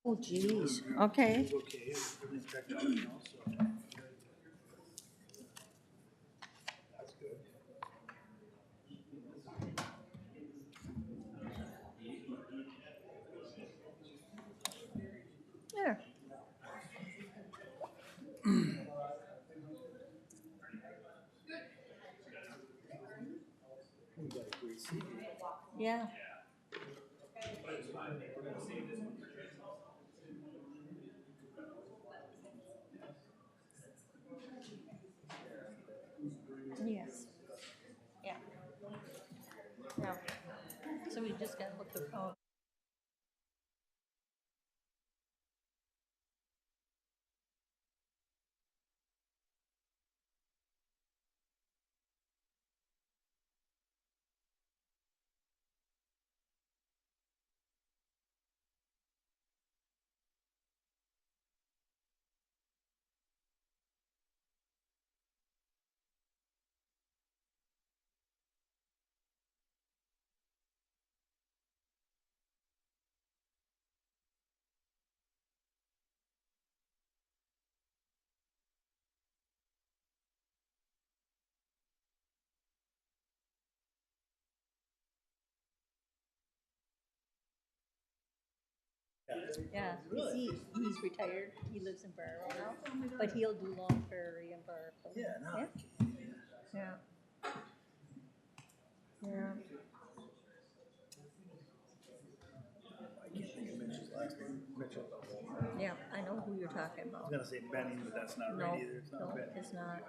Oh, geez, okay. Okay, everything's checked out now, so that's good. There, We got a great seat. yeah. Yes, yeah. Yeah. So we just gotta look the phone. Yeah, he's retired. He lives in Barrow now, but he'll do Long Prairie and Barrow. Yeah, now Yeah, I can. yeah, yeah. I can't think of Mitch's last name. Mitchell. Yeah, I know who you're talking I was about. gonna say Benning, but that's not right No, either. It's not no, Benning. it's not.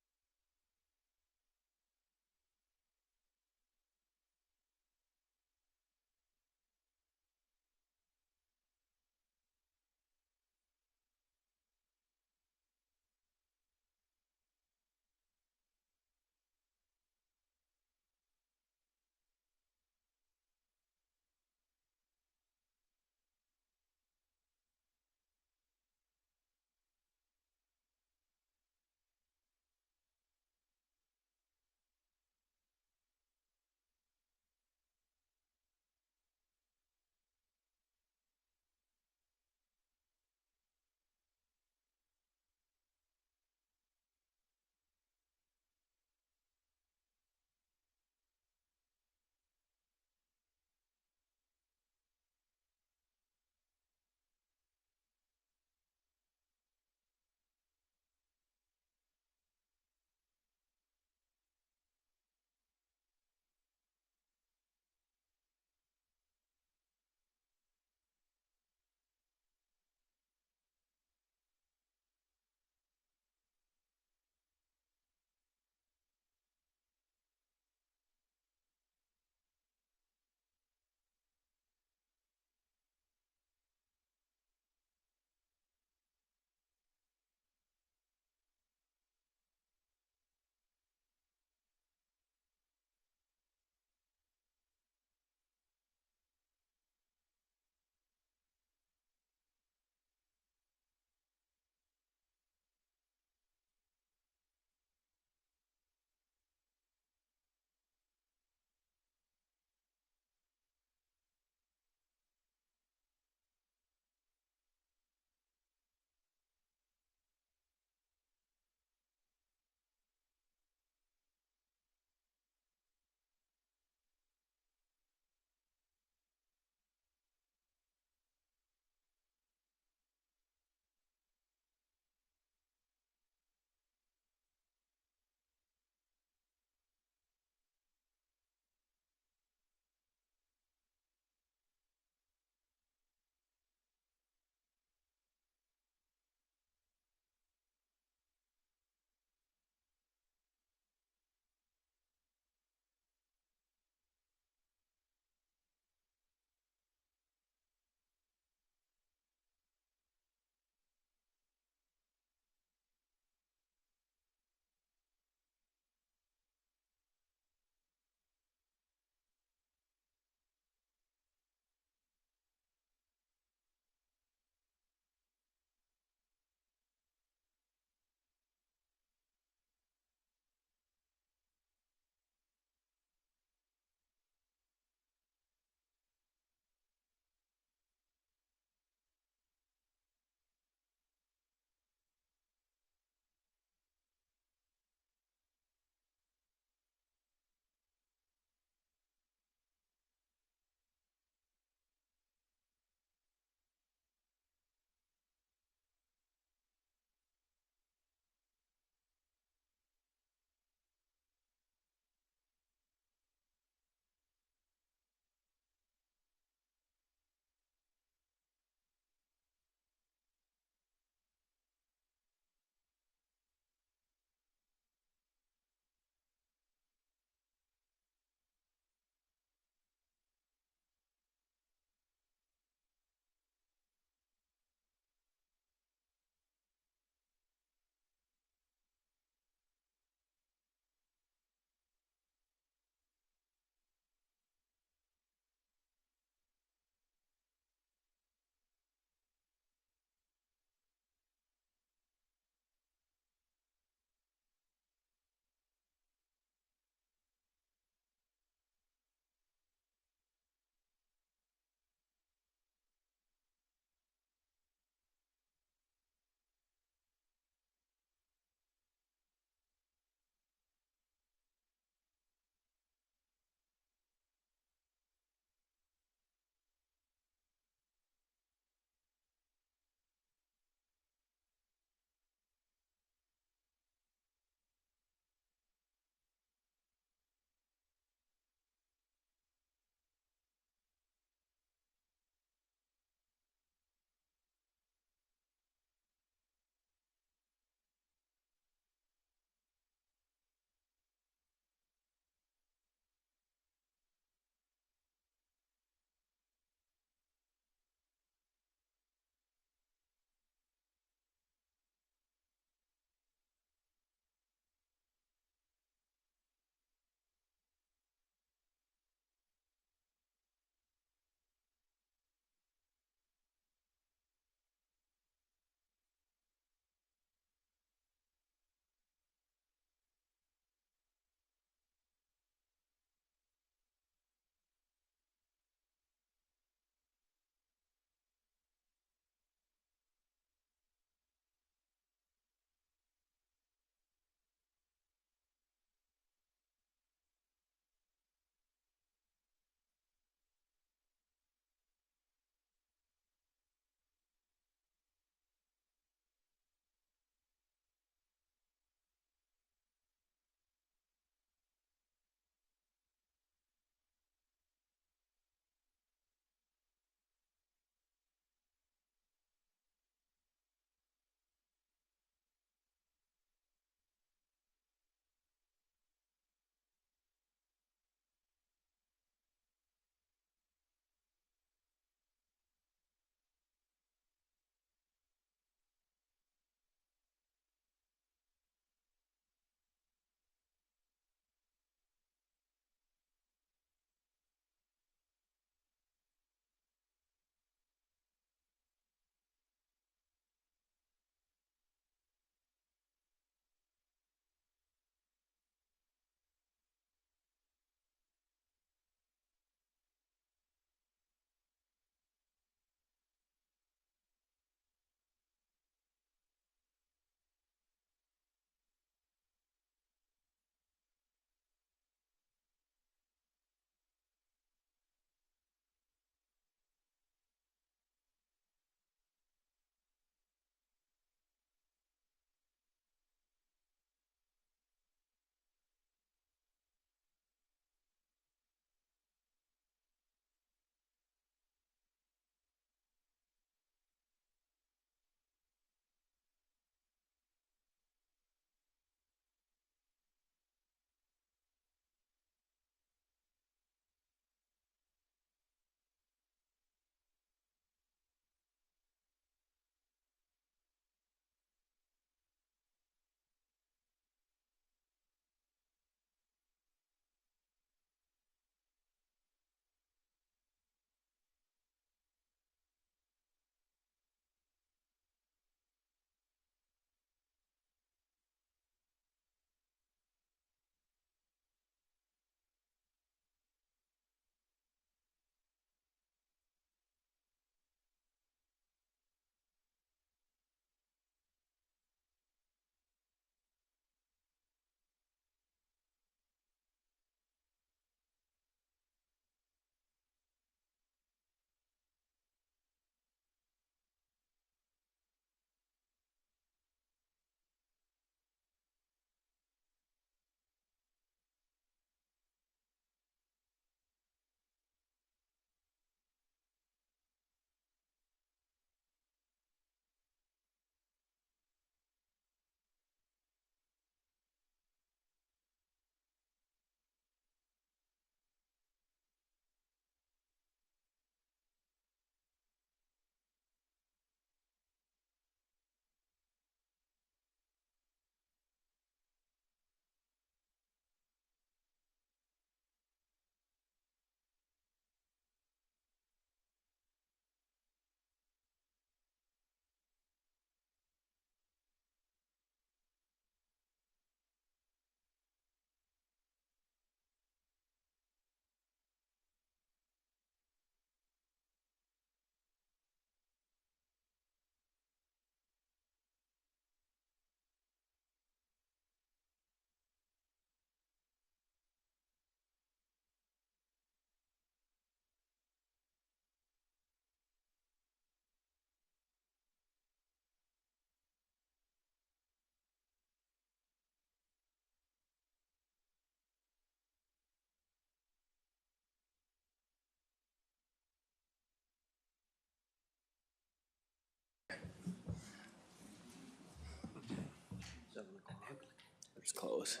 It's close.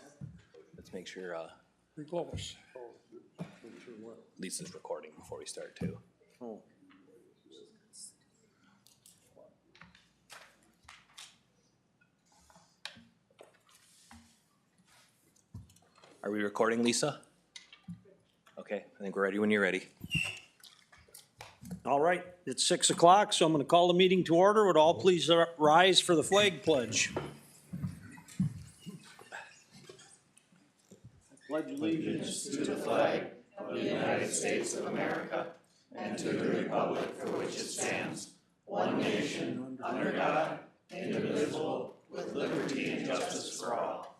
Let's make sure, Pretty close. Lisa's recording before we start too. Oh. Are we recording, Lisa? Okay, I think we're ready when you're ready. All right, it's 6 o'clock, so I'm gonna call the meeting to order. Would all please rise for the flag pledge? Pledge allegiance to the flag of the United States of America and to the republic for which it stands, one nation, under God, indivisible, with liberty and justice for all.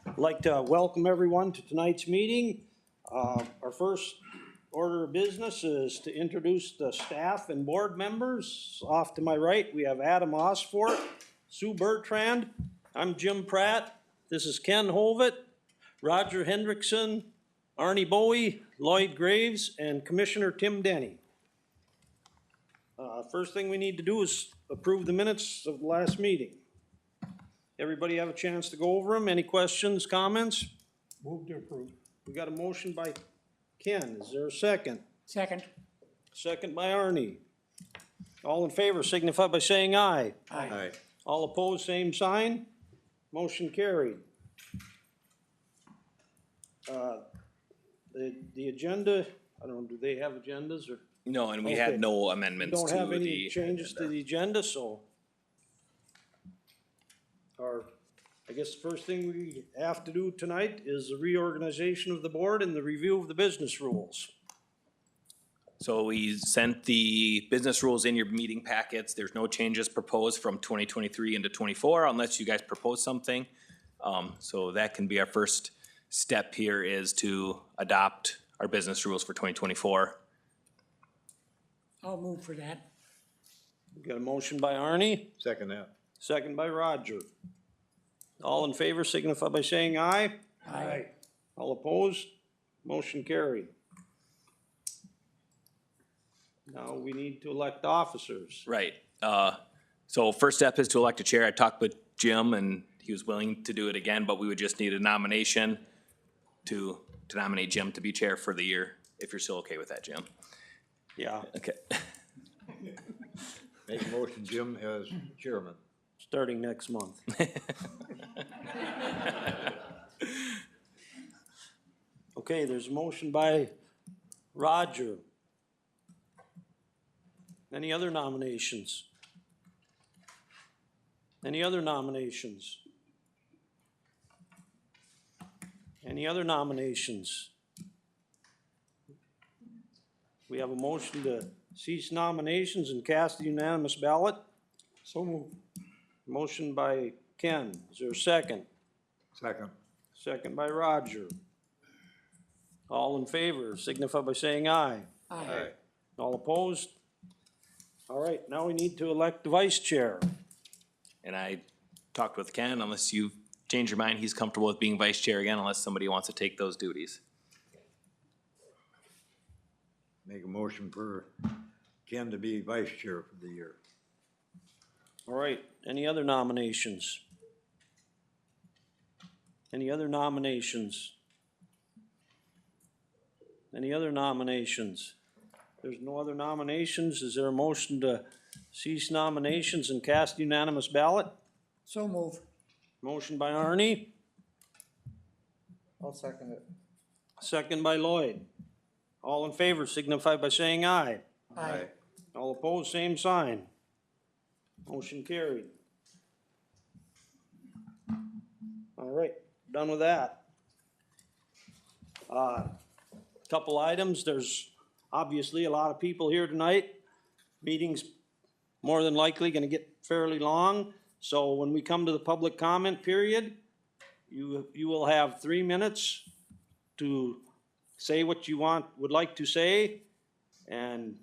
I'd like to welcome everyone to tonight's meeting. Our first order of business is to introduce the staff and board members. Off to my right, we have Adam Osfort, Sue Bertrand. I'm Jim Pratt. This is Ken Hovitt, Roger Hendrickson, Arnie Bowie, Lloyd Graves, and Commissioner Tim Denny. First thing we need to do is approve the minutes of the last meeting. Everybody have a chance to go over them? Any questions, comments? Move to approve. We got a motion by Ken. Is there a second? Second. Second by Arnie. All in favor signify by saying aye. Aye. All opposed, same sign. Motion carried. The agenda, I don't know, do they have agendas or? No, and we Okay. had no We amendments don't to have any the changes to agenda. the agenda, so. I guess the first thing we have to do tonight is the reorganization of the board and the review of the business rules. So we sent the business rules in your meeting packets. There's no changes proposed from 2023 into 24 unless you guys propose something. So that can be our first step here, is to adopt our business rules for 2024. I'll move for that. We got a motion by Arnie, Second that. second by Roger. All in favor signify by saying aye. Aye. All opposed? Motion carried. Now we need to elect officers. Right. So first step is to elect a chair. I talked with Jim and he was willing to do it again, but we would just need a nomination to nominate Jim to be chair for the year, if you're still okay with that, Jim. Yeah, Okay. Make a motion, Jim, as chairman. starting next month. Okay, there's a motion by Roger. Any other nominations? Any other nominations? Any other nominations? We have a motion to cease nominations and cast a unanimous ballot. So move. Motion by Ken. Is there a second? Second. Second by Roger. All in favor signify by saying aye. Aye. All opposed? All right, now we need to elect the vice chair. And I talked with Ken, unless you change your mind, he's comfortable with being vice chair again, unless somebody wants to take those duties. Make a motion for Ken to be vice chair for the year. All right, any other nominations? Any other nominations? Any other nominations? There's no other nominations. Is there a motion to cease nominations and cast unanimous ballot? So move. Motion by Arnie, I'll second it. second by Lloyd. All in favor signify by saying aye. Aye. All opposed, same sign. Motion carried. All right, done with that. Couple items, there's obviously a lot of people here tonight. Meeting's more than likely gonna get fairly long, so when we come to the public comment period, you will have 3 minutes to say what you would like to say, and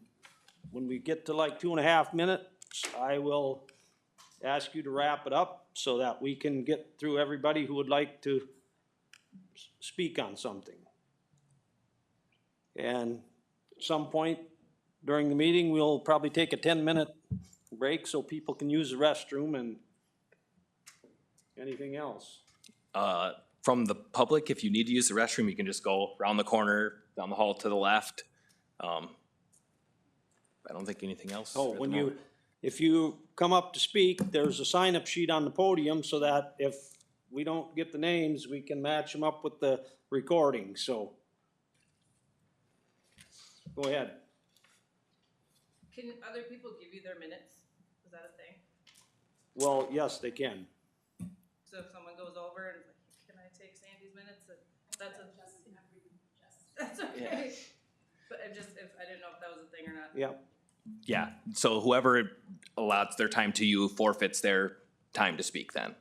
when we get to like 2.5 minutes, I will ask you to wrap it up so that we can get through everybody who would like to speak on something. And at some point, during the meeting, we'll probably take a 10-minute break so people can use the restroom and anything else. From the public, if you need to use the restroom, you can just go around the corner, down the hall to the left. I don't think anything else. Oh, at the when moment. if you come up to speak, there's a sign-up sheet on the podium so that if we don't get the names, we can match them up with the recording, so. Go ahead. Can other people give you their minutes? Is that a thing? Well, yes, they can. So if someone goes over and is like, can I take Sandy's minutes? That's a. That's okay. But I didn't know if that was a thing or not. Yep. Yeah, so whoever allots their time to you forfeits their time to speak then.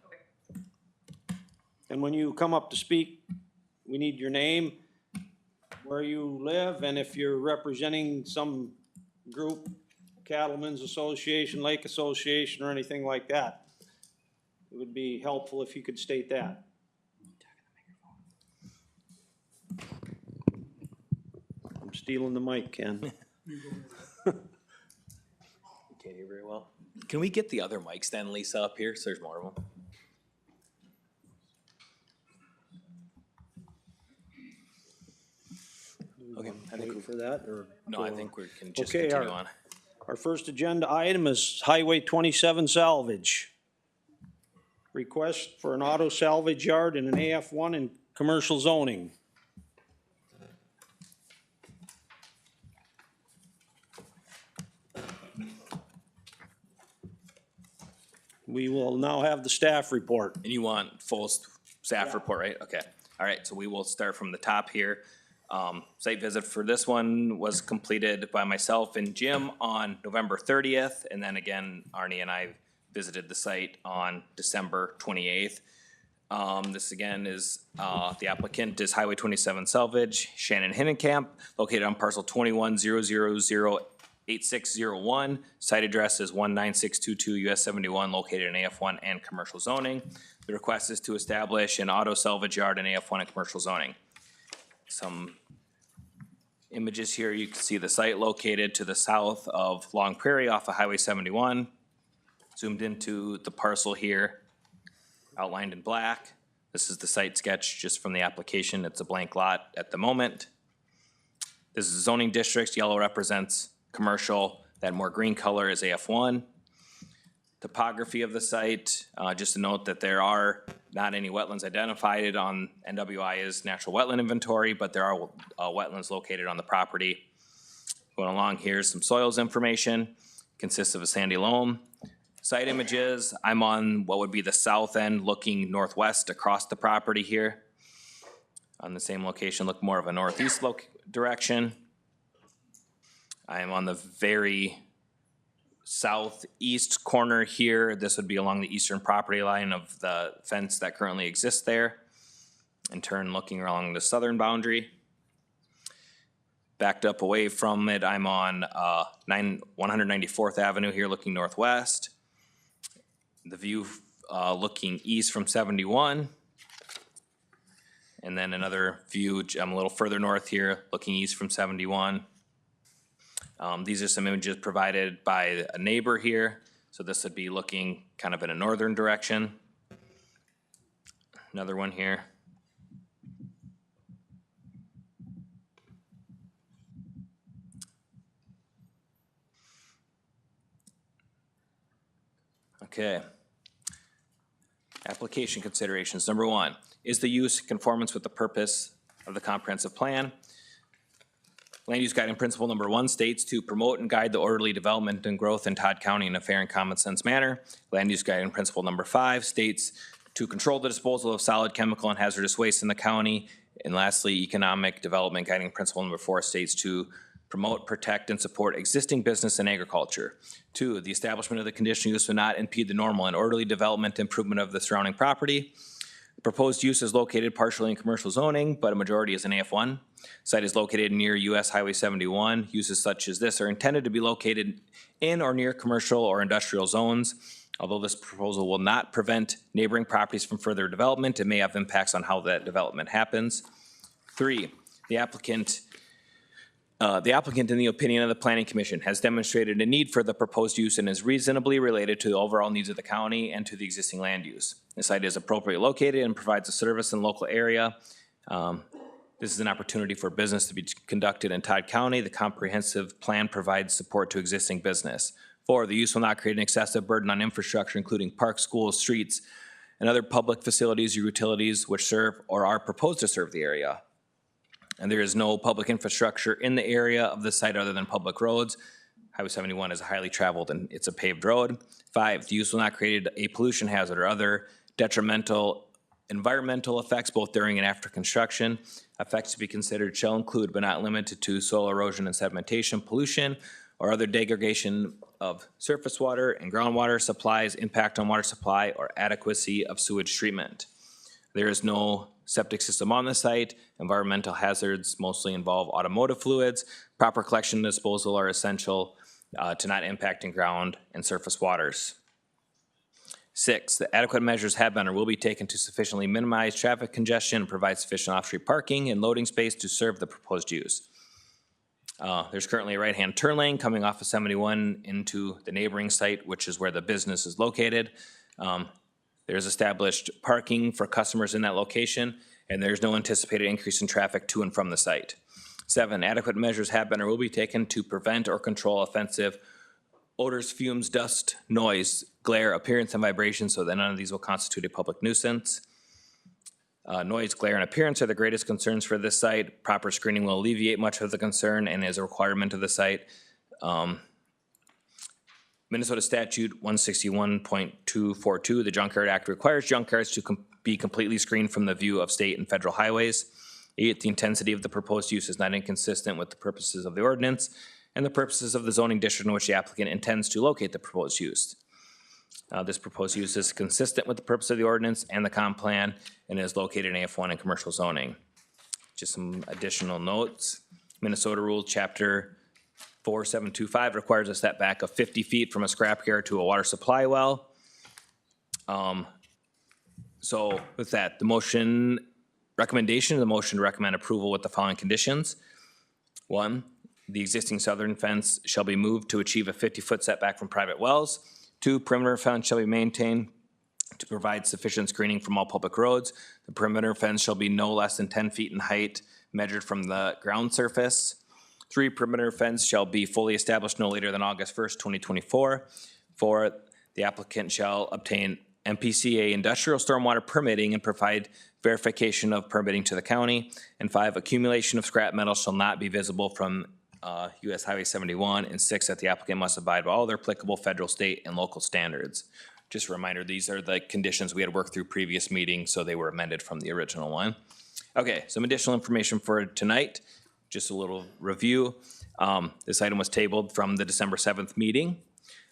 And when you come up to speak, we need your name, where you live, and if you're representing some group, Cattlemen's Association, Lake Association, or anything like that. It would be helpful if you could state that. I'm stealing the mic, Ken. Can't hear very well. Can we get the other mics then, Lisa, up here, so there's more of them? Okay, I think Wait for that, or? No, I think we can just Okay, continue on. Our first agenda item is Highway 27 salvage. Request for an auto salvage yard in an AF1 in commercial zoning. We will now have the staff report. And you want full staff report, right? Okay. All right, so we will start from the top here. Site visit for this one was completed by myself and Jim on November 30th. And then again, Arnie and I visited the site on December 28th. This again is, the applicant is Highway 27 Salvage, Shannon Hinnenkamp, located on parcel 21-000-8601. Site address is 19622 US 71, located in AF1 and commercial zoning. The request is to establish an auto salvage yard in AF1 and commercial zoning. Some images here, you can see the site located to the south of Long Prairie off of Highway 71. Zoomed into the parcel here, outlined in black. This is the site sketch just from the application. It's a blank lot at the moment. This is zoning districts. Yellow represents commercial. That more green color is AF1. Topography of the site, just to note that there are not any wetlands identified on NWI's natural wetland inventory, but there are wetlands located on the property. Going along here, some soils information, consists of a sandy loam. Site images, I'm on what would be the south end looking northwest across the property here. On the same location, look more of a northeast direction. I am on the very southeast corner here. This would be along the eastern property line of the fence that currently exists there. In turn, looking along the southern boundary. Backed up away from it, I'm on 194th Avenue here looking northwest. The view looking east from 71. And then another view, I'm a little further north here, looking east from 71. These are some images provided by a neighbor here. So this would be looking kind of in a northern direction. Another one here. Okay. Application considerations. Number one, is the use in conformance with the purpose of the comprehensive plan? Land use guiding principle number 1 states to promote and guide the orderly development and growth in Todd County in a fair and common sense manner. Land use guiding principle number 5 states to control the disposal of solid, chemical, and hazardous waste in the county. And lastly, economic development guiding principle number 4 states to promote, protect, and support existing business and agriculture. 2, the establishment of the conditional use will not impede the normal and orderly development and improvement of the surrounding property. The proposed use is located partially in commercial zoning, but a majority is in AF1. Site is located near US Highway 71. Uses such as this are intended to be located in or near commercial or industrial zones. Although this proposal will not prevent neighboring properties from further development, it may have impacts on how that development happens. 3, the applicant The applicant, in the opinion of the planning commission, has demonstrated a need for the proposed use and is reasonably related to the overall needs of the county and to the existing land use. The site is appropriately located and provides a service in the local area. This is an opportunity for business to be conducted in Todd County. The comprehensive plan provides support to existing business. 4, the use will not create an excessive burden on infrastructure, including parks, schools, streets, and other public facilities or utilities which serve or are proposed to serve the area. And there is no public infrastructure in the area of the site other than public roads. Highway 71 is highly traveled and it's a paved road. 5, the use will not create a pollution hazard or other detrimental environmental effects both during and after construction. Effects to be considered shall include but not limited to soil erosion and sedimentation, pollution, or other degradation of surface water and groundwater supplies, impact on water supply, or adequacy of sewage treatment. There is no septic system on the site. Environmental hazards mostly involve automotive fluids. Proper collection and disposal are essential to not impacting ground and surface waters. 6, the adequate measures have been or will be taken to sufficiently minimize traffic congestion and provide sufficient off-street parking and loading space to serve the proposed use. There's currently a right-hand turn lane coming off of 71 into the neighboring site, which is where the business is located. There's established parking for customers in that location, and there's no anticipated increase in traffic to and from the site. 7, adequate measures have been or will be taken to prevent or control offensive odors, fumes, dust, noise, glare, appearance, and vibration so that none of these will constitute a public nuisance. Noise, glare, and appearance are the greatest concerns for this site. Proper screening will alleviate much of the concern and is a requirement of the site. Minnesota statute 161.242, the Junkyard Act requires junkyards to be completely screened from the view of state and federal highways. 8, the intensity of the proposed use is not inconsistent with the purposes of the ordinance and the purposes of the zoning district in which the applicant intends to locate the proposed use. This proposed use is consistent with the purpose of the ordinance and the comp plan and is located in AF1 and commercial zoning. Just some additional notes. Minnesota Rule Chapter 4725 requires a setback of 50 feet from a scrapyard to a water supply well. So with that, the motion to recommend approval with the following conditions. 1, the existing southern fence shall be moved to achieve a 50-foot setback from private wells. 2, perimeter fence shall be maintained to provide sufficient screening from all public roads. The perimeter fence shall be no less than 10 feet in height measured from the ground surface. 3, perimeter fence shall be fully established no later than August 1st, 2024. 4, the applicant shall obtain MPCA industrial stormwater permitting and provide verification of permitting to the county. And 5, accumulation of scrap metal shall not be visible from US Highway 71. And 6, that the applicant must abide by all their applicable federal, state, and local standards. Just a reminder, these are the conditions we had worked through previous meetings, so they were amended from the original one. Okay, some additional information for tonight. Just a little review. This item was tabled from the December 7th meeting.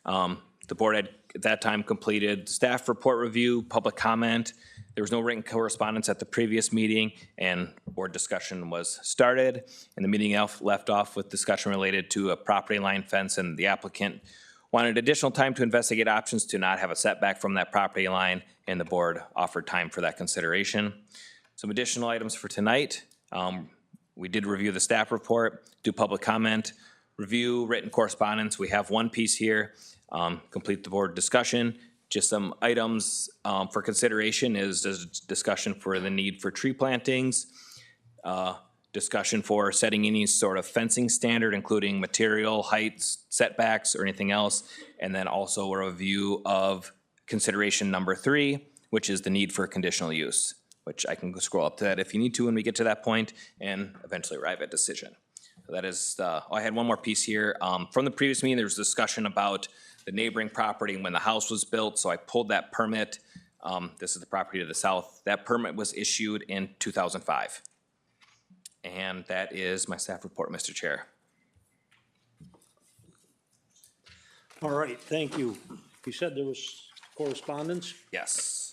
The board had at that time completed staff report review, public comment. There was no written correspondence at the previous meeting, and board discussion was started. And the meeting left off with discussion related to a property line fence, and the applicant wanted additional time to investigate options to not have a setback from that property line, and the board offered time for that consideration. Some additional items for tonight. We did review the staff report, do public comment, review written correspondence. We have one piece here, complete the board discussion. Just some items for consideration is discussion for the need for tree plantings, discussion for setting any sort of fencing standard, including material, heights, setbacks, or anything else, and then also a review of consideration number 3, which is the need for conditional use, which I can scroll up to that if you need to when we get to that point, and eventually arrive at decision. So that is, I had one more piece here. From the previous meeting, there was discussion about the neighboring property and when the house was built, so I pulled that permit. This is the property to the south. That permit was issued in 2005. And that is my staff report, Mr. Chair. All right, thank you. You said there was correspondence? Yes.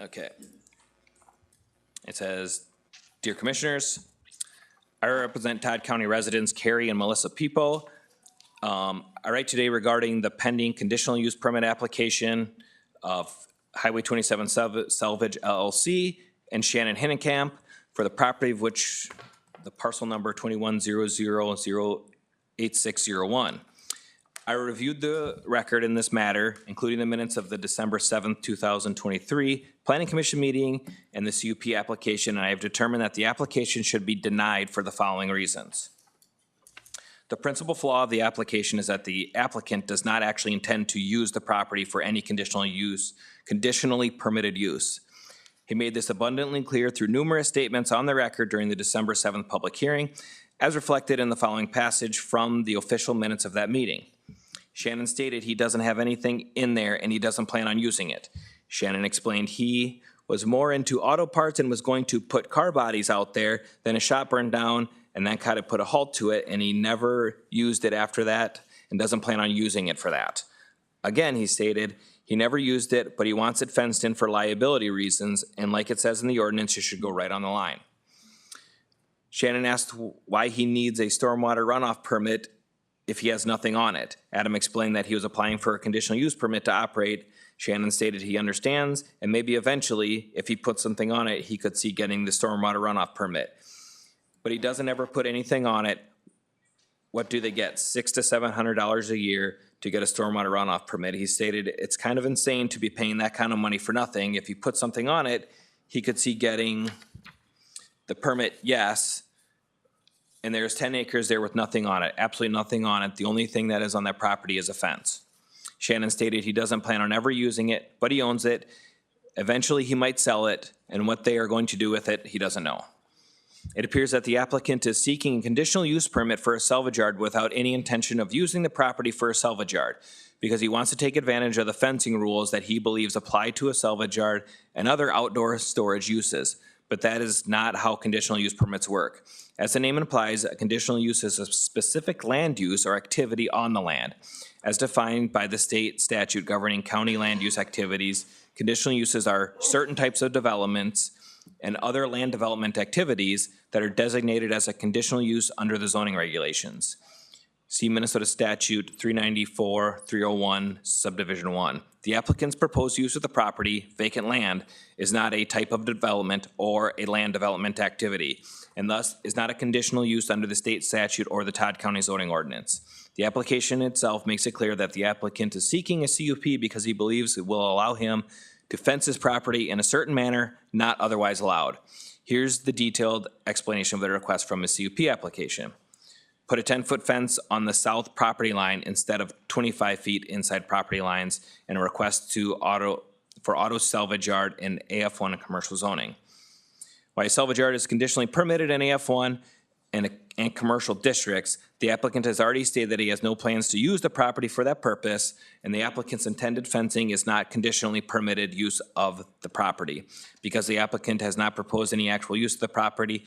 Okay. It says, Dear Commissioners, I represent Todd County residents Carrie and Melissa Peepo. I write today regarding the pending conditional use permit application of Highway 27 Salvage LLC and Shannon Hinnenkamp for the property of which the parcel number 21008601. I reviewed the record in this matter, including the minutes of the December 7th, 2023 Planning Commission meeting and the CUP application, and I have determined that the application should be denied for the following reasons. The principal flaw of the application is that the applicant does not actually intend to use the property for any conditionally permitted use. He made this abundantly clear through numerous statements on the record during the December 7th public hearing, as reflected in the following passage from the official minutes of that meeting. Shannon stated he doesn't have anything in there and he doesn't plan on using it. Shannon explained he was more into auto parts and was going to put car bodies out there, then a shop burned down, and that kind of put a halt to it, and he never used it after that and doesn't plan on using it for that. Again, he stated he never used it, but he wants it fenced in for liability reasons, and like it says in the ordinance, it should go right on the line. Shannon asked why he needs a stormwater runoff permit if he has nothing on it. Adam explained that he was applying for a conditional use permit to operate. Shannon stated he understands, and maybe eventually, if he puts something on it, he could see getting the stormwater runoff permit. But he doesn't ever put anything on it. What do they get? $600 to $700 a year to get a stormwater runoff permit. He stated it's kind of insane to be paying that kind of money for nothing. If he put something on it, he could see getting the permit, yes, and there's 10 acres there with nothing on it, absolutely nothing on it. The only thing that is on that property is a fence. Shannon stated he doesn't plan on ever using it, but he owns it. Eventually he might sell it, and what they are going to do with it, he doesn't know. It appears that the applicant is seeking a conditional use permit for a salvage yard without any intention of using the property for a salvage yard, because he wants to take advantage of the fencing rules that he believes apply to a salvage yard and other outdoor storage uses. But that is not how conditional use permits work. As the name implies, a conditional use is a specific land use or activity on the land. As defined by the state statute governing county land use activities, conditional uses are certain types of developments and other land development activities that are designated as a conditional use under the zoning regulations. See Minnesota Statute 394-301, Subdivision 1. The applicant's proposed use of the property, vacant land, is not a type of development or a land development activity, and thus is not a conditional use under the state statute or the Todd County zoning ordinance. The application itself makes it clear that the applicant is seeking a CUP because he believes it will allow him to fence his property in a certain manner not otherwise allowed. Here's the detailed explanation of the request from his CUP application. Put a 10-foot fence on the south property line instead of 25 feet inside property lines, and a request for auto salvage yard in AF1 and commercial zoning. While a salvage yard is conditionally permitted in AF1 and commercial districts, the applicant has already stated that he has no plans to use the property for that purpose, and the applicant's intended fencing is not conditionally permitted use of the property. Because the applicant has not proposed any actual use of the property,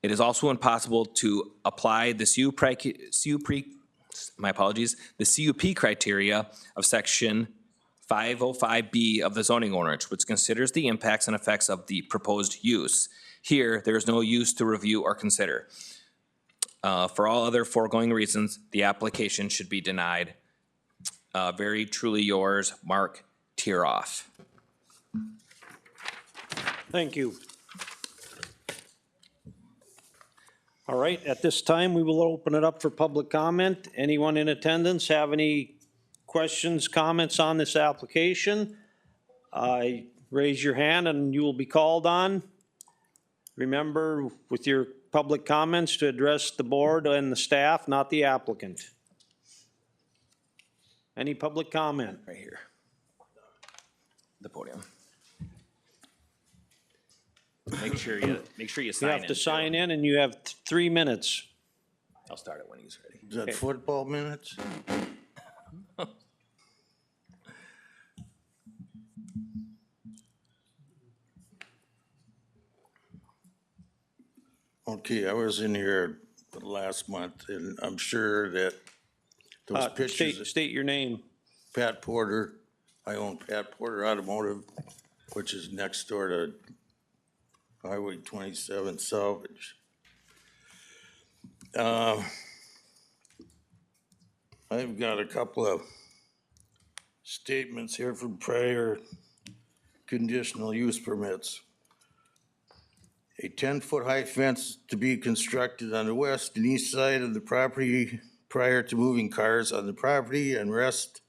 it is also impossible to apply the CUP criteria of section 505B of the zoning ordinance, which considers the impacts and effects of the proposed use. Here, there is no use to review or consider. For all other foregoing reasons, the application should be denied. Very truly yours, Mark Tieroff. Thank you. All right, at this time, we will open it up for public comment. Anyone in attendance have any questions, comments on this application? Raise your hand and you will be called on. Remember, with your public comments, to address the board and the staff, not the applicant. Any public comment? Right here. The podium. Make sure you You sign in. have to sign in and you have 3 minutes. I'll start it when he's ready. Is that football minutes? Okay, I was in here last month and I'm sure that those pictures, State your name. Pat Porter, I own Pat Porter Automotive, which is next door to Highway 27 Salvage. I've got a couple of statements here from prior conditional use permits. A 10-foot high fence to be constructed on the west and east side of the property prior to moving cars on the property, and rest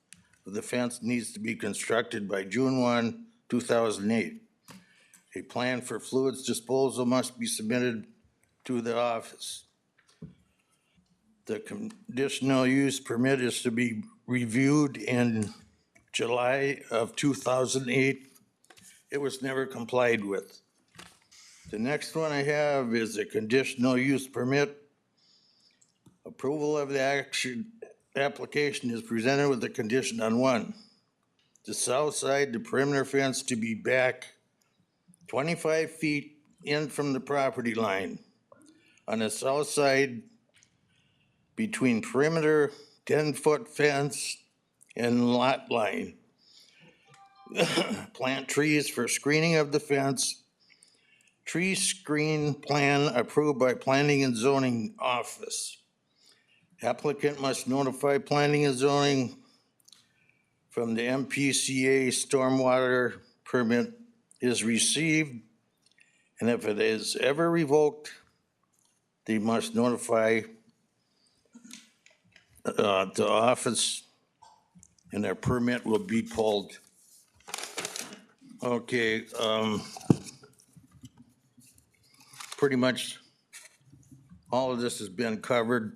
of the fence needs to be constructed by June 1, 2008. A plan for fluids disposal must be submitted to the office. The conditional use permit is to be reviewed in July of 2008. It was never complied with. The next one I have is a conditional use permit. Approval of the application is presented with a condition on one. The south side, the perimeter fence to be back 25 feet in from the property line. On the south side, between perimeter 10-foot fence and lot line. Plant trees for screening of the fence. Tree screen plan approved by Planning and Zoning Office. Applicant must notify Planning and Zoning from the MPCA stormwater permit is received, and if it is ever revoked, they must notify the office, and their permit will be pulled. Okay, pretty much all of this has been covered.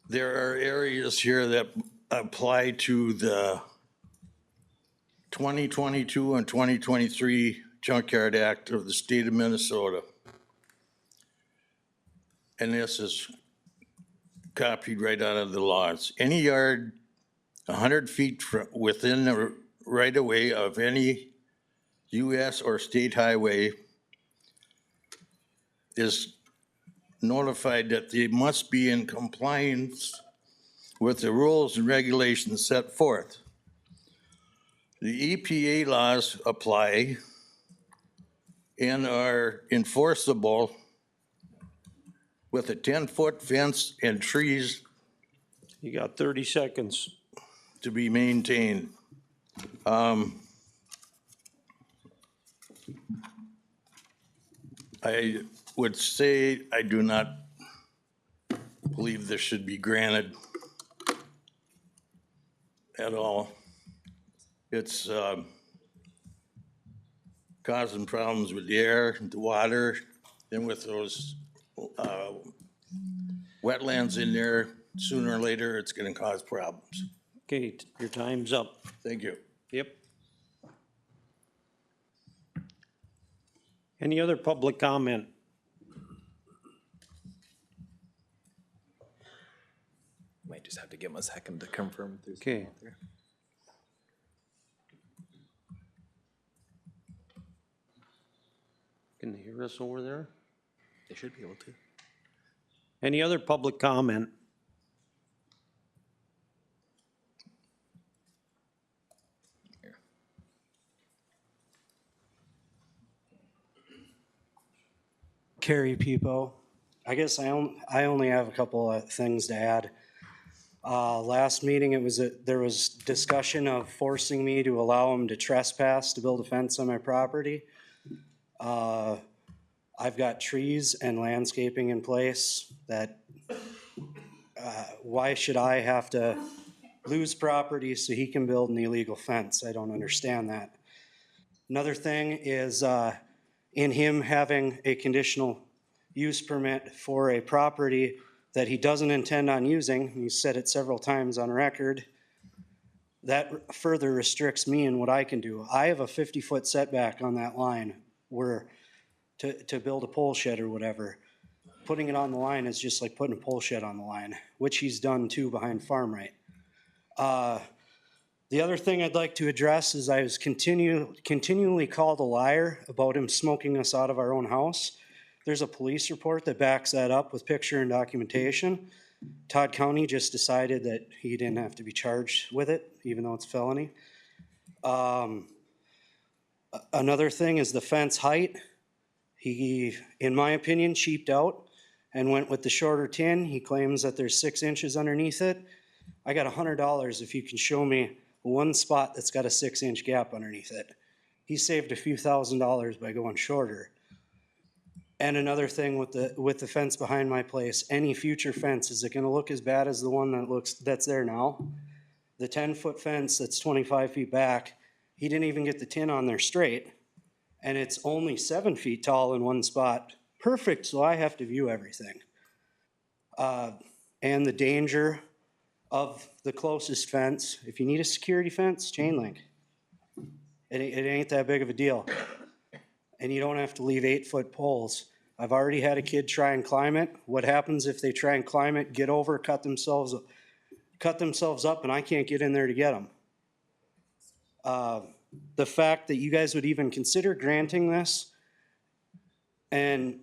There are areas here that apply to the 2022 and 2023 Junkyard Act of the state of Minnesota. And this is copied right out of the laws. Any yard 100 feet within the right-of-way of any US or state highway is notified that they must be in compliance with the rules and regulations set forth. The EPA laws apply and are enforceable with a 10-foot fence and trees You got 30 seconds. to be maintained. I would say I do not believe this should be granted at all. It's causing problems with the air, the water, and with those wetlands in there, sooner or later, it's gonna cause problems. Okay, your time's up. Thank you. Yep. Any other public comment? Might just have to give him a second to confirm. if there's Okay. someone out there. Can they hear us over there? They should be able to. Any other public comment? Carrie Peepo. I guess I only have a couple of things to add. Last meeting, there was discussion of forcing me to allow him to trespass to build a fence on my property. I've got trees and landscaping in place that, why should I have to lose property so he can build an illegal fence? I don't understand that. Another thing is, in him having a conditional use permit for a property that he doesn't intend on using, he said it several times on record, that further restricts me in what I can do. I have a 50-foot setback on that line where to build a pole shed or whatever. Putting it on the line is just like putting a pole shed on the line, which he's done too behind Farm Right. The other thing I'd like to address is I was continually called a liar about him smoking us out of our own house. There's a police report that backs that up with picture and documentation. Todd County just decided that he didn't have to be charged with it, even though it's felony. Another thing is the fence height. He, in my opinion, cheaped out and went with the shorter tin. He claims that there's 6 inches underneath it. I got $100 if you can show me one spot that's got a 6-inch gap underneath it. He saved a few $1,000s by going shorter. And another thing with the fence behind my place, any future fence, is it gonna look as bad as the one that's there now? The 10-foot fence that's 25 feet back, he didn't even get the tin on there straight. And it's only 7 feet tall in one spot. Perfect, so I have to view everything. And the danger of the closest fence, if you need a security fence, chain link. It ain't that big of a deal. And you don't have to leave 8-foot poles. I've already had a kid try and climb it. What happens if they try and climb it, get over, cut themselves up, and I can't get in there to get them? The fact that you guys would even consider granting this and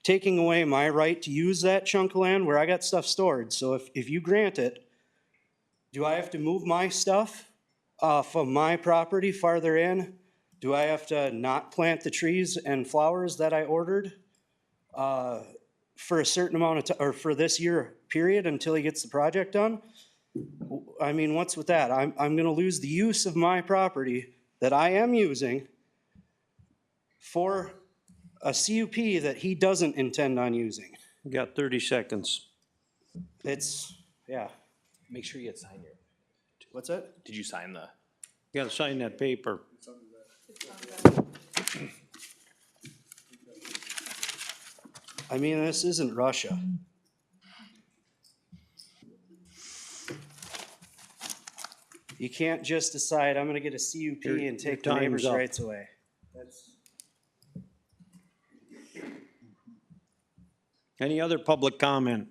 taking away my right to use that chunk of land where I got stuff stored. So if you grant it, do I have to move my stuff from my property farther in? Do I have to not plant the trees and flowers that I ordered for a certain amount of time, or for this year period until he gets the project done? I mean, what's with that? I'm gonna lose the use of my property that I am using for a CUP that he doesn't intend on using. You got 30 seconds. It's, yeah. Make sure you get signed here. What's that? Did you sign the? You gotta sign that paper. I mean, this isn't Russia. You can't just decide, I'm gonna get a CUP and take the time's neighbor's up. rights away. Any other public comment?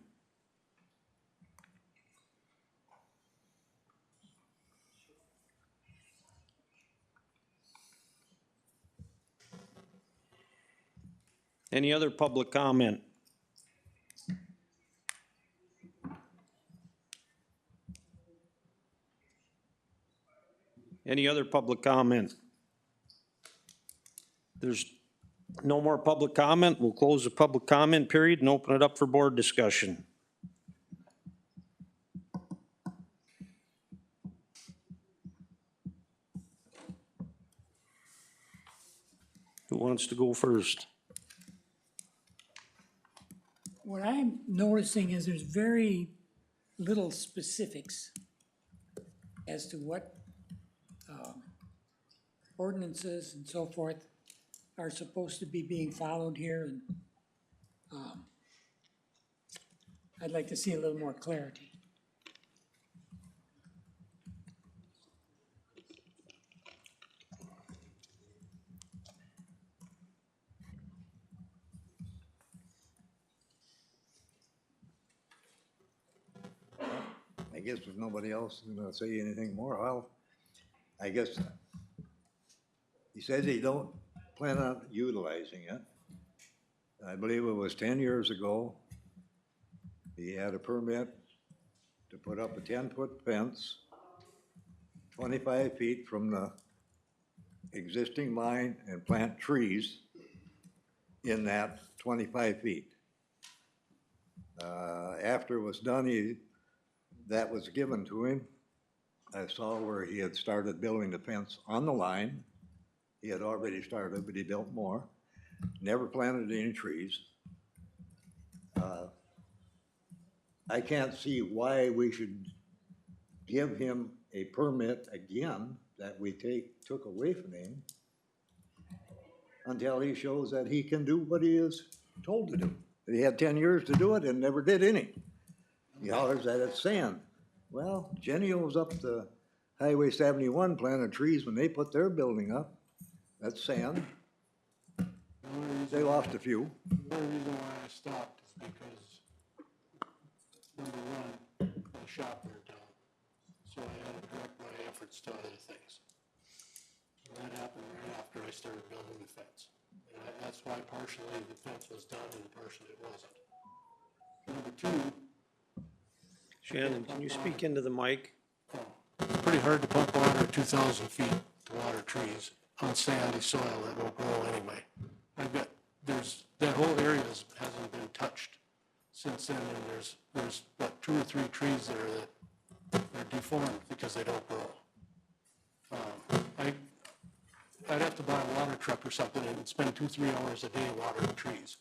Any other public comment? Any other public comment? There's no more public comment. We'll close the public comment period and open it up for board discussion. Who wants to go first? What I'm noticing is there's very little specifics as to what ordinances and so forth are supposed to be being followed here, and I'd like to see a little more clarity. I guess if nobody else is gonna say anything more, I guess he says he don't plan on utilizing it. I believe it was 10 years ago. He had a permit to put up a 10-foot fence, 25 feet from the existing line, and plant trees in that 25 feet. After it was done, that was given to him. I saw where he had started building the fence on the line. He had already started, but he built more. Never planted any trees. I can't see why we should give him a permit again that we took away from him until he shows that he can do what he is told to do. He had 10 years to do it and never did any. He hollers that it's sand. Well, Genio's up the Highway 71 planted trees when they put their building up. That's sand. They lost a few. The only reason why I stopped is because, number one, the shop burned down, so I had to direct my efforts to other things. And that happened right after I started building the fence. And that's why partially the fence was done and partially it wasn't. Number two, Shannon, can you speak into the mic? it's pretty hard to pump water at 2,000 feet to water trees on sandy soil that won't grow anyway. That whole area hasn't been touched since then, and there's what, 2 or 3 trees there that are deformed because they don't grow. to buy a water truck or something and spend 2-3 hours a day watering trees.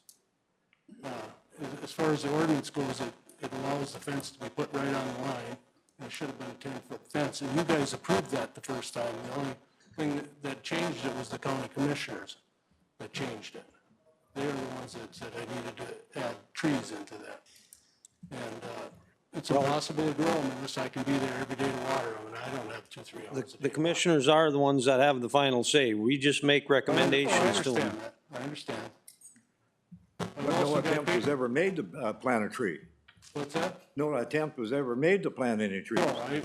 As far as the ordinance goes, it allows the fence to be put right on the line. It should have been a 10-foot fence, and you guys approved that the first time. The only thing that changed it was the county commissioners that changed it. They're the ones that said I needed to add trees into that. And it's impossible to grow them unless I can be there every day to water them, and I don't have 2-3 hours a day. The commissioners are the ones that have the final say. We just make recommendations to them. I understand. But no attempt was ever made to plant a tree. What's that? No attempt was ever made to plant any trees. No,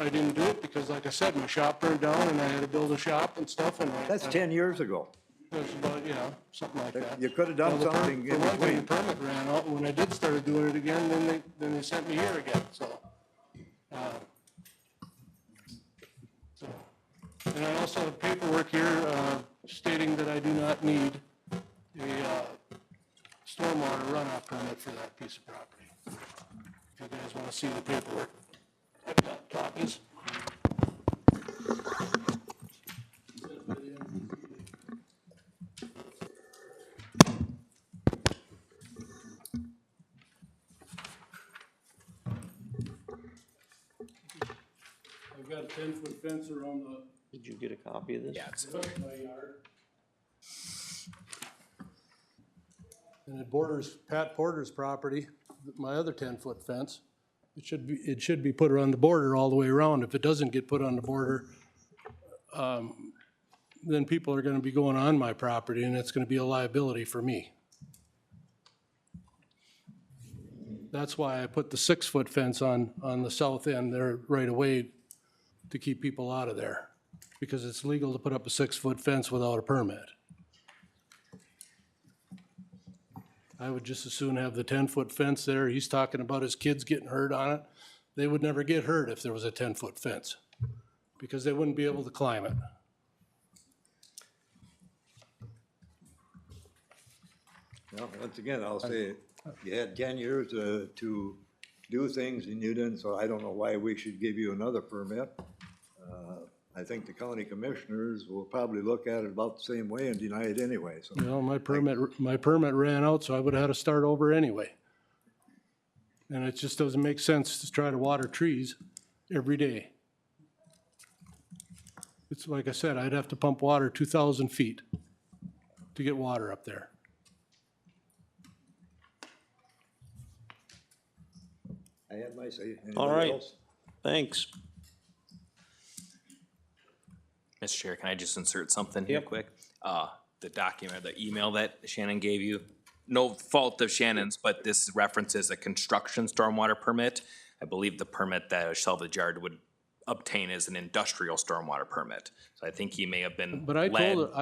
I didn't do it because, like I said, my shop burned down and I had to build a shop and stuff, and That's 10 years ago. it was about, something like that. You could have done Well, something for in one thing, the between. permit ran out, when I did start doing it again, then they sent me here again, so. And I also have paperwork here, stating that I do not need a, stormwater runoff permit for that piece of property. If you guys wanna see the paperwork, I've got copies. I've got a 10-foot fence around the Did you get a copy of this? Yeah, it's, my yard. And it borders Pat Porter's property, my other 10-foot fence. It should be put around the border all the way around. If it doesn't get put on the border, then people are gonna be going on my property, and it's gonna be a liability for me. That's why I put the 6-foot fence on the south end there right away to keep people out of there, because it's legal to put up a 6-foot fence without a permit. I would just as soon have the 10-foot fence there. He's talking about his kids getting hurt on it. They would never get hurt if there was a 10-foot fence, because they wouldn't be able to climb it. Well, once again, I'll say, you had 10 years to do things and you didn't, so I don't know why we should give you another permit. I think the county commissioners will probably look at it about the same way and deny it anyway, so. You know, my permit ran out, so I would have had to start over anyway. And it just doesn't make sense to try to water trees every day. It's like I said, I'd have to pump water 2,000 feet to get water up there. I had my say. All Anybody right. else? Thanks. Mr. Chair, can I just insert something here Yep. quick? The document, the email that Shannon gave you, no fault of Shannon's, but this references a construction stormwater permit. I believe the permit that a salvage yard would obtain is an industrial stormwater permit. So I think he may have been But I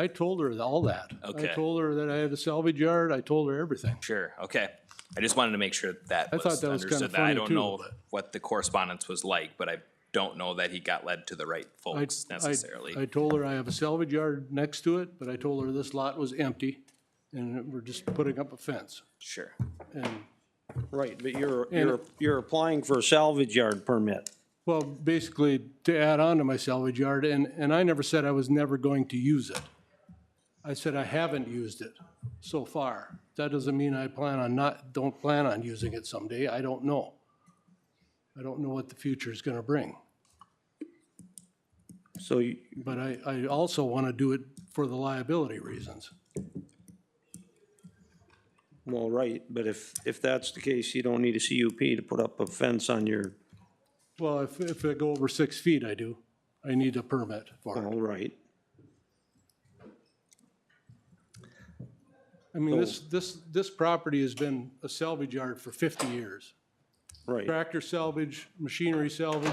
told her all that. Okay. I told her that I had a salvage yard. I told her everything. Sure, okay. I just wanted to make sure that I was thought that was kinda understood. That I funny don't too, know but- what the correspondence was like, but I don't know that he got led to the right folks necessarily. I told her I have a salvage yard next to it, but I told her this lot was empty and we're just putting up a fence. Sure. And, Right, but you're applying for a salvage yard permit. well, basically to add on to my salvage yard, and I never said I was never going to use it. I said I haven't used it so far. That doesn't mean I don't plan on using it someday. I don't know. I don't know what the future is gonna bring. So you, But I also want to do it for the liability reasons. well, right, but if that's the case, you don't need a CUP to put up a fence on your, Well, if I go over 6 feet, I do. I need a permit for it. all right. I mean, this property has been a salvage yard for 50 years. Right, Tractor salvage, machinery salvage,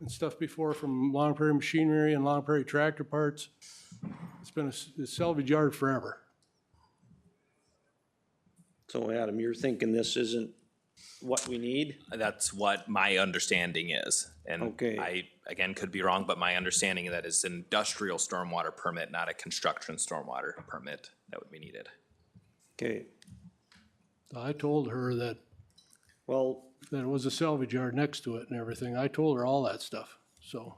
and stuff before from Long Prairie Machinery and Long Prairie Tractor Parts. It's been a salvage yard forever. so Adam, you're thinking this isn't what we need? That's what my understanding is. And Okay. I, again, could be wrong, but my understanding that is industrial stormwater permit, not a construction stormwater permit that would be needed. Okay, I told her that well, it was a salvage yard next to it and everything. I told her all that stuff, so.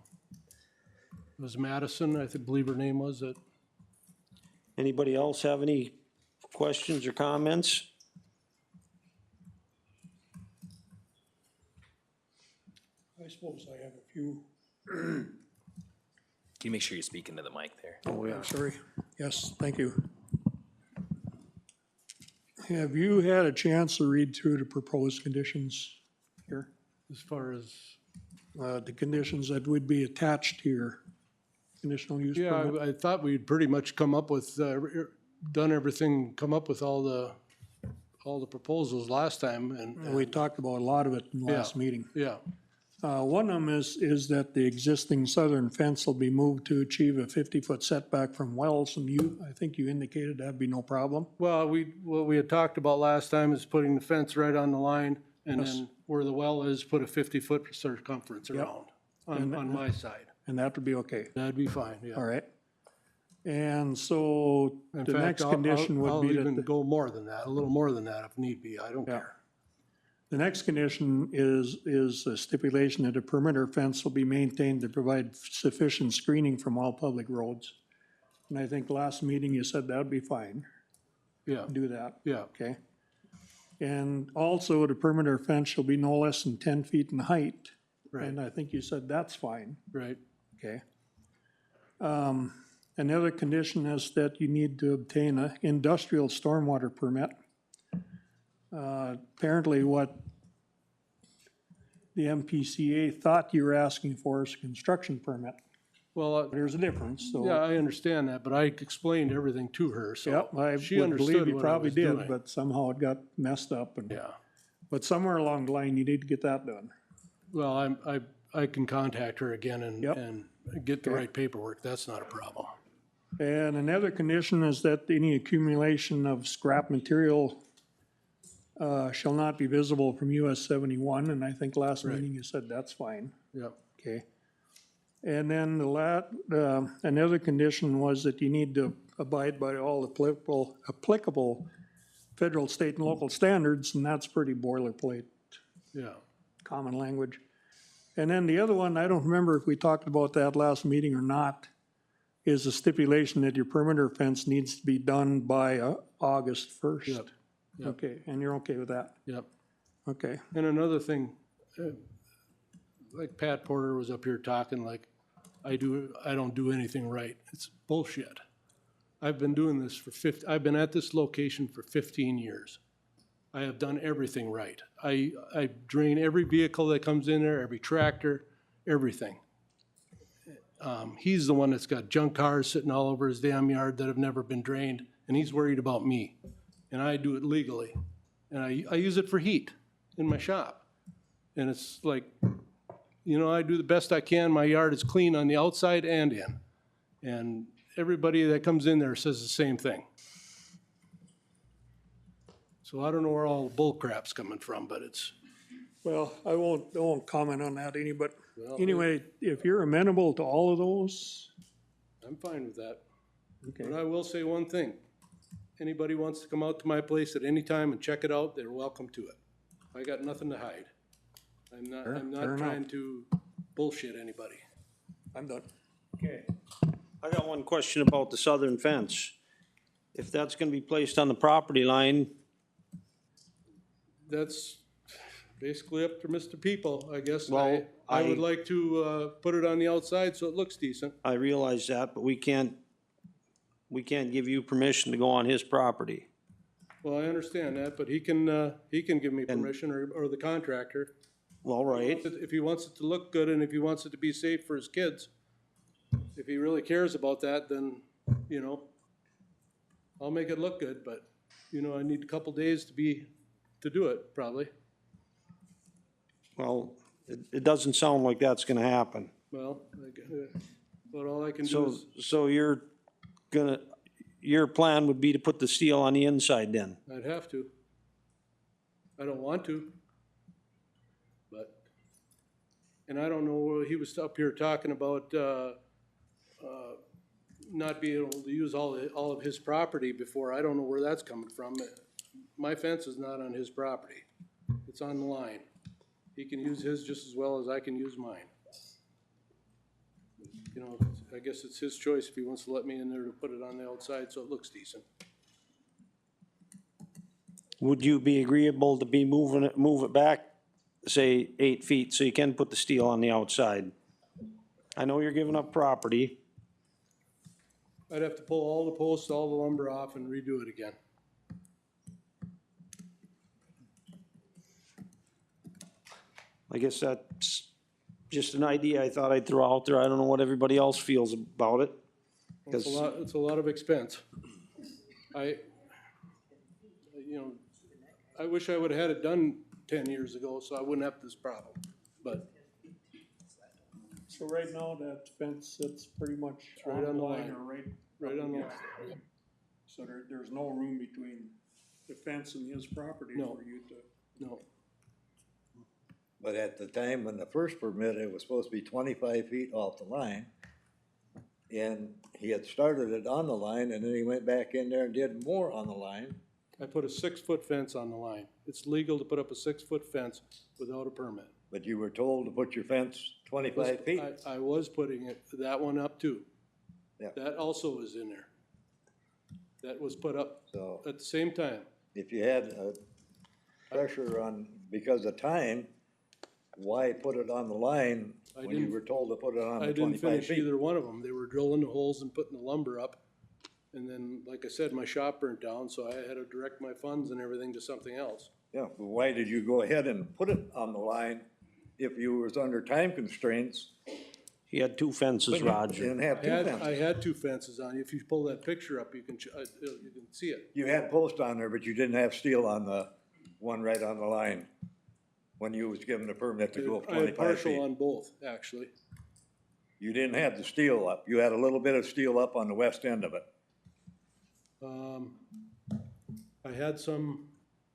It was Madison, believe her name was, that Anybody else have any questions or comments? I suppose I have a few. Can you make sure you speak into the mic there? Oh, yeah, sorry. Yes, thank you. Have you had a chance to read through the proposed conditions here? As far as the conditions that would be attached to your conditional use Yeah, permit? I thought we'd pretty much come up with, done everything, come up with all the proposals last time, and, We talked about a lot of it in the Yeah. last meeting. yeah, One of them is that the existing southern fence will be moved to achieve a 50-foot setback from wells, and I think you indicated that'd be no problem. well, what we had talked about last time is putting the fence right on the line, and Yes. then where the well is, put a 50-foot circumference Yep. around, on my side. And that would be okay, That'd be fine, yeah. all right? And so In the fact, next I'll- condition would I'll be even that, go more than that, a little more than that if need be, I don't Yeah. care. the next condition is a stipulation that a perimeter fence will be maintained to provide sufficient screening from all public roads. And I think last meeting you said that'd be fine, Yeah, do that. yeah, Okay. And also, the perimeter fence shall be no less than 10 feet in height. right, And I think you said that's fine, right, okay? Another condition is that you need to obtain an industrial stormwater permit. Apparently what the MPCA thought you were asking for is a construction permit. well, There's a difference, so. yeah, I understand that, but I explained everything to her, so. Yep, I she would understood believe you what I probably was did, doing. but somehow it got messed up and. Yeah. But somewhere along the line, you need to get that done. Well, I can contact her again Yep. and get the Okay. right paperwork, that's not a problem. And another condition is that any accumulation of scrap material shall not be visible from US 71, and I think last Right. meeting you said that's fine, Yep, okay? And then another condition was that you need to abide by all applicable federal, state, and local standards, and that's pretty boilerplate, yeah, common language. And then the other one, I don't remember if we talked about that last meeting or not, is a stipulation that your perimeter fence needs to be done by August 1st. Yep, yep. Okay, and you're okay with that? yep. Okay, And another thing, like Pat Porter was up here talking like, I don't do anything right. It's bullshit. I've been doing this I've been at this location for 15 years. I have done everything right. I drain every vehicle that comes in there, every tractor, everything. He's the one that's got junk cars sitting all over his damn yard that have never been drained, and he's worried about me. And I do it legally. And I use it for heat in my shop. And it's like, you know, I do the best I can. My yard is clean on the outside and in. And everybody that comes in there says the same thing. So I don't know where all the bull crap's coming from, but it's, well, I won't comment on that any, but well, anyway, if you're amenable to all of those, I'm fine with that. okay, But I will say one thing. Anybody wants to come out to my place at any time and check it out, they're welcome to it. I got nothing to hide. I'm Fair not enough. trying to bullshit anybody. I'm done. Okay. I got one question about the southern fence. If that's gonna be placed on the property line, That's basically up to Mr. People, I guess. Well, I would I- like to, put it on the outside so it looks decent. I realize that, but we can't give you permission to go on his property. Well, I understand that, but he can give me permission, or the contractor. Well, right, If he wants it to look good and if he wants it to be safe for his kids, if he really cares about that, then, you know, I'll make it look good, but, you know, I need a couple days to do it, probably. well, it doesn't sound like that's gonna happen. Well, but all I can do So, is, so your plan would be to put the steel on the inside then? I'd have to. I don't want to. But, and I don't know, he was up here talking about, not being able to use all of his property before. I don't know where that's coming from. My fence is not on his property. It's on the line. He can use his just as well as I can use mine. you know, I guess it's his choice if he wants to let me in there to put it on the outside so it looks decent. Would you be agreeable to be move it back, say 8 feet, so you can put the steel on the outside? I know you're giving up property. I'd have to pull all the posts, all the lumber off and redo it again. I guess that's just an idea I thought I'd throw out there. I don't know what everybody else feels about it. It's a lot of expense. You know, I wish I would've had it done 10 years ago, so I wouldn't have this problem, but So right now, that fence sits pretty much right on the line. or right right on the line. So there's no room between the fence and his property No. for you to. No, But at the time when the first permit, it was supposed to be 25 feet off the line. And he had started it on the line, and then he went back in there and did more on the line. I put a 6-foot fence on the line. It's legal to put up a 6-foot fence without a permit. But you were told to put your fence 25 feet. I was putting it, that one up too. Yeah. That also is in there. That was put up So at the same time. if you had pressure on, because of time, why put it on the line I when you didn't- were told to put it on I the didn't 25 finish feet? either one of them. They were drilling the holes and putting the lumber up. And then, like I said, my shop burnt down, so I had to direct my funds and everything to something else. Yeah, but why did you go ahead and put it on the line if you was under time constraints? He had 2 fences, But you Roger. didn't have two I fences. had 2 fences on. If you pull that picture up, you can see it. You had posts on there, but you didn't have steel on the one right on the line when you was given the permit to go up I had 25 partial feet. on both, actually. You didn't have the steel up. You had a little bit of steel up on the west end of it. I had some,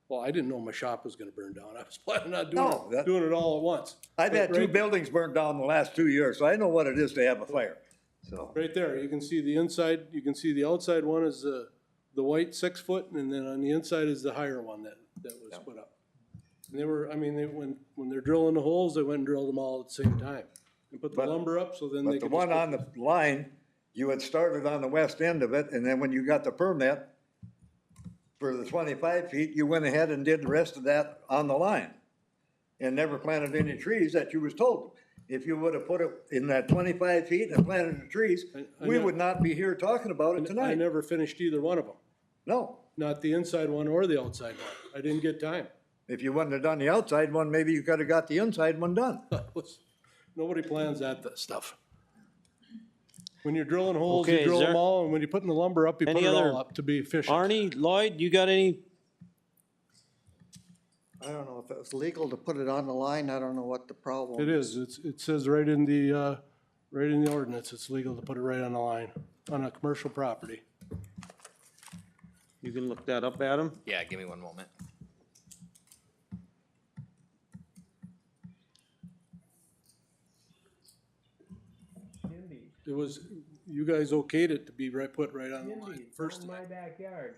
well, I didn't know my shop was gonna burn down. I was planning on No, that- doing it all at once. I've But had two right- buildings burned down the last 2 years, so I know what it is to have a fire, so. Right there, you can see the inside, you can see the outside one is the white 6-foot, and then on the inside is the higher one that was put up. And they were, I mean, when they're drilling the holes, they went and drilled them all at the same time. And put the But- lumber up, so then they But the could one just on the line, you had started on the west end of it, and then when you got the permit for the 25 feet, you went ahead and did the rest of that on the line. And never planted any trees that you was told. If you would have put it in that 25 feet and planted the trees, I we know- would not be here talking about it I tonight. never finished either one of them, No, not the inside one or the outside one. I didn't get time. if you wouldn't have done the outside one, maybe you could have got the inside one done. Nobody plans that stuff. When you're drilling holes, Okay, you is drill them there- all, and when you're putting the lumber up, you put Any it other- all up to be efficient. Arnie, Lloyd, you got any? I don't know if it was legal to put it on the line, I don't know what the problem. It is, it says right in the ordinance, it's legal to put it right on the line, on a commercial property. You can look that up, Adam? Yeah, give me one moment. It was, you guys okayed it to be put right on the line first time. my backyard.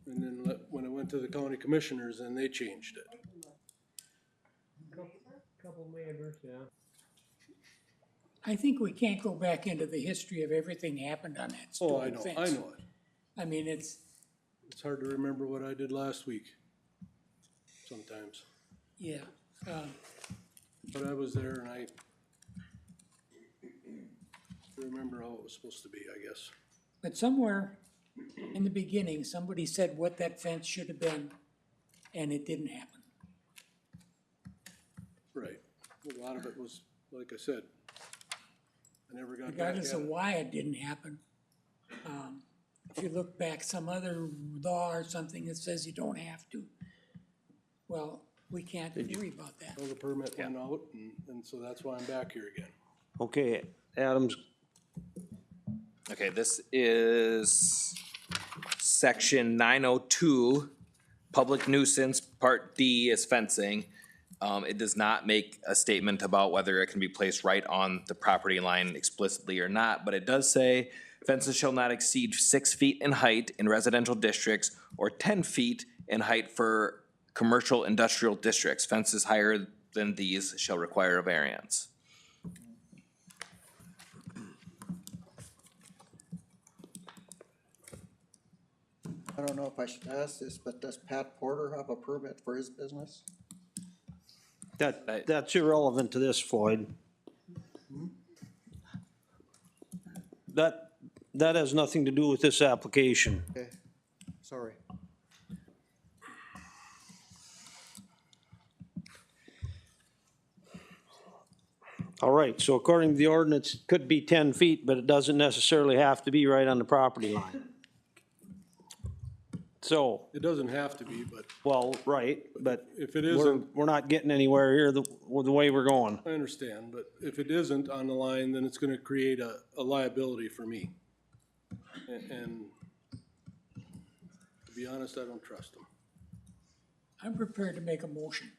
And then when it went to the county commissioners, then they changed it. Couple neighbors, yeah. I think we can't go back into the history of everything happened on that Oh, I stone know, fence. I know it. I mean, it's, Hard to remember what I did last week, sometimes. yeah, But I was there and I remember how it was supposed to be, I guess. but somewhere in the beginning, somebody said what that fence should have been, and it didn't happen. Right. A lot of it was, like I said, I never got back at Regardless of it. why it didn't happen. If you look back, some other law or something that says you don't have to, well, we can't worry about that. Well, the permit went out and so that's why I'm back here again. Okay, Adam's, Okay, this is section 902, public nuisance, part D is fencing. It does not make a statement about whether it can be placed right on the property line explicitly or not, but it does say fences shall not exceed 6 feet in height in residential districts or 10 feet in height for commercial industrial districts. Fences higher than these shall require a variance. I don't know if I should ask this, but does Pat Porter have a permit for his business? That's irrelevant to this, Floyd. That has nothing to do with this application. Okay, sorry. All right, so according to the ordinance, it could be 10 feet, but it doesn't necessarily have to be right on the property line. So, It doesn't have to be, but well, right, but if it we're, isn't, we're not getting anywhere here with the way we're going. I understand, but if it isn't on the line, then it's gonna create a liability for me. And to be honest, I don't trust them. I'm prepared to make a motion.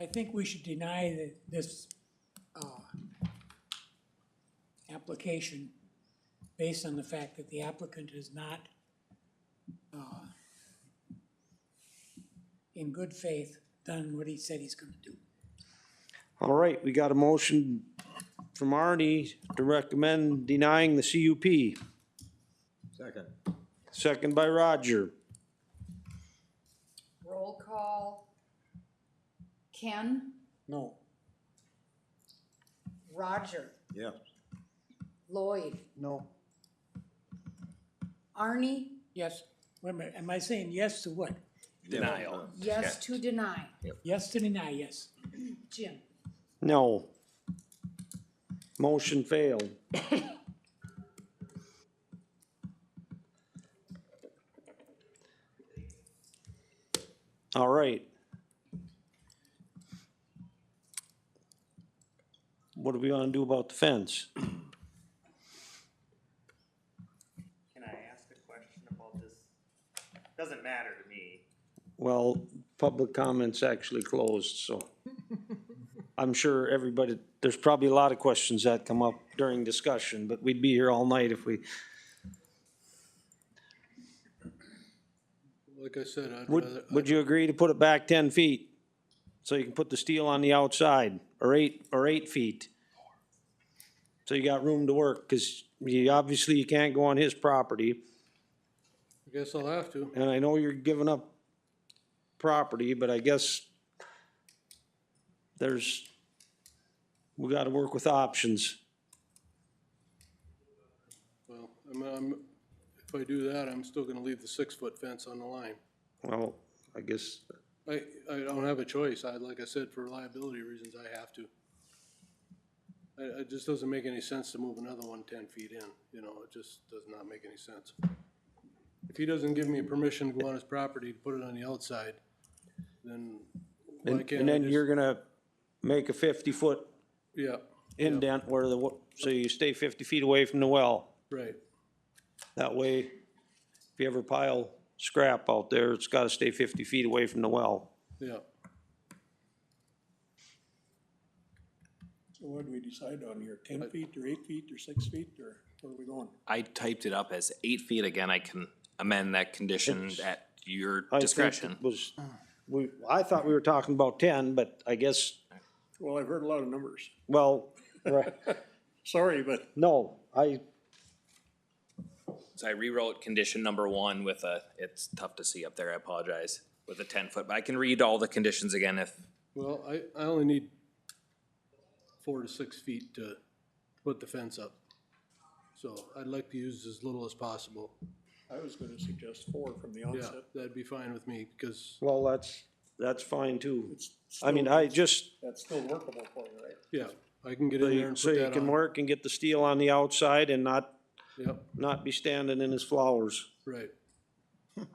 I think we should deny this application based on the fact that the applicant has not, in good faith, done what he said he's gonna do. All right, we got a motion from Arnie to recommend denying the CUP. Second. Second by Roger. Roll call. Ken, No. Roger, Yeah. Lloyd, No. Arnie, Yes, wait a minute, am I saying yes to what? Denial. yes to deny. Yes to deny, yes. Jim, No. Motion failed. All right. What do we want to do about the fence? Can I ask a question about this? Doesn't matter to me. Well, public comment's actually closed, so. I'm sure everybody, there's probably a lot of questions that come up during discussion, but we'd be here all night if we, Like I said, I'd would, rather. would you agree to put it back 10 feet? So you can put the steel on the outside, or 8 feet? So you got room to work, cause obviously you can't go on his property, I guess I'll have to. and I know you're giving up property, but I guess we gotta work with options. Well, if I do that, I'm still gonna leave the 6-foot fence on the line. Well, I guess, I don't have a choice. Like I said, for liability reasons, I have to. It just doesn't make any sense to move another one 10 feet in, you know, it just does not make any sense. If he doesn't give me permission to go on his property to put it on the outside, then why and can't I then just? you're gonna make a 50-foot Yeah, indent where so you stay 50 feet away from the well. right. That way, if you ever pile scrap out there, it's gotta stay 50 feet away from the well. Yeah. So what do we decide on here, 10 feet or 8 feet or 6 feet, or where are we going? I typed it up as 8 feet. Again, I can amend that condition at your I think discretion. it was, I thought we were talking about 10, but I guess, Well, I've heard a lot of numbers. well, right, Sorry, but no, So I rewrote condition number 1 with it's tough to see up there, I apologize, with a 10-foot, but I can read all the conditions again if, Well, I only need 4 to 6 feet to put the fence up. So I'd like to use as little as possible. I was gonna suggest 4 from the Yeah, outset. that'd be fine with me, because, well, that's fine too. It's I mean, still- That's still workable for you, right? yeah, I can get in there and So put you that can on. work and get the steel on the outside and Yep, not be standing in his flowers. right. so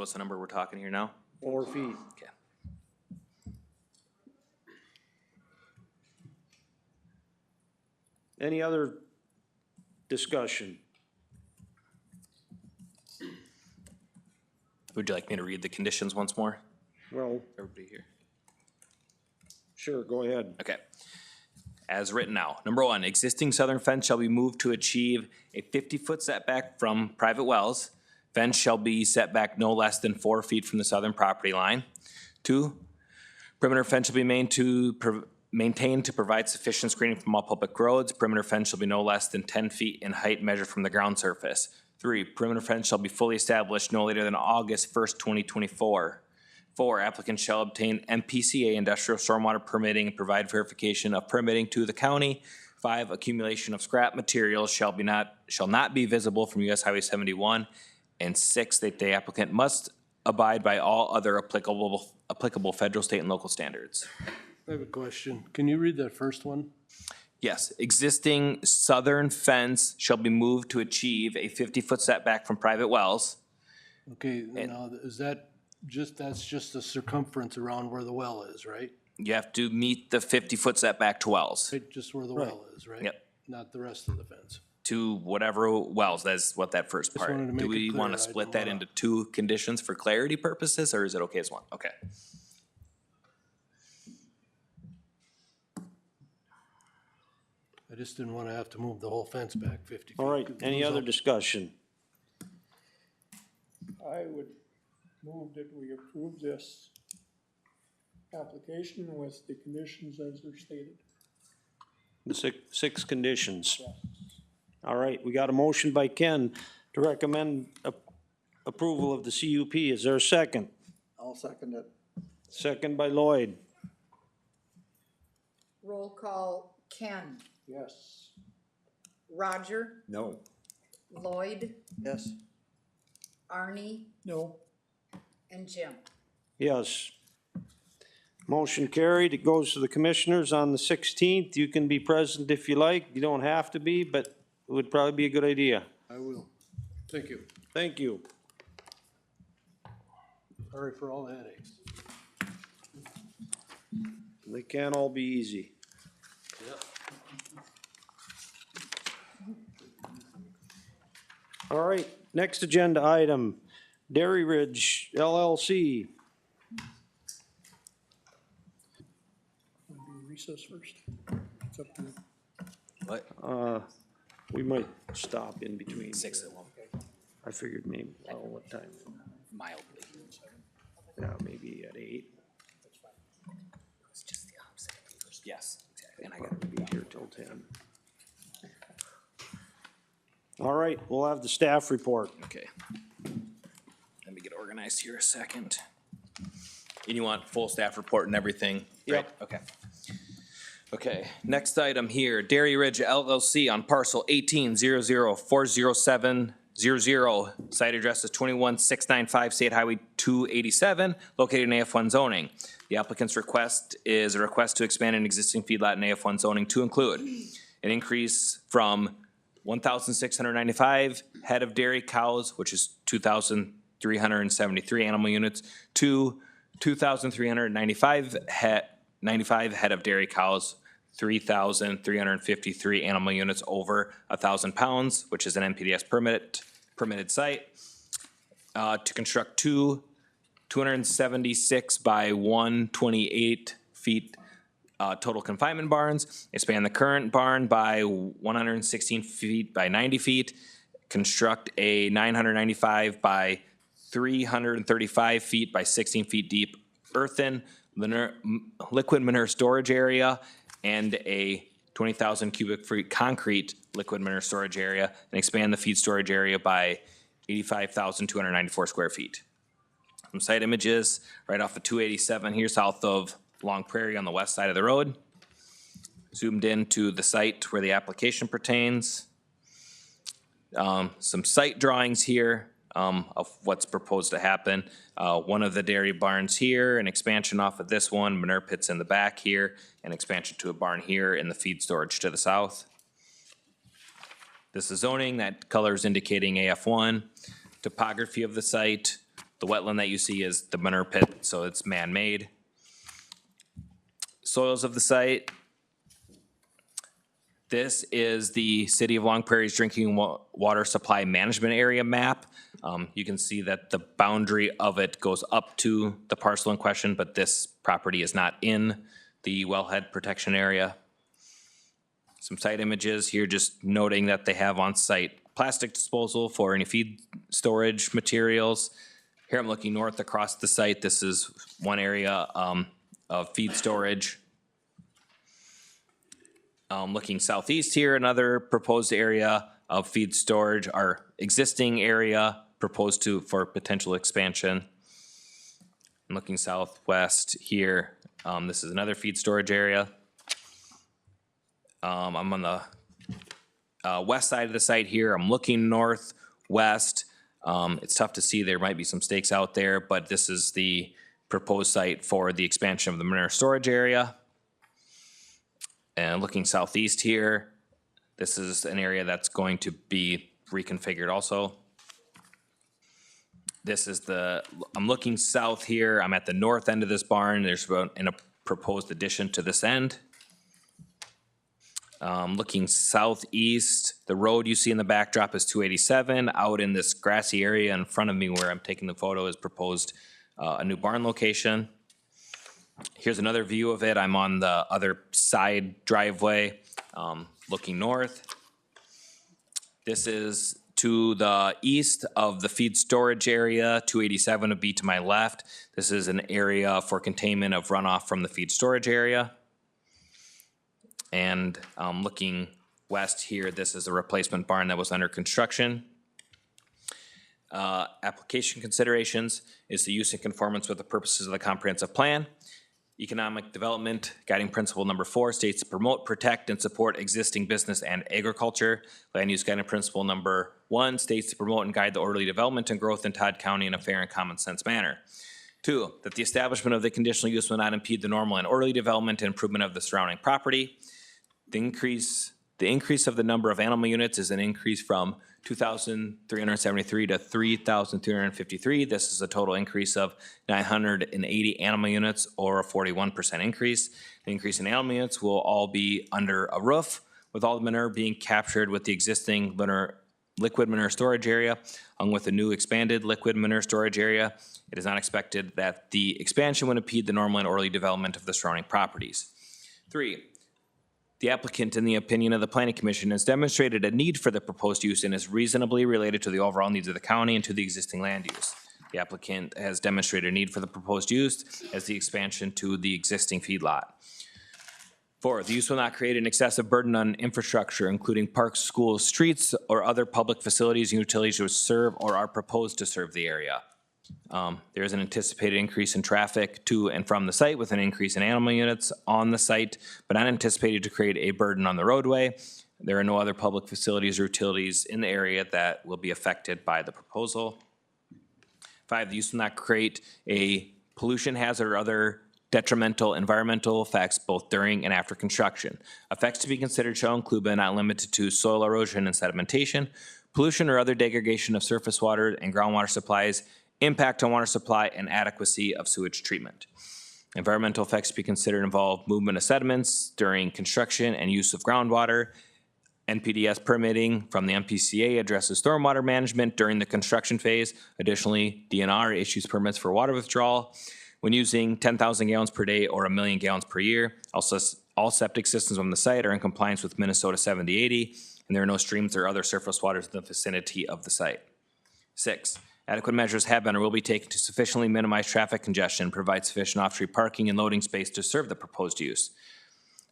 what's the number we're talking here now? 4 feet. Okay. Any other discussion? Would you like me to read the conditions once more? Well, Everybody here? sure, go ahead. Okay. As written now, number 1, existing southern fence shall be moved to achieve a 50-foot setback from private wells. Fence shall be set back no less than 4 feet from the southern property line. 2, perimeter fence shall be made to maintained to provide sufficient screening from all public roads. Perimeter fence shall be no less than 10 feet in height measured from the ground surface. 3, perimeter fence shall be fully established no later than August 1st, 2024. 4, applicant shall obtain MPCA industrial stormwater permitting and provide verification of permitting to the county. 5, accumulation of scrap materials shall not be visible from US Highway 71. And 6, that the applicant must abide by all other applicable federal, state, and local standards. I have a question. Can you read that first one? Yes, existing southern fence shall be moved to achieve a 50-foot setback from private wells. Okay, now, is that that's just the circumference around where the well is, right? You have to meet the 50-foot setback to wells, Right, just where the well is, right? Yep. Not the rest of the fence. to whatever wells. That's what that first Just part. wanted to make Do it we clear. want I to split didn't that wanna- into 2 conditions for clarity purposes, or is it okay as one? Okay. I just didn't want to have to move the whole fence back 50 feet. All right, 'cause it any goes other up. discussion? I would move that we approve this application with the conditions as they're stated. The six conditions. All right, we got a motion by Ken to recommend approval of the CUP. Is there a second? I'll second it. Second by Lloyd. Roll call, Ken, Yes. Roger, No. Lloyd, Yes. No. Arnie, and Jim. Yes. Motion carried. It goes to the commissioners on the 16th. You can be present if you like. You don't have to be, but it would probably be a good idea. I will. Thank you. Thank you. Sorry for all the headaches. They can't all be easy. All right, next agenda item, Dairy Ridge LLC. Want to do recess first? It's up to you. We might stop in between. 6 at 1, I figured maybe, oh, what time? mildly. Yeah, maybe at 8. It's just the opposite. Yes, exactly. And I got Gotta be here till 10. All right, we'll have the staff report. Okay. Let me get organized here a second. And you want full staff report and everything? right? Yep. Okay. Okay, next item here, Dairy Ridge LLC on parcel 1800407000. Site address is 21695 State Highway 287, located in AF1 zoning. The applicant's request is a request to expand an existing feedlot in AF1 zoning to include an increase from 1,695 head of dairy cows, which is 2,373 animal units, to 2,395 head of dairy cows, 3,353 animal units over 1,000 pounds, which is an NPDES permitted site. To construct 276 by 128 feet total confinement barns, expand the current barn by 116 feet by 90 feet, construct a 995 by 335 feet by 16 feet deep earthen liquid manure storage area, and a 20,000 cubic feet concrete liquid manure storage area, and expand the feed storage area by 85,294 square feet. Some site images right off of 287 here south of Long Prairie on the west side of the road. Zoomed in to the site where the application pertains. Some site drawings here of what's proposed to happen. One of the dairy barns here, an expansion off of this one, manure pits in the back here, an expansion to a barn here, and the feed storage to the south. This is zoning, that color is indicating AF1. Topography of the site, the wetland that you see is the manure pit, so it's man-made. Soils of the site. This is the City of Long Prairie's drinking water supply management area map. You can see that the boundary of it goes up to the parcel in question, but this property is not in the wellhead protection area. Some site images here, just noting that they have on-site plastic disposal for any feed storage materials. Here I'm looking north across the site. This is one area of feed storage. Looking southeast here, another proposed area of feed storage, our existing area proposed for potential expansion. And looking southwest here, this is another feed storage area. I'm on the west side of the site here. I'm looking northwest. It's tough to see. There might be some stakes out there, but this is the proposed site for the expansion of the manure storage area. And looking southeast here, this is an area that's going to be reconfigured also. This is I'm looking south here. I'm at the north end of this barn. There's a proposed addition to this end. Looking southeast, the road you see in the backdrop is 287. Out in this grassy area in front of me where I'm taking the photo is proposed a new barn location. Here's another view of it. I'm on the other side driveway, looking north. This is to the east of the feed storage area. 287 would be to my left. This is an area for containment of runoff from the feed storage area. And looking west here, this is a replacement barn that was under construction. Application considerations is the use in conformance with the purposes of the comprehensive plan. Economic development guiding principle number 4 states to promote, protect, and support existing business and agriculture. Land use guiding principle number 1 states to promote and guide the orderly development and growth in Todd County in a fair and common sense manner. 2, that the establishment of the conditional use will not impede the normal and orderly development and improvement of the surrounding property. The increase of the number of animal units is an increase from 2,373 to 3,353. This is a total increase of 980 animal units, or a 41% increase. The increase in animal units will all be under a roof, with all the manure being captured with the existing liquid manure storage area, along with a new expanded liquid manure storage area. It is not expected that the expansion would impede the normal and orderly development of the surrounding properties. 3, the applicant, in the opinion of the Planning Commission, has demonstrated a need for the proposed use and is reasonably related to the overall needs of the county and to the existing land use. The applicant has demonstrated a need for the proposed use as the expansion to the existing feedlot. 4, the use will not create an excessive burden on infrastructure, including parks, schools, streets, or other public facilities and utilities which serve or are proposed to serve the area. There is an anticipated increase in traffic to and from the site with an increase in animal units on the site, but not anticipated to create a burden on the roadway. There are no other public facilities or utilities in the area that will be affected by the proposal. 5, the use will not create a pollution hazard or other detrimental environmental effects both during and after construction. Effects to be considered shall include but not limited to soil erosion and sedimentation, pollution or other degradation of surface water and groundwater supplies, impact on water supply, and adequacy of sewage treatment. Environmental effects to be considered involve movement of sediments during construction and use of groundwater. NPDES permitting from the MPCA addresses stormwater management during the construction phase. Additionally, DNR issues permits for water withdrawal when using 10,000 gallons per day or 1,000,000 gallons per year. Also, all septic systems on the site are in compliance with Minnesota 7080, and there are no streams or other surface waters in the vicinity of the site. 6, adequate measures have been or will be taken to sufficiently minimize traffic congestion, provide sufficient off-street parking and loading space to serve the proposed use.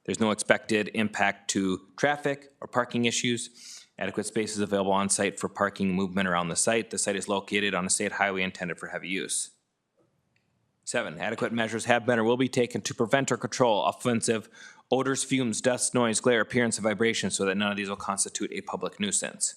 There's no expected impact to traffic or parking issues. Adequate space is available on site for parking movement around the site. The site is located on a state highway intended for heavy use. 7, adequate measures have been or will be taken to prevent or control offensive odors, fumes, dust, noise, glare, appearance, and vibration so that none of these will constitute a public nuisance.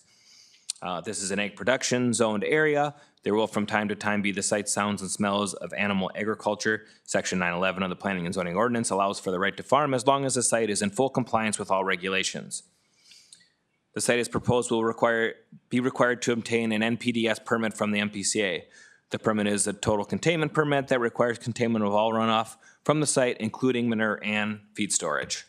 This is an egg production zoned area. There will from time to time be the sight, sounds, and smells of animal agriculture. Section 911 of the Planning and Zoning Ordinance allows for the right to farm as long as the site is in full compliance with all regulations. The site is proposed will be required to obtain an NPDES permit from the MPCA. The permit is a total containment permit that requires containment of all runoff from the site, including manure and feed storage.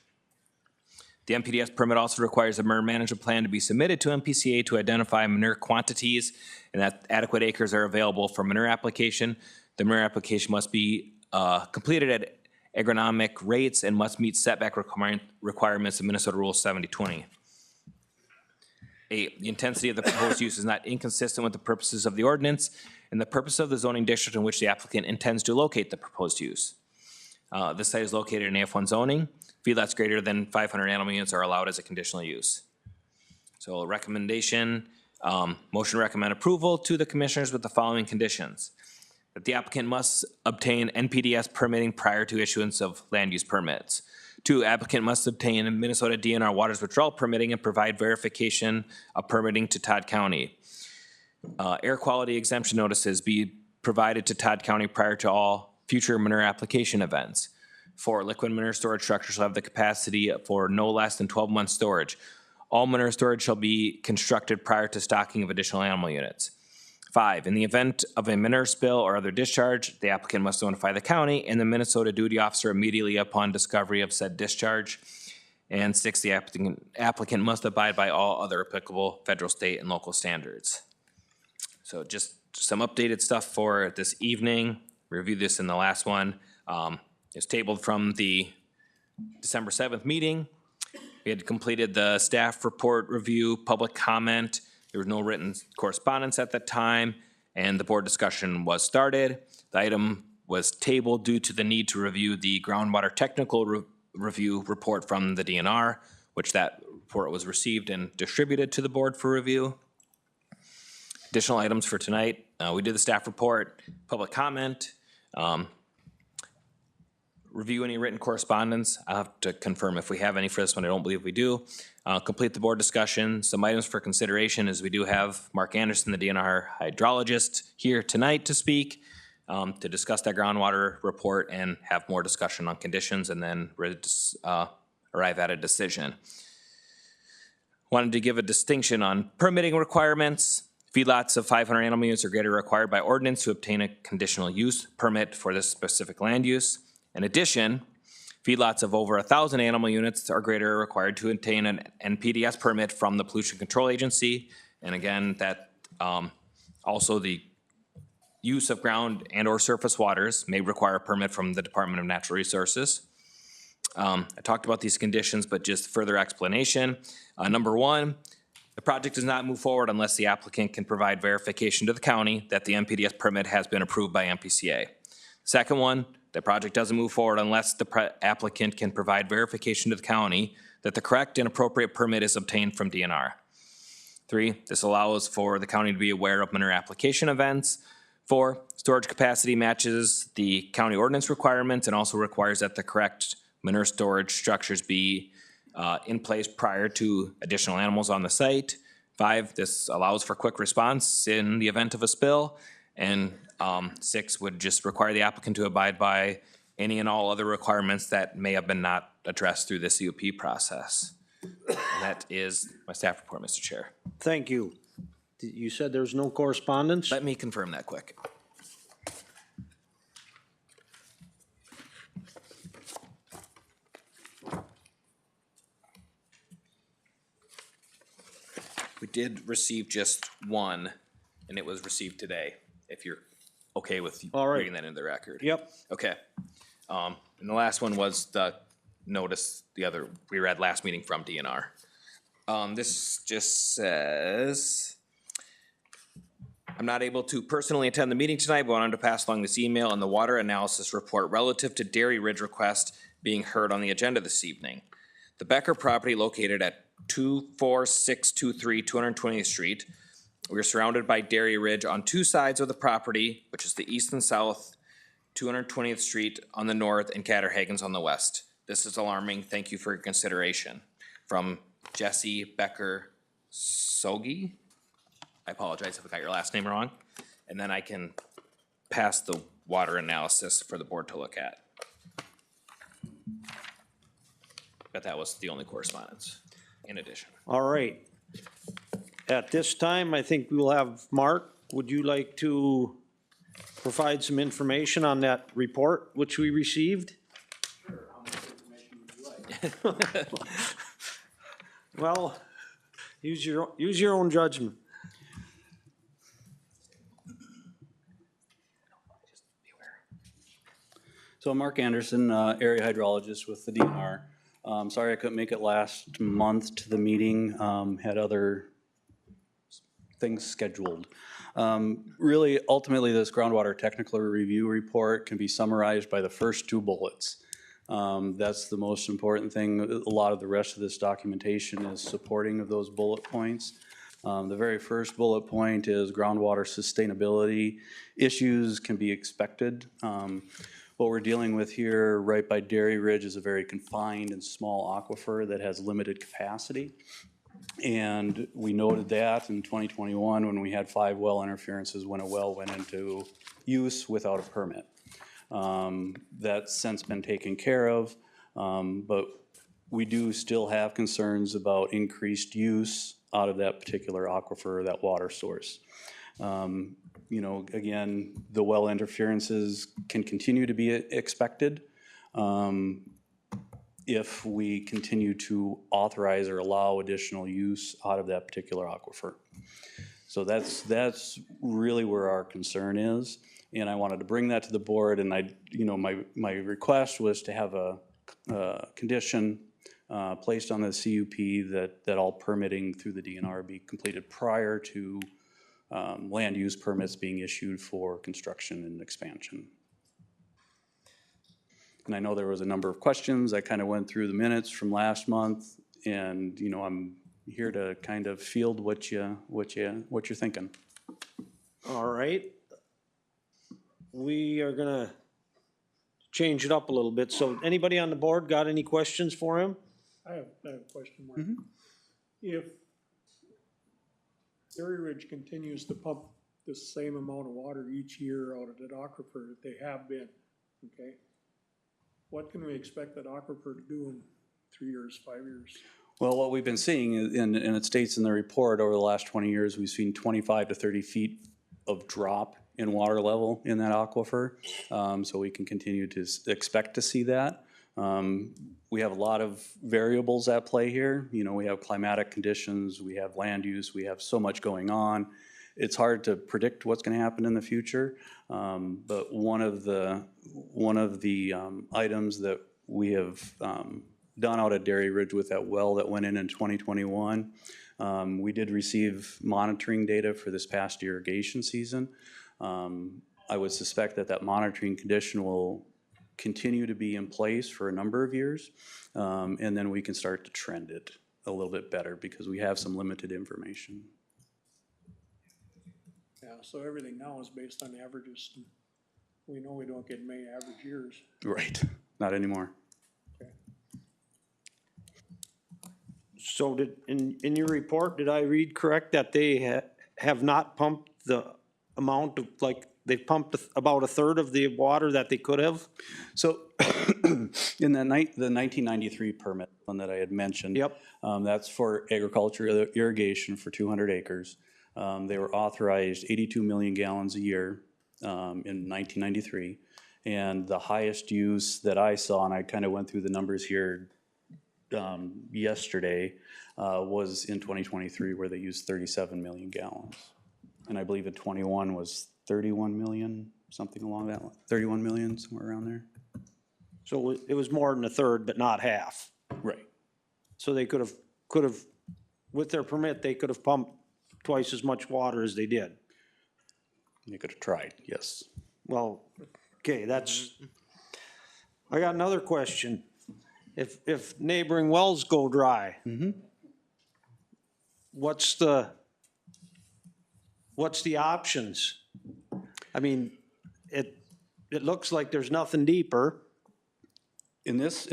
The NPDES permit also requires a manure management plan to be submitted to MPCA to identify manure quantities and that adequate acres are available for manure application. The manure application must be completed at agronomic rates and must meet setback requirements of Minnesota Rule 7020. 8, the intensity of the proposed use is not inconsistent with the purposes of the ordinance and the purpose of the zoning district in which the applicant intends to locate the proposed use. This site is located in AF1 zoning. Feedlots greater than 500 animal units are allowed as a conditional use. So recommendation, motion to recommend approval to the commissioners with the following conditions. That the applicant must obtain NPDS permitting prior to issuance of land use permits. 2, applicant must obtain Minnesota DNR waters withdrawal permitting and provide verification of permitting to Todd County. Air quality exemption notices be provided to Todd County prior to all future manure application events. 4, liquid manure storage structures shall have the capacity for no less than 12 months storage. All manure storage shall be constructed prior to stocking of additional animal units. 5, in the event of a manure spill or other discharge, the applicant must notify the county and the Minnesota duty officer immediately upon discovery of said discharge. And 6, the applicant must abide by all other applicable federal, state, and local standards. So just some updated stuff for this evening. Reviewed this in the last one. It's tabled from the December 7th meeting. We had completed the staff report review, public comment. There was no written correspondence at that time, and the board discussion was started. The item was tabled due to the need to review the groundwater technical review report from the DNR, which that report was received and distributed to the board for review. Additional items for tonight, we did the staff report, public comment, review any written correspondence. I'll have to confirm if we have any for this one. I don't believe we do. Complete the board discussion. Some items for consideration is we do have Mark Anderson, the DNR hydrologist, here tonight to speak, to discuss that groundwater report and have more discussion on conditions and then arrive at a decision. Wanted to give a distinction on permitting requirements. Feedlots of 500 animal units or greater required by ordinance to obtain a conditional use permit for this specific land use. In addition, feedlots of over 1,000 animal units or greater are required to obtain an NPDS permit from the Pollution Control Agency. And again, that also the use of ground and or surface waters may require a permit from the Department of Natural Resources. I talked about these conditions, but just further explanation. Number 1, the project does not move forward unless the applicant can provide verification to the county that the NPDS permit has been approved by MPCA. Second one, the project doesn't move forward unless the applicant can provide verification to the county that the correct and appropriate permit is obtained from DNR. 3, this allows for the county to be aware of manure application events. 4, storage capacity matches the county ordinance requirements and also requires that the correct manure storage structures be in place prior to additional animals on the site. 5, this allows for quick response in the event of a spill. And 6 would just require the applicant to abide by any and all other requirements that may have been not addressed through the CUP process. And that is my staff report, Mr. Chair. Thank you. You said there's no correspondence? Let me confirm that quick. We did receive just one, and it was received today, if you're okay with All right. bringing that into the record. Yep. Okay. And the last one was the notice, we read last meeting from DNR. This just says, I'm not able to personally attend the meeting tonight, but wanted to pass along this email and the water analysis report relative to Dairy Ridge request being heard on the agenda this evening. The Becker property located at 24623 220th Street. We are surrounded by Dairy Ridge on 2 sides of the property, which is the east and south, 220th Street on the north and Catterhagen's on the west. This is alarming. Thank you for your consideration. From Jesse Becker Sogi. I apologize if I got your last name wrong. And then I can pass the water analysis for the board to look at. But that was the only correspondence in addition. All right. At this time, I think we will have Mark. Would you like to provide some information on that report which we received? Sure, how much information would you like? Well, use your own judgment. So Mark Anderson, area hydrologist with the DNR. Sorry I couldn't make it last month to the meeting. Had other things scheduled. Really, ultimately, this groundwater technical review report can be summarized by the first two bullets. That's the most important thing. A lot of the rest of this documentation is supporting of those bullet points. The very first bullet point is groundwater sustainability issues can be expected. What we're dealing with here right by Dairy Ridge is a very confined and small aquifer that has limited capacity. And we noted that in 2021 when we had 5 well interferences when a well went into use without a permit. That's since been taken care of, but we do still have concerns about increased use out of that particular aquifer, that water source. You know, again, the well interferences can continue to be expected if we continue to authorize or allow additional use out of that particular aquifer. So that's really where our concern is. And I wanted to bring that to the board, and my request was to have a condition placed on the CUP that all permitting through the DNR be completed prior to land use permits being issued for construction and expansion. And I know there was a number of questions. I kind of went through the minutes from last month, and I'm here to kind of field what you're thinking. All right. We are gonna change it up a little bit. So anybody on the board got any questions for him? I have a question, Mark. If Dairy Ridge continues to pump the same amount of water each year out of that aquifer that they have been, okay? What can we expect that aquifer to do in 3 years, 5 years? Well, what we've been seeing, and it states in the report, over the last 20 years, we've seen 25 to 30 feet of drop in water level in that aquifer. So we can continue to expect to see that. We have a lot of variables at play here. We have climatic conditions, we have land use, we have so much going on. It's hard to predict what's going to happen in the future. But one of the items that we have done out at Dairy Ridge with that well that went in 2021, we did receive monitoring data for this past irrigation season. I would suspect that monitoring condition will continue to be in place for a number of years, and then we can start to trend it a little bit better because we have some limited information. Yeah, so everything now is based on averages. We know we don't get many average years. Right, not anymore. Okay. So in your report, did I read correct that they have not pumped the amount of, like, they've pumped about a third of the water that they could have? So in the 1993 permit, one that I had mentioned, Yep. That's for agricultural irrigation for 200 acres. They were authorized 82 million gallons a year in 1993. And the highest use that I saw, and I kind of went through the numbers here yesterday, was in 2023 where they used 37 million gallons. And I believe in 21 was 31 million, something along that line, 31 million, somewhere around there. So it was more than a third, but not half. Right. So they could have, with their permit, they could have pumped twice as much water as they did. They could have tried, yes. Well, okay, I got another question. If neighboring wells go dry, what's the options? I mean, it looks like there's nothing deeper. In this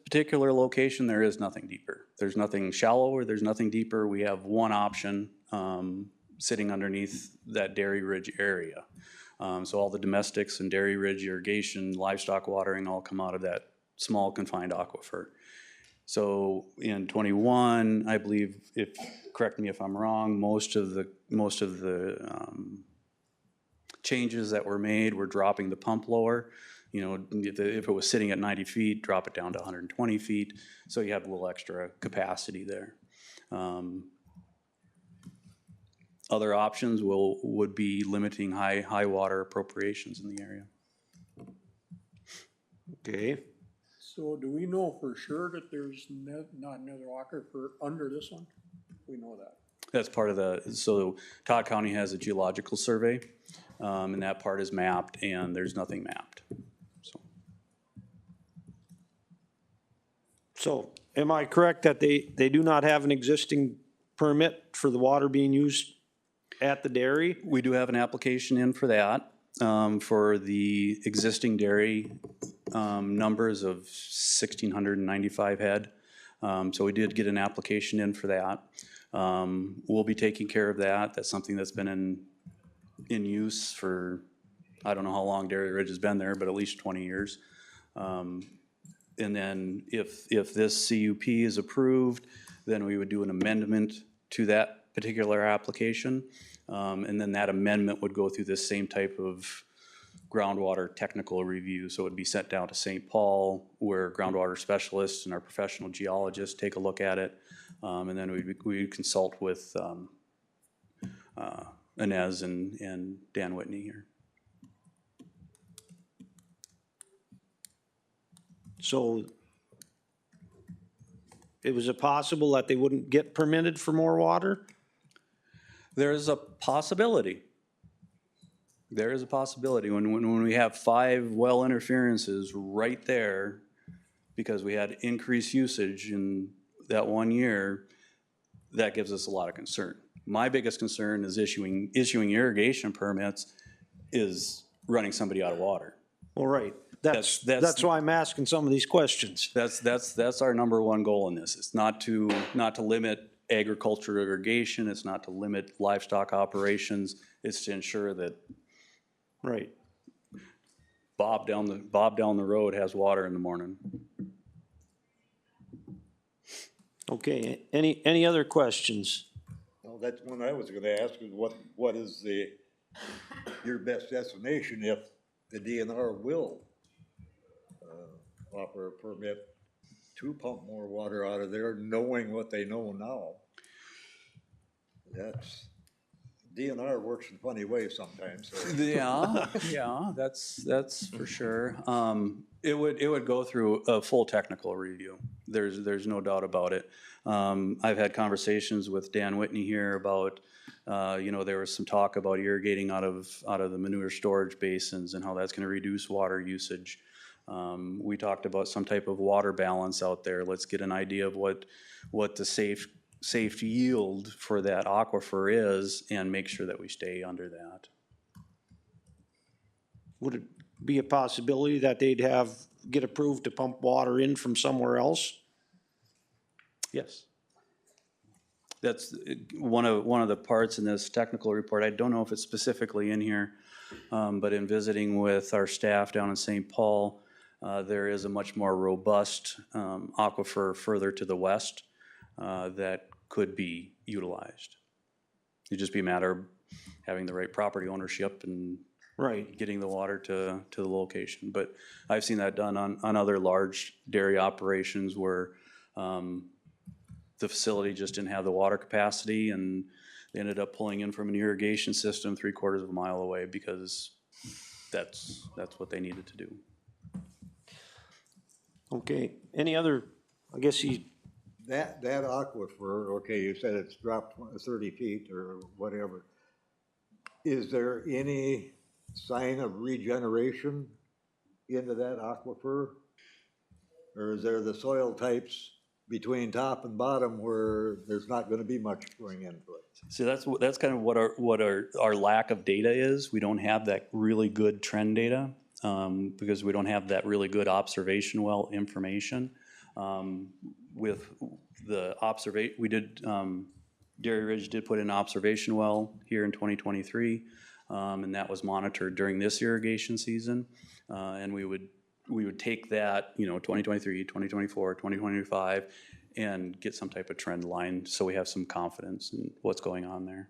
particular location, there is nothing deeper. There's nothing shallower, there's nothing deeper. We have one option sitting underneath that Dairy Ridge area. So all the domestics and Dairy Ridge irrigation, livestock watering all come out of that small confined aquifer. So in 21, I believe, correct me if I'm wrong, most of the changes that were made were dropping the pump lower. If it was sitting at 90 feet, drop it down to 120 feet. So you have a little extra capacity there. Other options would be limiting high water appropriations in the area. Okay. So do we know for sure that there's not another aquifer under this one? We know that. That's part of the, so Todd County has a geological survey, and that part is mapped, and there's nothing mapped. So So am I correct that they do not have an existing permit for the water being used at the dairy? we do have an application in for that, for the existing dairy, numbers of 1,695 head. So we did get an application in for that. We'll be taking care of that. That's something that's been in use for, I don't know how long Dairy Ridge has been there, but at least 20 years. And then if this CUP is approved, then we would do an amendment to that particular application. And then that amendment would go through this same type of groundwater technical review. So it would be sent down to St. Paul, where groundwater specialists and our professional geologists take a look at it. And then we'd consult with Inez and Dan Whitney here. So was it possible that they wouldn't get permitted for more water? There is a possibility. There is a possibility. When we have 5 well interferences right there, because we had increased usage in that 1 year, that gives us a lot of concern. My biggest concern is issuing irrigation permits is running somebody out of water. All right. That's why I'm asking some of these questions. That's our number one goal in this. It's not to limit agriculture irrigation. It's not to limit livestock operations. It's to ensure that Right. Bob down the road has water in the morning. Okay, any other questions? Well, that's one I was gonna ask, is what is your best estimation if the DNR will offer a permit to pump more water out of there, knowing what they know now? DNR works in funny ways sometimes, so. Yeah, that's for sure. It would go through a full technical review. There's no doubt about it. I've had conversations with Dan Whitney here about, there was some talk about irrigating out of the manure storage basins and how that's gonna reduce water usage. We talked about some type of water balance out there. Let's get an idea of what the safe yield for that aquifer is and make sure that we stay under that. Would it be a possibility that they'd get approved to pump water in from somewhere else? Yes. That's one of the parts in this technical report. I don't know if it's specifically in here, but in visiting with our staff down in St. Paul, there is a much more robust aquifer further to the west that could be utilized. It'd just be a matter of having the right property ownership and getting the water to the location. But I've seen that done on other large dairy operations where the facility just didn't have the water capacity, and they ended up pulling in from an irrigation system 3/4 of a mile away because that's what they needed to do. Okay, any other, I guess That aquifer, okay, you said it's dropped 30 feet or whatever. Is there any sign of regeneration into that aquifer? Or is there the soil types between top and bottom where there's not gonna be much going into it? So that's kind of what our lack of data is. We don't have that really good trend data because we don't have that really good observation well information. With the we did, Dairy Ridge did put in an observation well here in 2023, and that was monitored during this irrigation season. And we would take that, 2023, 2024, 2025, and get some type of trend line so we have some confidence in what's going on there.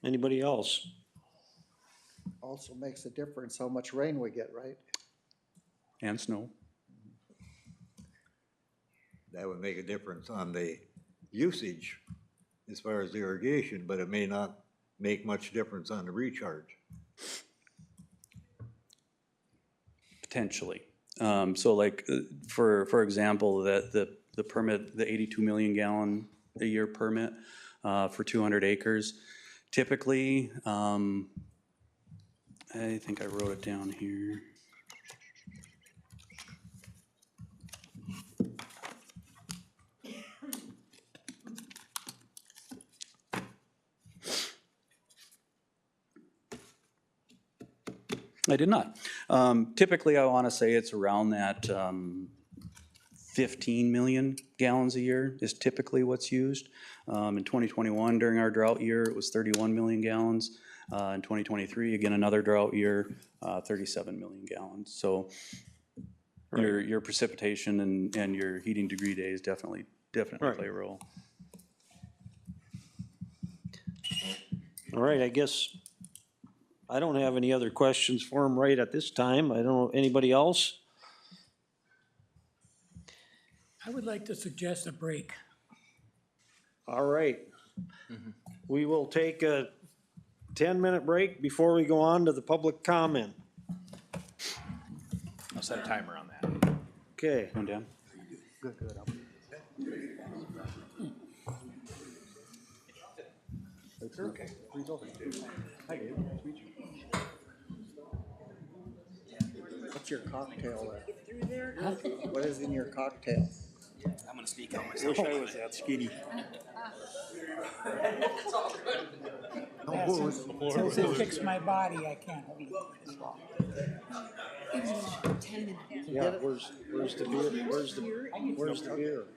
Anybody else? Also makes a difference how much rain we get, right? And snow. That would make a difference on the usage as far as irrigation, but it may not make much difference on the recharge. Potentially. So like, for example, the permit, the 82 million gallon a year permit for 200 acres, typically, I think I wrote it down here. I did not. Typically, I want to say it's around that 15 million gallons a year is typically what's used. In 2021, during our drought year, it was 31 million gallons. In 2023, again, another drought year, 37 million gallons. So your precipitation and your heating degree days definitely Right. play a role. All right, I guess I don't have any other questions for him right at this time. I don't know, anybody else? I would like to suggest a break. All right. We will take a 10-minute break before we go on to the public comment. I'll set a timer on that. Okay. Going down? What's your cocktail there? What is in your cocktail? I'm gonna speak on myself. Wish I was that skinny. Since it kicks my body, I can't hold it this long. Yeah, where's the beer? Where's the beer?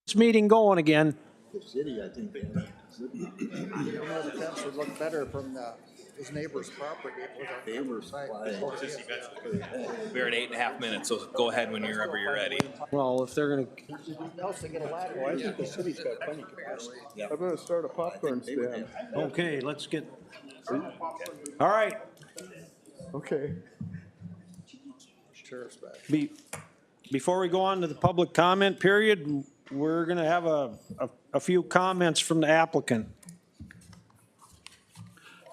This meeting going again. The city, I think they have. You know, the fence would look better from his neighbor's property. It was on the other side. We're at 8.5 minutes, so go ahead whenever you're ready. Well, if they're gonna, Else to get a ladder. I think the city's got plenty of capacity. I'm gonna start a popcorn stand. okay, let's get, all right. Okay. Sheriff's back. Before we go on to the public comment period, we're gonna have a few comments from the applicant.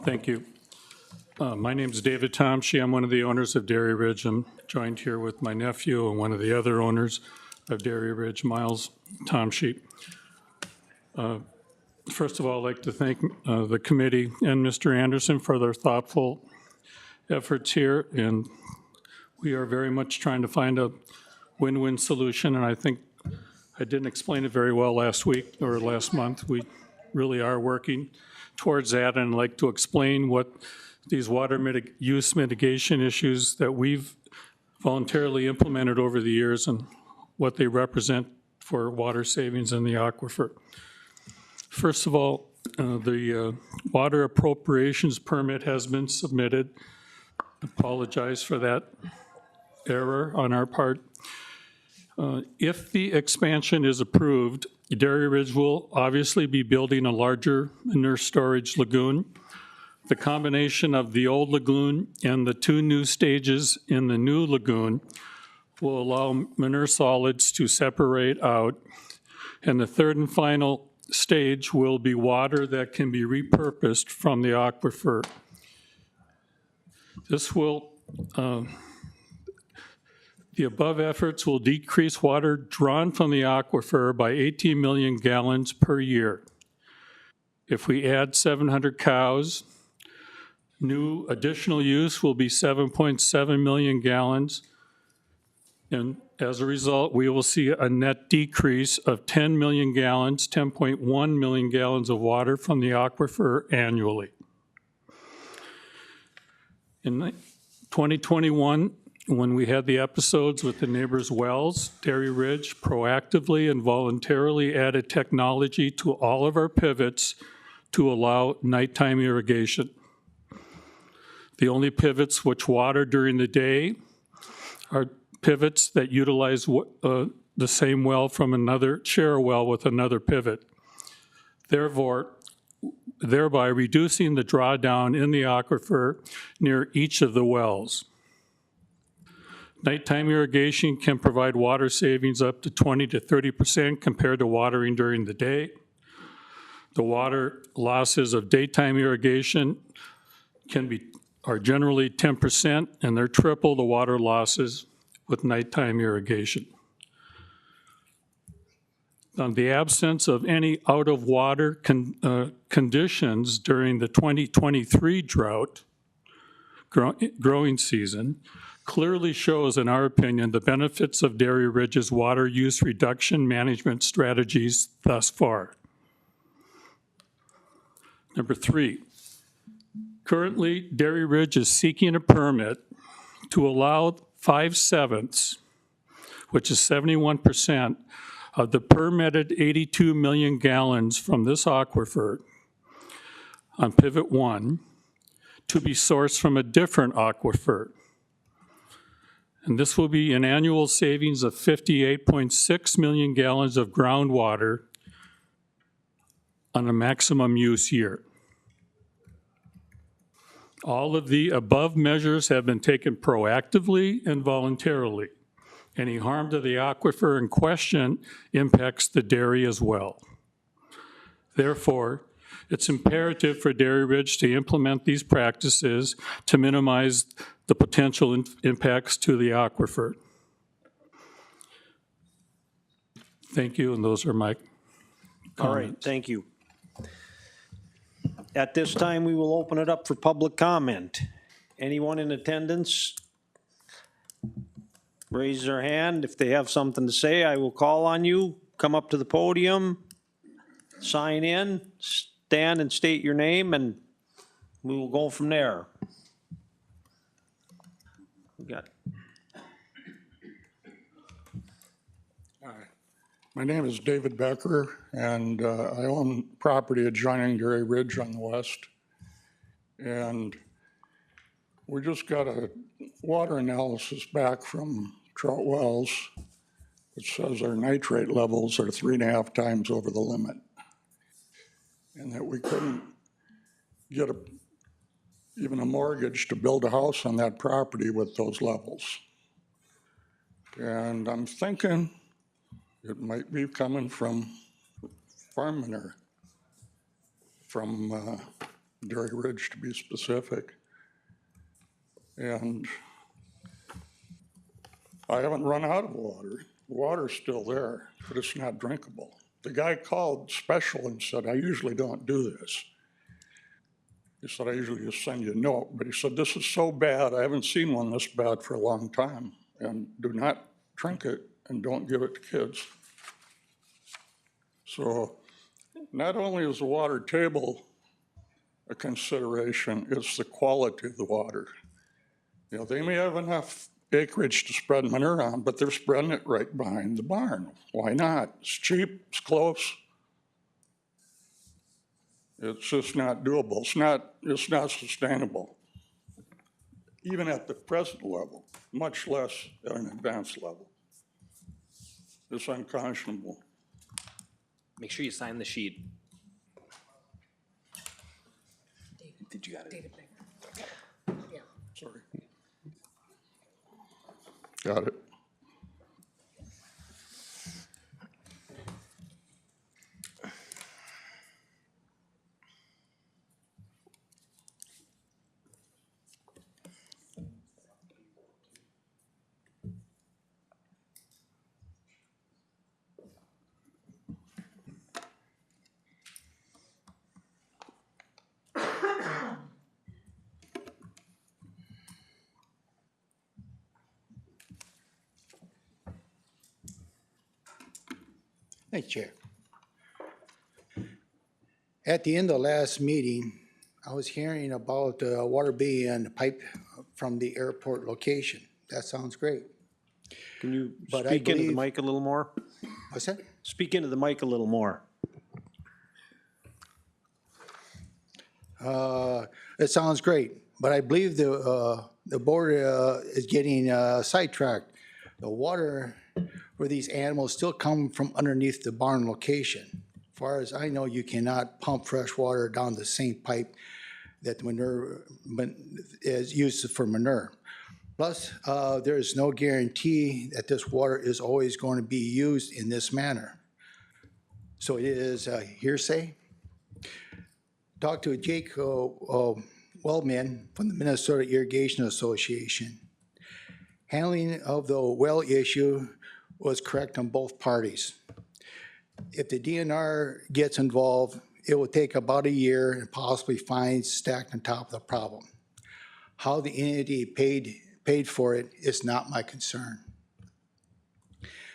Thank you. My name's David Tomsky. I'm one of the owners of Dairy Ridge. I'm joined here with my nephew and one of the other owners of Dairy Ridge, Miles Tomsky. First of all, I'd like to thank the committee and Mr. Anderson for their thoughtful efforts here, and we are very much trying to find a win-win solution, and I think I didn't explain it very well last week or last month. We really are working towards that, and I'd like to explain what these water use mitigation issues that we've voluntarily implemented over the years and what they represent for water savings in the aquifer. First of all, the water appropriations permit has been submitted. Apologize for that error on our part. If the expansion is approved, Dairy Ridge will obviously be building a larger manure storage lagoon. The combination of the old lagoon and the two new stages in the new lagoon will allow manure solids to separate out. And the third and final stage will be water that can be repurposed from the aquifer. This will, the above efforts will decrease water drawn from the aquifer by 18 million gallons per year. If we add 700 cows, new additional use will be 7.7 million gallons. And as a result, we will see a net decrease of 10 million gallons, 10.1 million gallons of water from the aquifer annually. In 2021, when we had the episodes with the neighbors' wells, Dairy Ridge proactively and voluntarily added technology to all of our pivots to allow nighttime irrigation. The only pivots which water during the day are pivots that utilize the same well from another, share a well with another pivot. Thereby reducing the drawdown in the aquifer near each of the wells. Nighttime irrigation can provide water savings up to 20 to 30% compared to watering during the day. The water losses of daytime irrigation are generally 10%, and they're triple the water losses with nighttime irrigation. The absence of any out-of-water conditions during the 2023 drought growing season clearly shows, in our opinion, the benefits of Dairy Ridge's water use reduction management strategies thus far. Number 3, currently Dairy Ridge is seeking a permit to allow 5/7, which is 71%, of the permitted 82 million gallons from this aquifer on Pivot 1 to be sourced from a different aquifer. And this will be an annual savings of 58.6 million gallons of groundwater on a maximum use year. All of the above measures have been taken proactively and voluntarily. Any harm to the aquifer in question impacts the dairy as well. Therefore, it's imperative for Dairy Ridge to implement these practices to minimize the potential impacts to the aquifer. Thank you, and those are my comments. All right, thank you. At this time, we will open it up for public comment. Anyone in attendance? Raise their hand. If they have something to say, I will call on you. Come up to the podium, sign in, stand and state your name, and we will go from there. We got. All right. My name is David Becker, and I own property adjoining Dairy Ridge on the west. And we just got a water analysis back from Trout Wells. It says our nitrate levels are 3.5 times over the limit. And that we couldn't get even a mortgage to build a house on that property with those levels. And I'm thinking it might be coming from farm manure, from Dairy Ridge to be specific. And I haven't run out of water. The water's still there, but it's not drinkable. The guy called special and said, I usually don't do this. He said, I usually just send you a note, but he said, this is so bad, I haven't seen one this bad for a long time, and do not drink it and don't give it to kids. So not only is the water table a consideration, it's the quality of the water. You know, they may have enough acreage to spread manure on, but they're spreading it right behind the barn. Why not? It's cheap, it's close. It's just not doable. It's not sustainable, even at the present level, much less at an advanced level. It's unconscionable. Make sure you sign the sheet. Did you got it? Sorry. Got it. Thank you, Chair. At the end of the last meeting, I was hearing about water being piped from the airport location. That sounds great. Can you But I speak into the believe- mic a little more? What's that? Speak into the mic a little more. It sounds great, but I believe the board is getting sidetracked. The water for these animals still come from underneath the barn location. As far as I know, you cannot pump fresh water down the same pipe that the manure is used for manure. Plus, there is no guarantee that this water is always going to be used in this manner. So it is hearsay. Talked to Jake Wellman from the Minnesota Irrigation Association. Handling of the well issue was correct on both parties. If the DNR gets involved, it will take about a year and possibly fines stacked on top of the problem. How the entity paid for it is not my concern.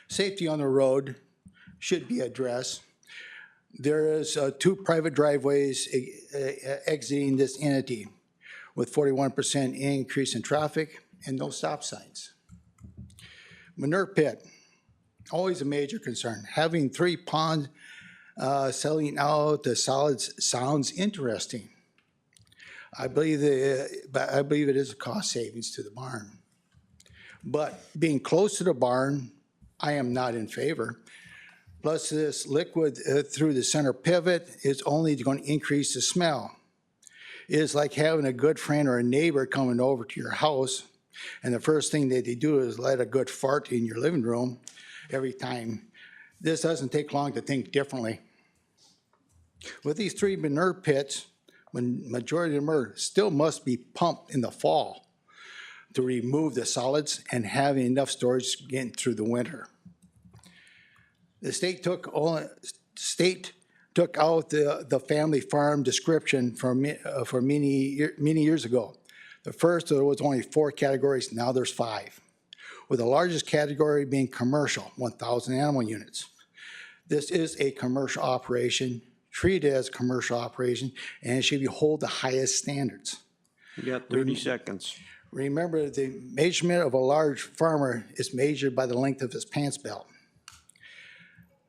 Safety on the road should be addressed. There is 2 private driveways exiting this entity with 41% increase in traffic and no stop signs. Manure pit, always a major concern. Having 3 ponds selling out the solids sounds interesting. I believe it is a cost savings to the barn. But being close to the barn, I am not in favor. Plus, this liquid through the center pivot is only going to increase the smell. It is like having a good friend or a neighbor coming over to your house, and the first thing that they do is let a good fart in your living room every time. This doesn't take long to think differently. With these 3 manure pits, when majority of the manure still must be pumped in the fall to remove the solids and having enough storage getting through the winter. The state took out the family farm description for many years ago. The first, there was only 4 categories, now there's 5. With the largest category being commercial, 1,000 animal units. This is a commercial operation, treated as a commercial operation, and it should hold the highest standards. You got 30 seconds. Remember, the measurement of a large farmer is measured by the length of his pants belt.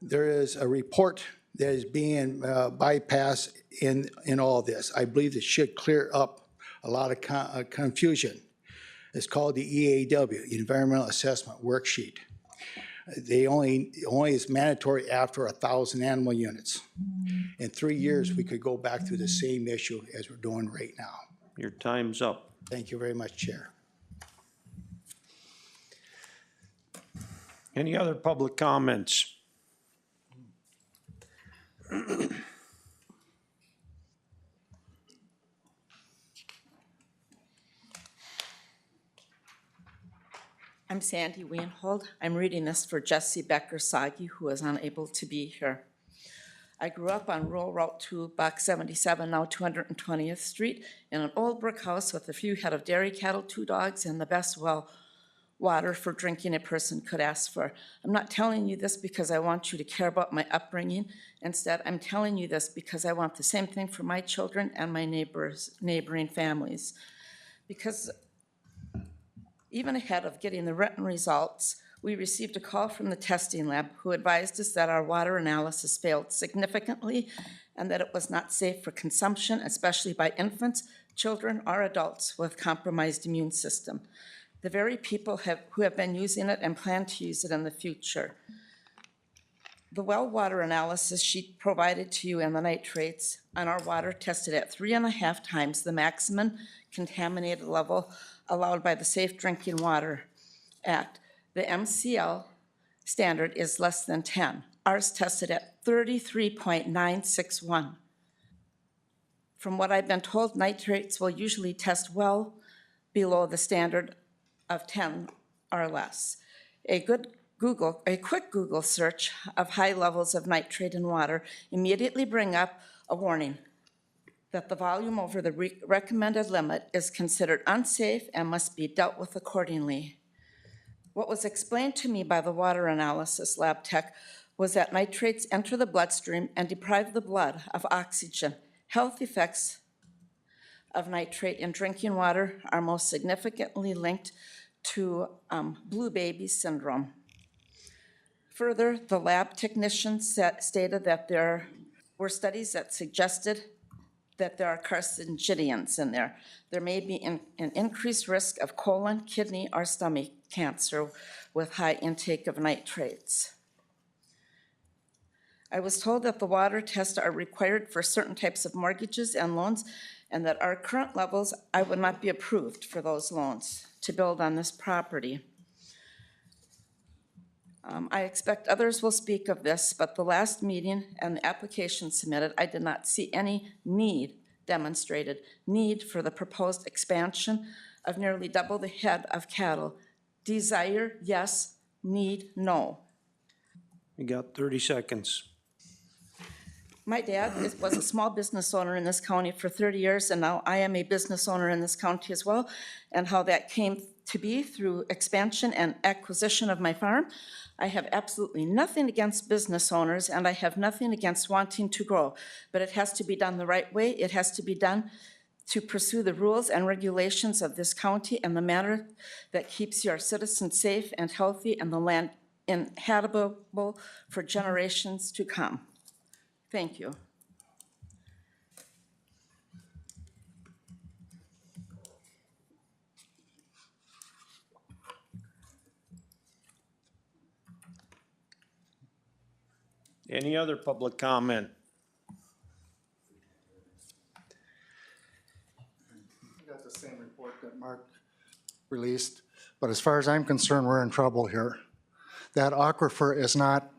there is a report that is being bypassed in all this. I believe it should clear up a lot of confusion. It's called the EAW, Environmental Assessment Worksheet. They only is mandatory after 1,000 animal units. In 3 years, we could go back to the same issue as we're doing right now. Your time's up. Thank you very much, Chair. Any other public comments? I'm Sandy Wienhold. I'm reading this for Jesse Becker-Sagi, who is unable to be here. I grew up on rural Route 2, Box 77, now 220th Street, in an old brick house with a few head of dairy cattle, 2 dogs, and the best well water for drinking a person could ask for. I'm not telling you this because I want you to care about my upbringing. Instead, I'm telling you this because I want the same thing for my children and my neighboring families. Because even ahead of getting the written results, we received a call from the testing lab who advised us that our water analysis failed significantly and that it was not safe for consumption, especially by infants, children, or adults with compromised immune system. The very people who have been using it and plan to use it in the future. The well water analysis sheet provided to you and the nitrates on our water tested at 3.5 times the maximum contaminated level allowed by the Safe Drinking Water Act. The MCL standard is less than 10. Ours tested at 33.961. From what I've been told, nitrates will usually test well below the standard of 10 or less. A quick Google search of high levels of nitrate in water immediately bring up a warning that the volume over the recommended limit is considered unsafe and must be dealt with accordingly. What was explained to me by the water analysis lab tech was that nitrates enter the bloodstream and deprive the blood of oxygen. Health effects of nitrate in drinking water are most significantly linked to blue baby syndrome. Further, the lab technicians stated that there were studies that suggested that there are carcinogens in there. There may be an increased risk of colon, kidney, or stomach cancer with high intake of nitrates. I was told that the water tests are required for certain types of mortgages and loans, and that our current levels, I would not be approved for those loans to build on this property. I expect others will speak of this, but the last meeting and the application submitted, I did not see any demonstrated need for the proposed expansion of nearly double the head of cattle. Desire, yes. Need, no. You got 30 seconds. My dad was a small business owner in this county for 30 years, and now I am a business owner in this county as well, and how that came to be through expansion and acquisition of my farm. I have absolutely nothing against business owners, and I have nothing against wanting to grow, but it has to be done the right way. It has to be done to pursue the rules and regulations of this county in the manner that keeps your citizens safe and healthy and the land inhabitable for generations to come. Thank you. Any other public comment? Got the same report that Mark released, but as far as I'm concerned, we're in trouble here. That aquifer is not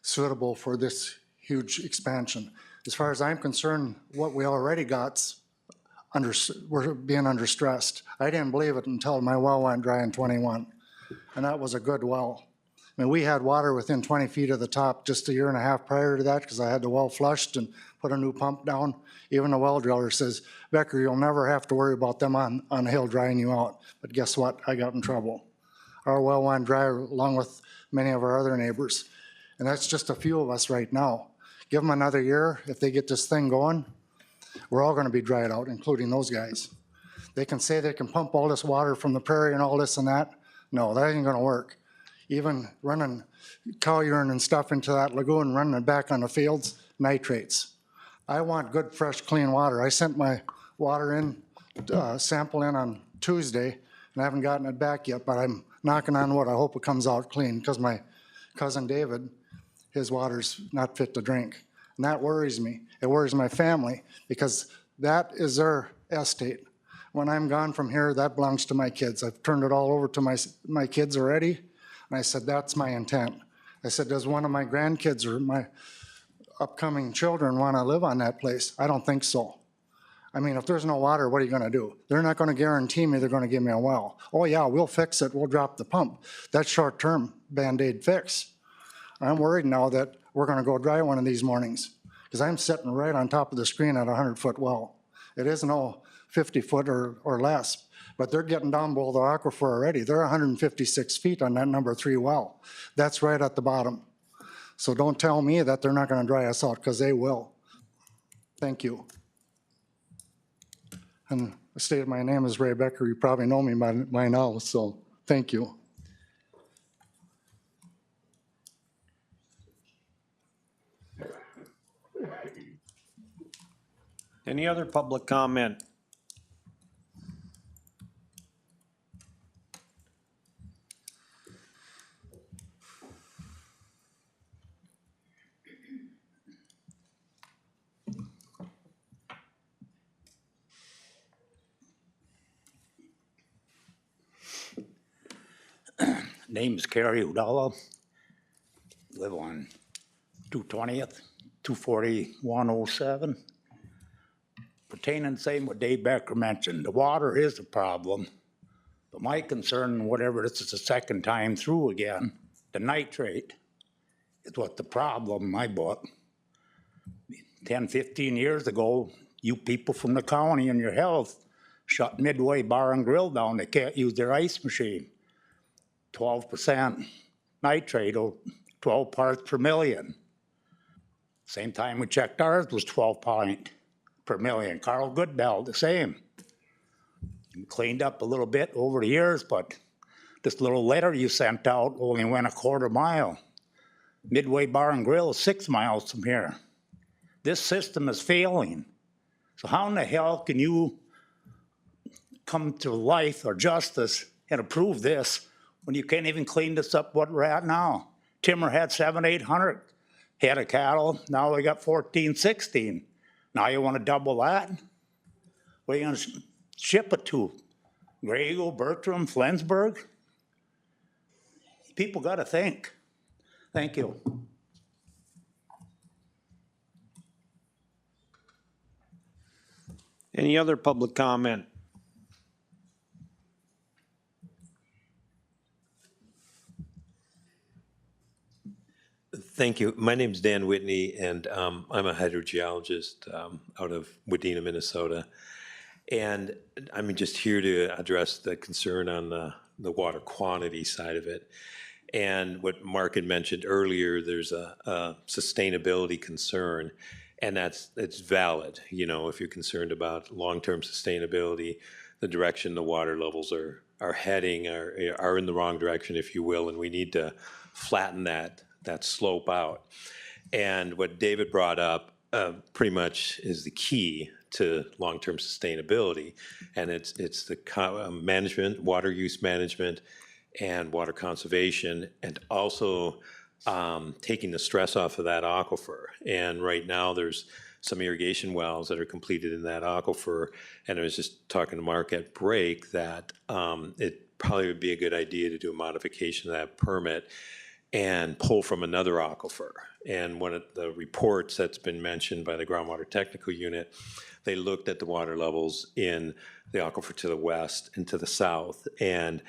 suitable for this huge expansion. As far as I'm concerned, what we already got's we're being under stressed. I didn't believe it until my well went dry in 21, and that was a good well. I mean, we had water within 20 feet of the top just 1.5 years prior to that because I had the well flushed and put a new pump down. Even the well driller says, Becker, you'll never have to worry about them on the hill drying you out. But guess what? I got in trouble. Our well went dry along with many of our other neighbors. And that's just a few of us right now. Give them another year. If they get this thing going, we're all going to be dried out, including those guys. They can say they can pump all this water from the prairie and all this and that. No, that ain't going to work. even running cow urine and stuff into that lagoon, running it back on the fields, nitrates. I want good, fresh, clean water. I sent my water in, sample in on Tuesday, and I haven't gotten it back yet, but I'm knocking on wood. I hope it comes out clean, because my cousin David, his water's not fit to drink. And that worries me. It worries my family, because that is their estate. When I'm gone from here, that belongs to my kids. I've turned it all over to my kids already. And I said, that's my intent. I said, does one of my grandkids or my upcoming children want to live on that place? I don't think so. I mean, if there's no water, what are you going to do? They're not going to guarantee me they're going to give me a well. Oh yeah, we'll fix it. We'll drop the pump. That's short-term Band-Aid fix. I'm worried now that we're going to go dry one of these mornings, because I'm sitting right on top of the screen at a 100-foot well. It is no 50-foot or less, but they're getting down below the aquifer already. They're 156 feet on that number 3 well. That's right at the bottom. So don't tell me that they're not going to dry us out, because they will. Thank you. And I stated my name is Ray Becker. You probably know me by now, so thank you. Any other public comment? Name's Kerry Udala. Live on 220th, 24107. Pertaining same what Dave Becker mentioned, the water is a problem. But my concern, whatever, this is the second time through again, the nitrate is what the problem in my book. 10, 15 years ago, you people from the county and your health shut Midway Bar and Grill down. They can't use their ice machine. 12% nitrate, or 12 parts per million. Same time we checked ours was 12 parts per million. Carl Goodbell, the same. Cleaned up a little bit over the years, but this little letter you sent out only went a quarter mile. Midway Bar and Grill is 6 miles from here. This system is failing. So how in the hell can you come to life or justice and approve this when you can't even clean this up what we're at now? Timber had 700-800 head of cattle. Now they got 14, 16. Now you want to double that? Where are you going to ship it to? Grey Eagle, Bertram, Flensburg? People got to think. Thank you. Any other public comment? Thank you. My name's Dan Whitney, and I'm a hydrogeologist out of Wadena, Minnesota. And I'm just here to address the concern on the water quantity side of it. And what Mark had mentioned earlier, there's a sustainability concern, and it's valid. You know, if you're concerned about long-term sustainability, the direction the water levels are heading are in the wrong direction, if you will, and we need to flatten that slope out. And what David brought up pretty much is the key to long-term sustainability, and it's the management, water use management, and water conservation, and also taking the stress off of that aquifer. And right now there's some irrigation wells that are completed in that aquifer, and I was just talking to Mark at break that it probably would be a good idea to do a modification of that permit and pull from another aquifer. And one of the reports that's been mentioned by the Groundwater Technical Unit, they looked at the water levels in the aquifer to the west and to the south. And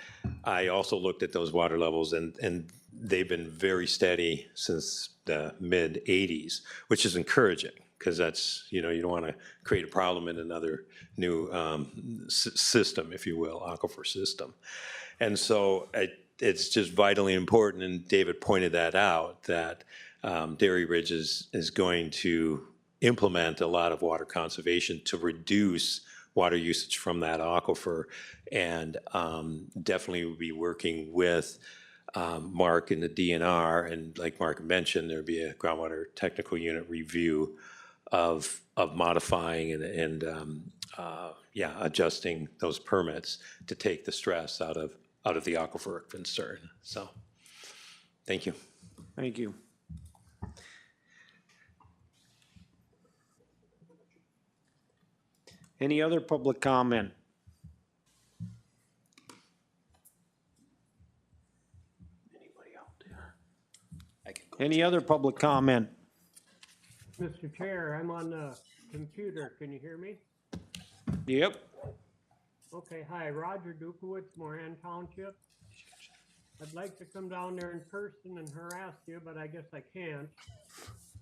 I also looked at those water levels, and they've been very steady since the mid-'80s, which is encouraging, because that's, you know, you don't want to create a problem in another new system, if you will, aquifer system. And so it's just vitally important, and David pointed that out, that Dairy Ridge is going to implement a lot of water conservation to reduce water usage from that aquifer, and definitely will be working with Mark and the DNR, and like Mark mentioned, there'd be a groundwater technical unit review of modifying and adjusting those permits to take the stress out of the aquifer concern. So, thank you. Thank you. Any other public comment? Any other public comment? Mr. Chair, I'm on the computer. Can you hear me? Yep. Okay, hi, Roger Dukowitz, Moran Township. I'd like to come down there in person and harass you, but I guess I can't.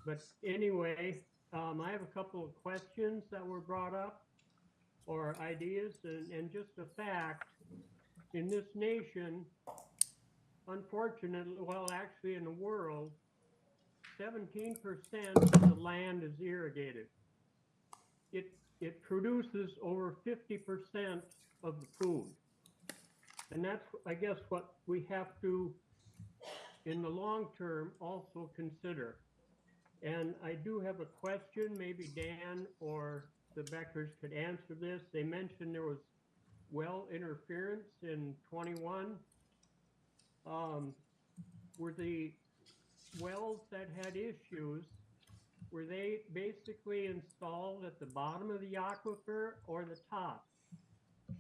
But anyway, I have a couple of questions that were brought up, or ideas, and just a fact. In this nation, unfortunately, well, actually in the world, 17% of the land is irrigated. It produces over 50% of the food. And that's, I guess, what we have to, in the long term, also consider. And I do have a question, maybe Dan or the Beckers could answer this. They mentioned there was well interference in 21. Were the wells that had issues, were they basically installed at the bottom of the aquifer or the top?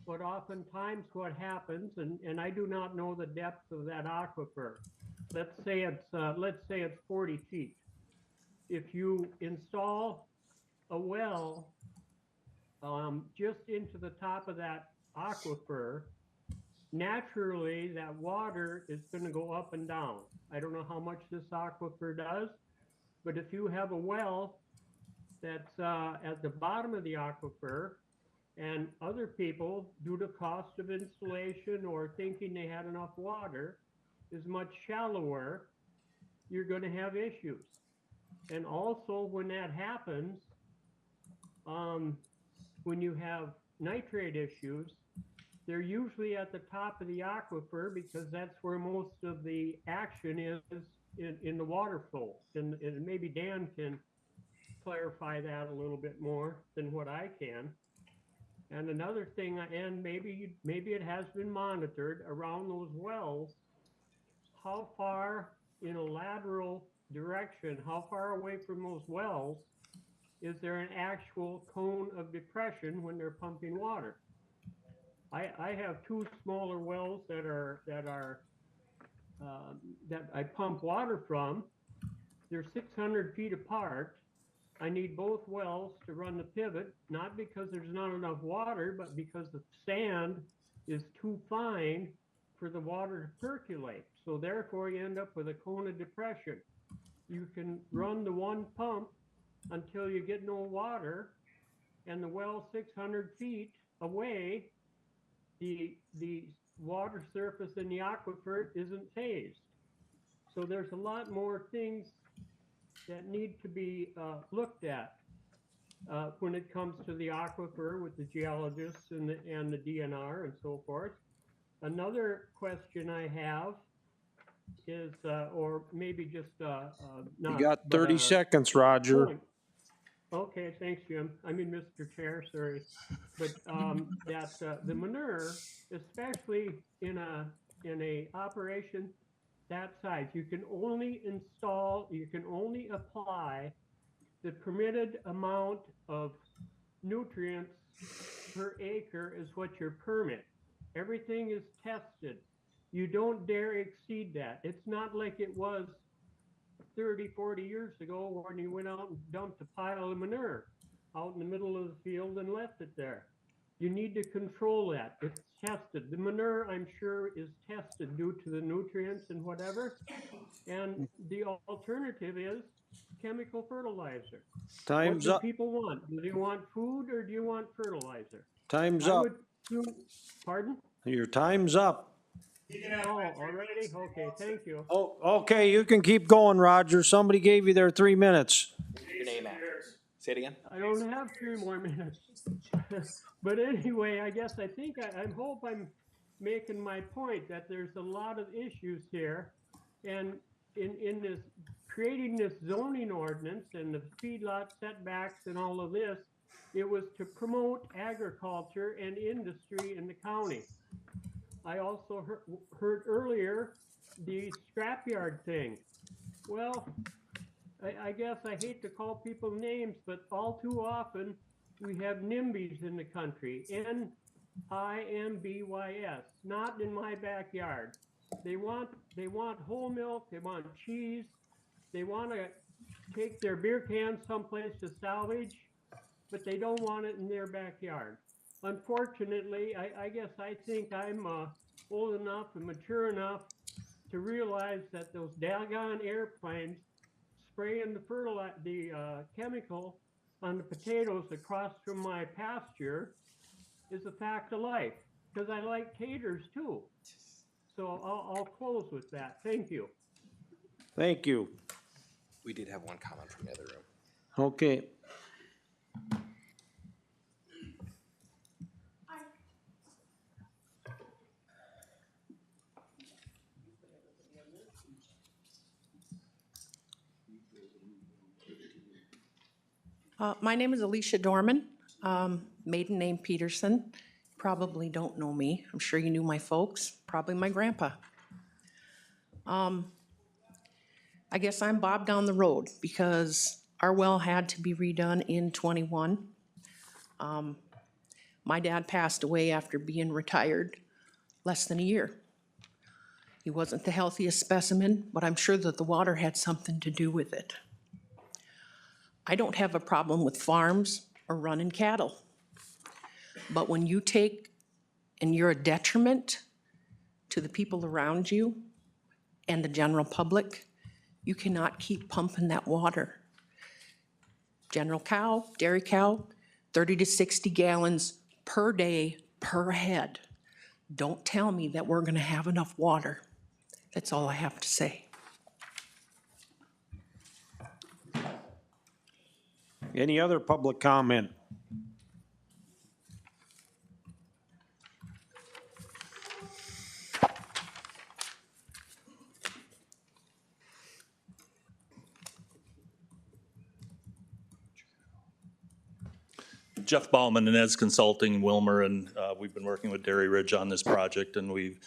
But oftentimes what happens, and I do not know the depth of that aquifer. Let's say it's 40 feet. If you install a well just into the top of that aquifer, naturally that water is going to go up and down. I don't know how much this aquifer does, but if you have a well that's at the bottom of the aquifer, and other people, due to cost of installation or thinking they had enough water, is much shallower, you're going to have issues. And also when that happens, when you have nitrate issues, they're usually at the top of the aquifer because that's where most of the action is in the water flow. And maybe Dan can clarify that a little bit more than what I can. And another thing, and maybe it has been monitored around those wells, how far in a lateral direction, how far away from those wells is there an actual cone of depression when they're pumping water? I have two smaller wells that I pump water from. They're 600 feet apart. I need both wells to run the pivot, not because there's not enough water, but because the sand is too fine for the water to percolate. So therefore you end up with a cone of depression. You can run the one pump until you get no water, and the well 600 feet away, the water surface in the aquifer isn't phased. So there's a lot more things that need to be looked at when it comes to the aquifer with the geologists and the DNR and so forth. Another question I have is, or maybe just You got 30 seconds, Roger. Point. Okay, thanks, Jim. I mean, Mr. Chair, sorry. But that the manure, especially in a operation that size, you can only apply the permitted amount of nutrients per acre is what your permit. Everything is tested. You don't dare exceed that. It's not like it was 30, 40 years ago when you went out and dumped a pile of manure out in the middle of the field and left it there. You need to control that. It's tested. The manure, I'm sure, is tested due to the nutrients and whatever. And the alternative is chemical fertilizer. Time's up. up. What do people want? Do they want food or do you want fertilizer? Time's I up. would pardon? Your time's up. Oh, already? Okay, thank you. Oh, okay, you can keep going, Roger. Somebody gave you their 3 minutes. Your name after. Say it again. I don't have 3 more minutes. But anyway, I guess I hope I'm making my point that there's a lot of issues here. And in this, creating this zoning ordinance and the feedlot setbacks and all of this, it was to promote agriculture and industry in the county. I also heard earlier the scrapyard thing. Well, I guess I hate to call people names, but all too often we have NIMBYs in the country. NIMBYS, not in my backyard. They want whole milk, they want cheese, they want to take their beer cans someplace to salvage, but they don't want it in their backyard. Unfortunately, I guess I think I'm old enough and mature enough to realize that those daggone airplanes spraying the chemical on the potatoes across from my pasture is a fact of life, because I like taters too. So I'll close with that. Thank you. Thank you. We did have one comment from the other room. Okay. My name is Alicia Dorman, maiden name Peterson. Probably don't know me. I'm sure you knew my folks, probably my grandpa. I guess I'm Bob down the road because our well had to be redone in '21. My dad passed away after being retired less than a year. He wasn't the healthiest specimen, but I'm sure that the water had something to do with it. I don't have a problem with farms or running cattle. But when you take and you're a detriment to the people around you and the general public, you cannot keep pumping that water. General cow, dairy cow, 30 to 60 gallons per day per head. Don't tell me that we're gonna have enough water. That's all I have to say. Any other public comment? Jeff Bauman and Eds Consulting, Wilmer, and we've been working with Dairy Ridge on this project, and we've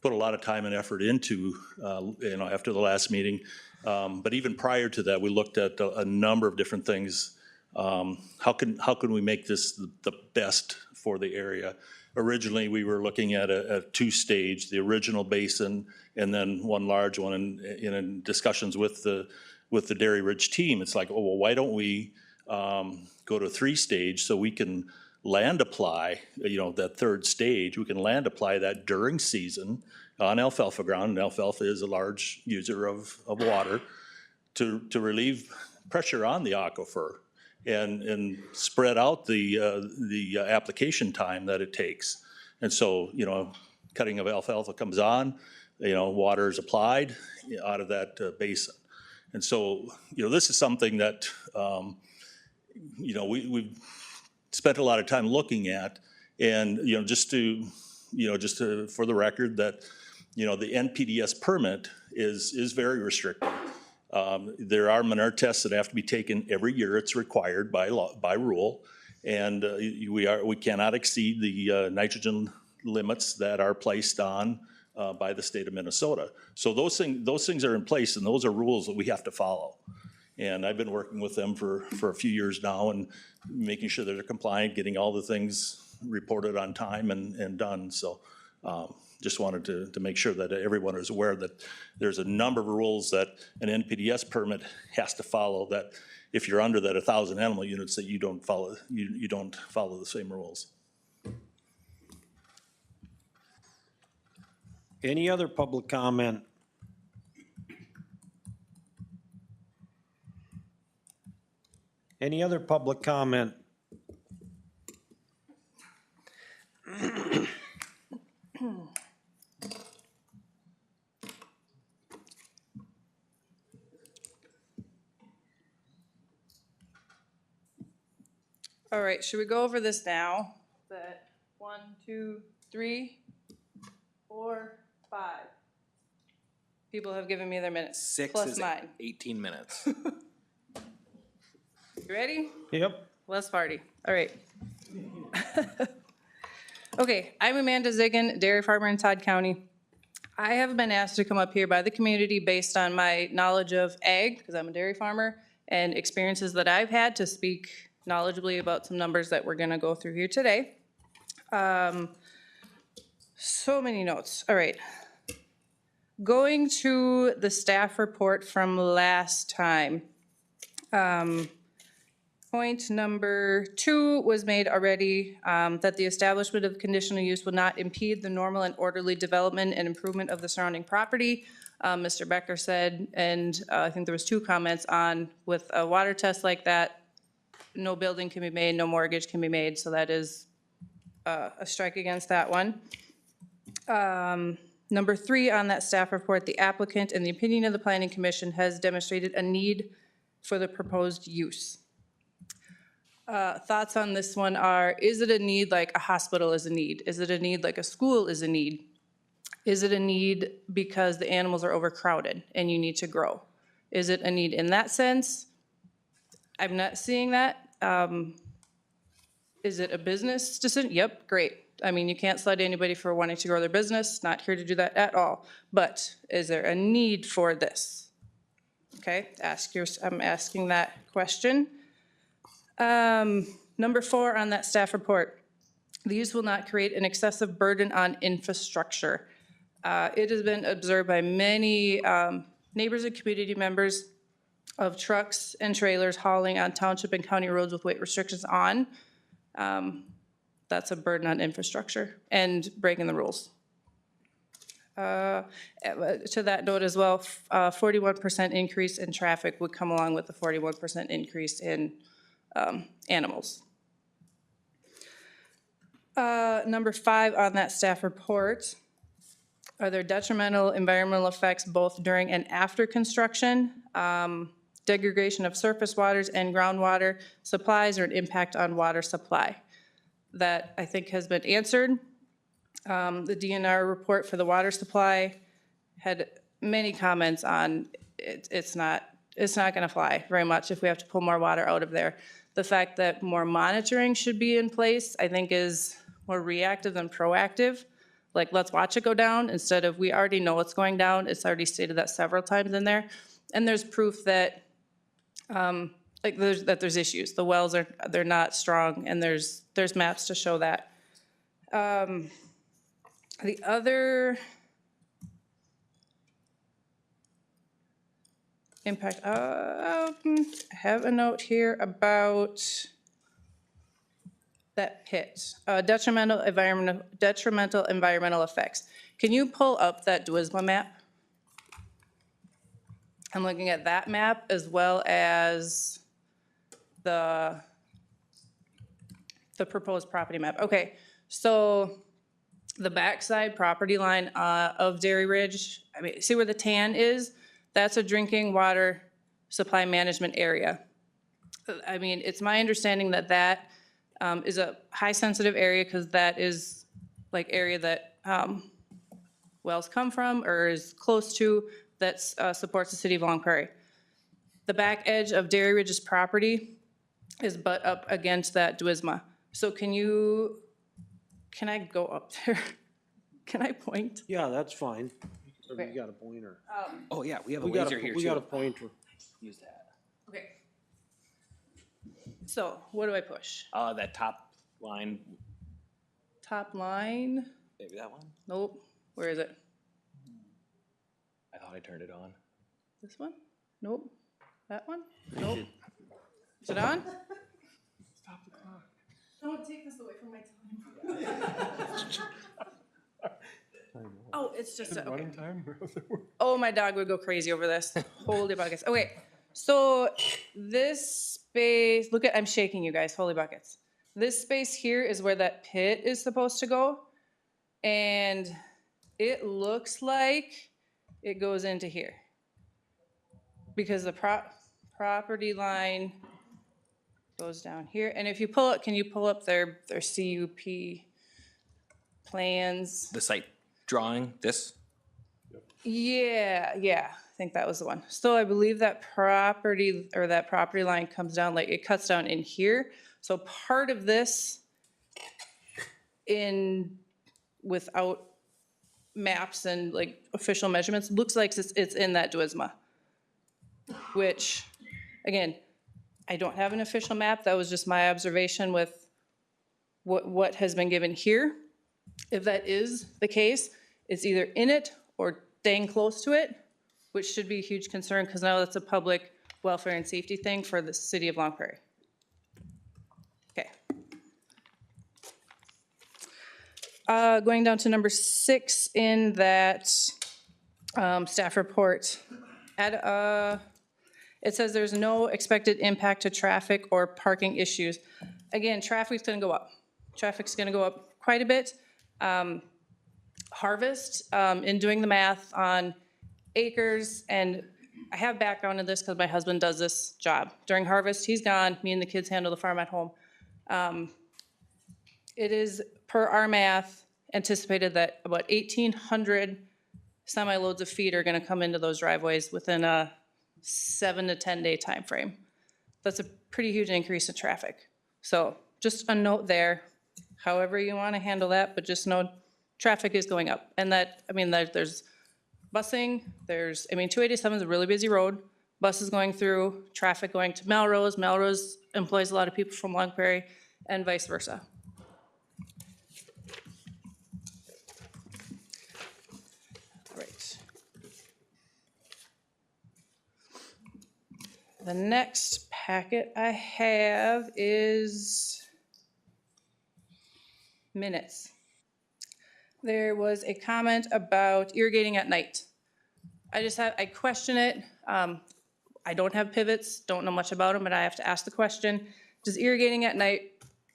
put a lot of time and effort into, after the last meeting. But even prior to that, we looked at a number of different things. How can we make this the best for the area? Originally, we were looking at a two-stage, the original basin, and then one large one. And in discussions with the Dairy Ridge team, it's like, oh, well, why don't we go to three-stage so we can land apply, that third stage, we can land apply that during season on alfalfa ground, and alfalfa is a large user of water, to relieve pressure on the aquifer and spread out the application time that it takes. And so, cutting of alfalfa comes on, water is applied out of that basin. And so, this is something that, we've spent a lot of time looking at, and, just for the record that, the NPDES permit is very restrictive. There are manure tests that have to be taken every year. It's required by law, by rule. And we cannot exceed the nitrogen limits that are placed on by the state of Minnesota. So those things are in place, and those are rules that we have to follow. And I've been working with them for a few years now and making sure that they're compliant, getting all the things reported on time and done. So just wanted to make sure that everyone is aware that there's a number of rules that an NPDES permit has to follow, that if you're under that 1,000 animal units, that you don't follow the same rules. Any other public comment? Any other public comment? All right, should we go over this now? That 1, 2, 3? 4, 5. People have given me their minutes. 6 plus is mine. 18 minutes. You ready? Yep. Let's party. All right. Okay, I'm Amanda Ziggin, dairy farmer in Todd County. I have been asked to come up here by the community based on my knowledge of ag, because I'm a dairy farmer, and experiences that I've had to speak knowledgeably about some numbers that we're gonna go through here today. So many notes. All right. Going to the staff report from last time. Point number 2 was made already, that the establishment of conditional use would not impede the normal and orderly development and improvement of the surrounding property. Mr. Becker said, and I think there was 2 comments on, with a water test like that, no building can be made, no mortgage can be made, so that is a strike against that one. Number 3 on that staff report, the applicant, in the opinion of the planning commission, has demonstrated a need for the proposed use. Thoughts on this one are, is it a need like a hospital is a need? Is it a need like a school is a need? Is it a need because the animals are overcrowded and you need to grow? Is it a need in that sense? I'm not seeing that. Is it a business decision? Yep, great. I mean, you can't slide anybody for wanting to grow their business, not here to do that at all. But is there a need for this? Okay, I'm asking that question. Number 4 on that staff report, the use will not create an excessive burden on infrastructure. It has been observed by many neighbors and community members of trucks and trailers hauling on township and county roads with weight restrictions on. That's a burden on infrastructure and breaking the rules. To that note as well, 41% increase in traffic would come along with the 41% increase in animals. Number 5 on that staff report, are there detrimental environmental effects both during and after construction? Degradation of surface waters and groundwater supplies, or an impact on water supply? That I think has been answered. The DNR report for the water supply had many comments on it's not gonna fly very much if we have to pull more water out of there. The fact that more monitoring should be in place, I think, is more reactive than proactive. Like, let's watch it go down instead of, we already know it's going down. It's already stated that several times in there. And there's proof that, there's issues. The wells they're not strong, and there's maps to show that. The other impact, I have a note here about that pit, detrimental environmental effects. Can you pull up that Duisma map? I'm looking at that map as well as the proposed property map. Okay, so the backside property line of Dairy Ridge, I mean, see where the tan is? That's a drinking water supply management area. I mean, it's my understanding that that is a high sensitive area, because that is like area that wells come from or is close to, that supports the city of Long Prairie. The back edge of Dairy Ridge's property is butt up against that Duisma. So can I go up there? Can I point? Yeah, that's fine. Or Okay. you got a pointer. Oh, yeah, we have a We got laser here too. We got a pointer. Use that. Okay. So what do I push? That top line, Top line? maybe that one? Nope. Where is it? I thought I turned it on. This one? Nope. That one? Nope. Is it on? Stop the clock. Don't take this away from my time. Oh, it's just a, okay. Oh, my dog would go crazy over this. Holy buckets. Okay, so this space, look at, I'm shaking you guys, holy buckets. This space here is where that pit is supposed to go. And it looks like it goes into here. Because the property line goes down here. And if you pull it, can you pull up their CUP plans? The site drawing, this? Yeah, I think that was the one. So I believe that property, or that property line comes down, like, it cuts down in here. So part of this without maps and like official measurements, looks like it's in that Duisma. Which, again, I don't have an official map. That was just my observation with what has been given here. If that is the case, it's either in it or dang close to it, which should be a huge concern because now that's a public welfare and safety thing for the city of Long Prairie. Okay. Going down to number 6 in that staff report. It says there's no expected impact to traffic or parking issues. Again, traffic's gonna go up. Traffic's gonna go up quite a bit. Harvest, in doing the math on acres, and I have background in this because my husband does this job. During harvest, he's gone, me and the kids handle the farm at home. It is, per our math, anticipated that about 1,800 semi-loads of feed are gonna come into those driveways within a 7 to 10 day time frame. That's a pretty huge increase in traffic. So just a note there, however you wanna handle that, but just know traffic is going up. And that, I mean, there's busing, 287 is a really busy road, buses going through, traffic going to Melrose. Melrose employs a lot of people from Long Prairie, and vice versa. All right. The next packet I have is minutes. There was a comment about irrigating at night. I question it. I don't have pivots, don't know much about them, but I have to ask the question, does irrigating at night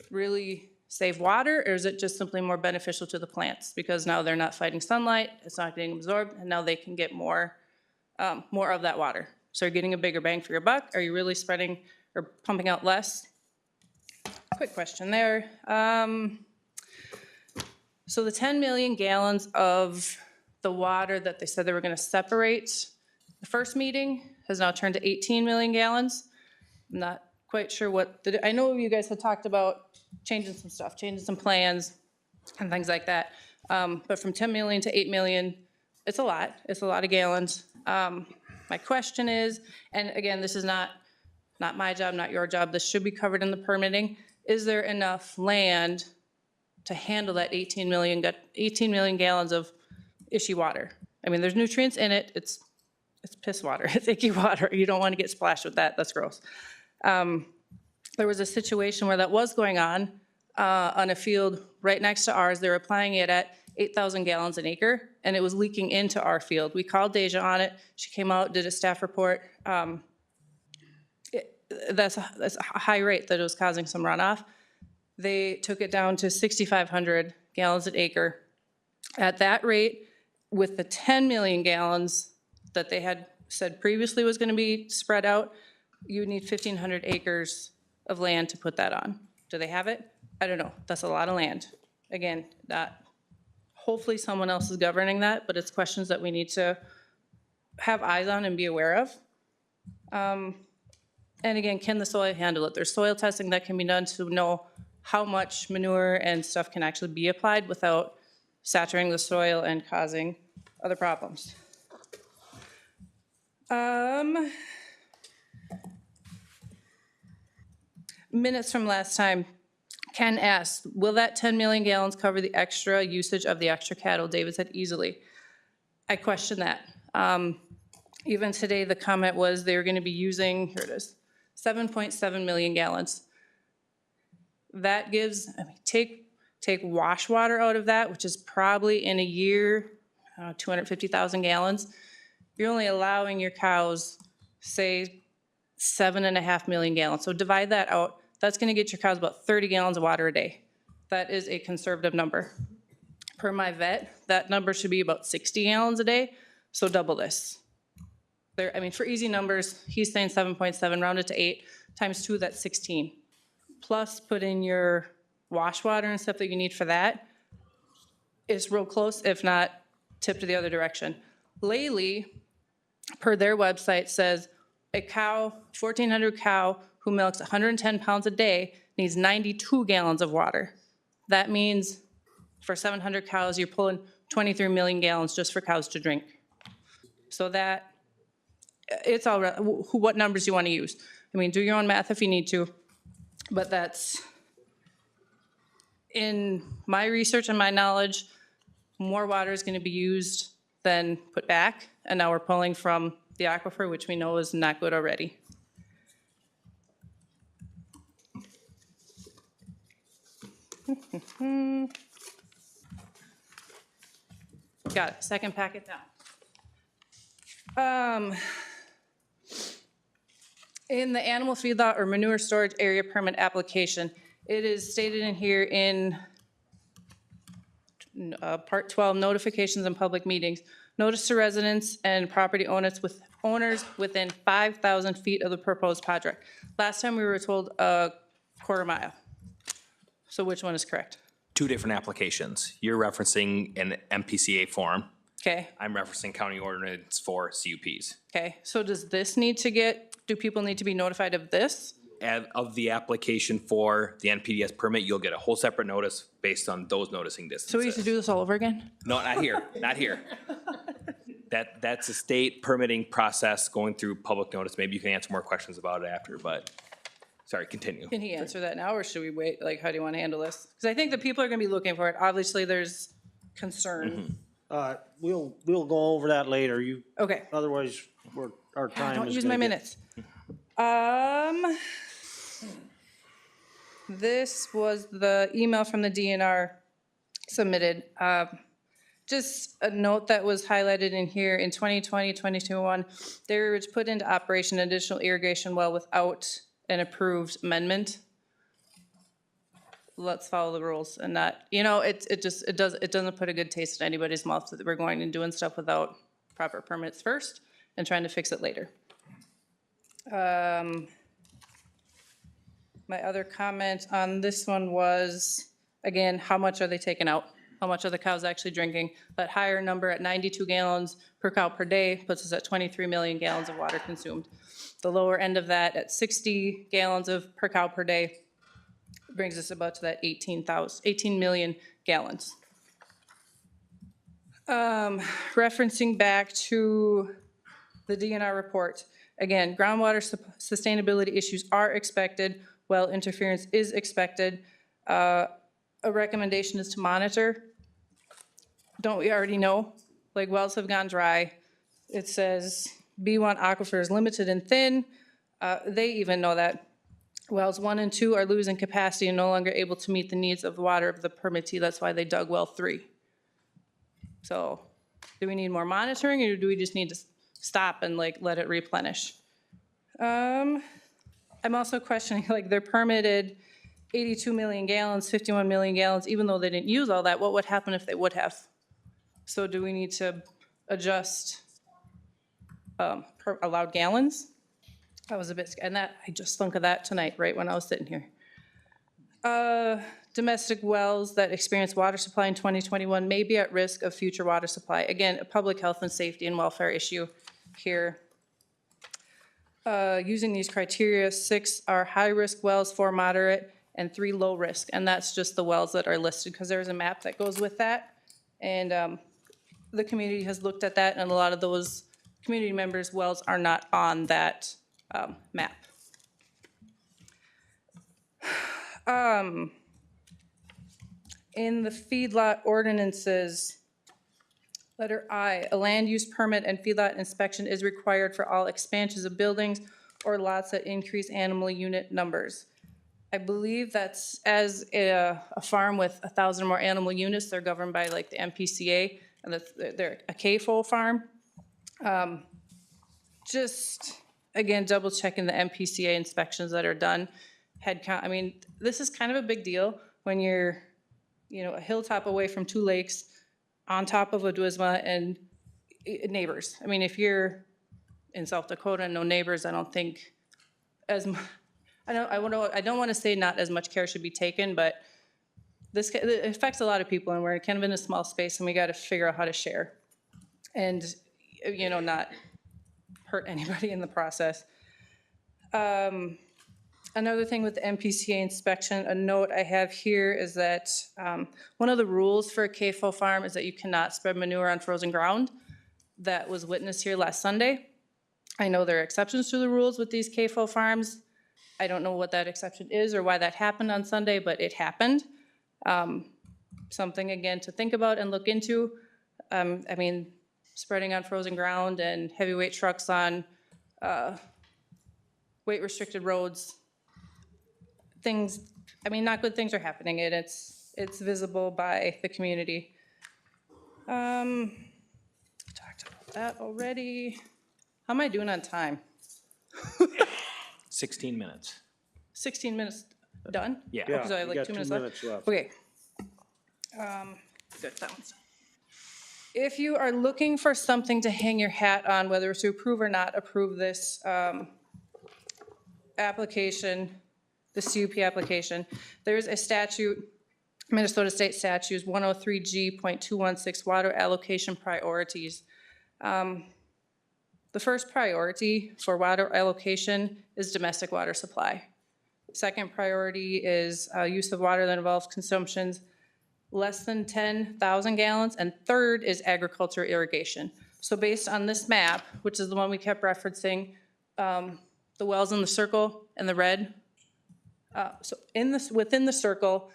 really save water, or is it just simply more beneficial to the plants? Because now they're not fighting sunlight, it's not getting absorbed, and now they can get more of that water. So you're getting a bigger bang for your buck. Are you really spreading or pumping out less? Quick question there. So the 10 million gallons of the water that they said they were gonna separate the first meeting has now turned to 18 million gallons. I'm not quite sure I know you guys had talked about changing some stuff, changing some plans and things like that. But from 10 million to 8 million, it's a lot of gallons. My question is, and again, this is not my job, not your job, this should be covered in the permitting. Is there enough land to handle that 18 million gallons of ishy water? I mean, there's nutrients in it. It's piss water. It's icky water. You don't want to get splashed with that. That's gross. There was a situation where that was going on a field right next to ours. They were applying it at 8,000 gallons an acre, and it was leaking into our field. We called Deja on it. She came out, did a staff report. That's a high rate that it was causing some runoff. They took it down to 6,500 gallons an acre. At that rate, with the 10 million gallons that they had said previously was gonna be spread out, you would need 1,500 acres of land to put that on. Do they have it? I don't know. That's a lot of land. Again, hopefully someone else is governing that, but it's questions that we need to have eyes on and be aware of. And again, can the soil handle it? There's soil testing that can be done to know how much manure and stuff can actually be applied without saturating the soil and causing other problems. Minutes from last time. Ken asked, will that 10 million gallons cover the extra usage of the extra cattle? David said easily. I question that. Even today, the comment was they were going to be using, here it is, 7.7 million gallons. That gives, take wash water out of that, which is probably in a year, 250,000 gallons. You're only allowing your cows, say, 7.5 million gallons. So divide that out. That's gonna get your cows about 30 gallons of water a day. That is a conservative number. Per my vet, that number should be about 60 gallons a day, so double this. For easy numbers, he's saying 7.7, round it to 8, times 2, that's 16. Plus put in your wash water and stuff that you need for that. is real close, if not tipped the other direction. Lely, per their website, says a cow, 1,400 cow who milks 110 pounds a day needs 92 gallons of water. That means for 700 cows, you're pulling 23 million gallons just for cows to drink. So that, it's all, what numbers you want to use. I mean, do your own math if you need to, but that's, in my research and my knowledge, more water is going to be used than put back, and now we're pulling from the aquifer, which we know is not good already. Got it, second packet down. In the animal feedlot or manure storage area permit application, it is stated in here in Part 12, notifications and public meetings. Notice to residents and property owners within 5,000 feet of the proposed project. Last time we were told a quarter mile. So which one is correct? Two different applications. You're referencing an MPCA form. Okay, I'm referencing county ordinance for CUPs. okay. So does this need to do people need to be notified of this? Of the application for the NPDS permit, you'll get a whole separate notice based on those noticing distances. So we need to do this all over again? No, not here, not here. That's a state permitting process going through public notice. Maybe you can answer more questions about it after, but, sorry, continue. Can he answer that now, or should we wait? Like, how do you want to handle this? Because I think the people are going to be looking for it. Obviously, there's concern. We'll go over that later. Okay. Otherwise, our time is Don't use gonna my get- minutes. This was the email from the DNR submitted. Just a note that was highlighted in here, in 2020, 2021, they were put into operation an additional irrigation well without an approved amendment. Let's follow the rules and not, it doesn't put a good taste in anybody's mouth that we're going and doing stuff without proper permits first and trying to fix it later. My other comment on this one was, again, how much are they taking out? How much are the cows actually drinking? That higher number at 92 gallons per cow per day puts us at 23 million gallons of water consumed. The lower end of that at 60 gallons per cow per day brings us about to that 18 million gallons. Referencing back to the DNR report, again, groundwater sustainability issues are expected. Well interference is expected. A recommendation is to monitor. Don't we already know? Like, wells have gone dry. It says B1 aquifer is limited and thin. They even know that. Wells 1 and 2 are losing capacity and no longer able to meet the needs of the water of the permittee. That's why they dug well 3. So do we need more monitoring, or do we just need to stop and let it replenish? I'm also questioning, they're permitted 82 million gallons, 51 million gallons, even though they didn't use all that. What would happen if they would have? So do we need to adjust allowed gallons? I was a bit, and I just thunk of that tonight, right when I was sitting here. Domestic wells that experience water supply in 2021 may be at risk of future water supply. Again, a public health and safety and welfare issue here. Using these criteria, 6 are high-risk wells, 4 moderate, and 3 low-risk. And that's just the wells that are listed, because there's a map that goes with that. And the community has looked at that, and a lot of those community members' wells are not on that map. In the feedlot ordinances, letter I, a land use permit and feedlot inspection is required for all expansions of buildings or lots that increase animal unit numbers. I believe that's as a farm with 1,000 or more animal units, they're governed by the MPCA, and they're a CAFO farm. Just, again, double checking the MPCA inspections that are done. Head count, this is kind of a big deal when you're, a hilltop away from 2 lakes, on top of a Wisma and neighbors. If you're in South Dakota and no neighbors, I don't think I don't want to say not as much care should be taken, but it affects a lot of people, and we're kind of in a small space, and we got to figure out how to share. And, you know, not hurt anybody in the process. Another thing with the MPCA inspection, a note I have here is that one of the rules for a CAFO farm is that you cannot spread manure on frozen ground. That was witnessed here last Sunday. I know there are exceptions to the rules with these CAFO farms. I don't know what that exception is or why that happened on Sunday, but it happened. Something, again, to think about and look into. I mean, spreading on frozen ground and heavyweight trucks on weight-restricted roads, things, I mean, not good things are happening, and it's visible by the community. Talked about that already. How am I doing on time? 16 minutes. 16 minutes done? Yeah. Yeah, Because I have you like got 2 2 minutes minutes left. Okay. Good, that one's done. If you are looking for something to hang your hat on, whether to approve or not approve this application, the CUP application, there's a statute, Minnesota State Statutes 103G.216, water allocation priorities. The first priority for water allocation is domestic water supply. Second priority is use of water that involves consumptions less than 10,000 gallons, and third is agriculture irrigation. So based on this map, which is the one we kept referencing, the wells in the circle and the red, so within the circle,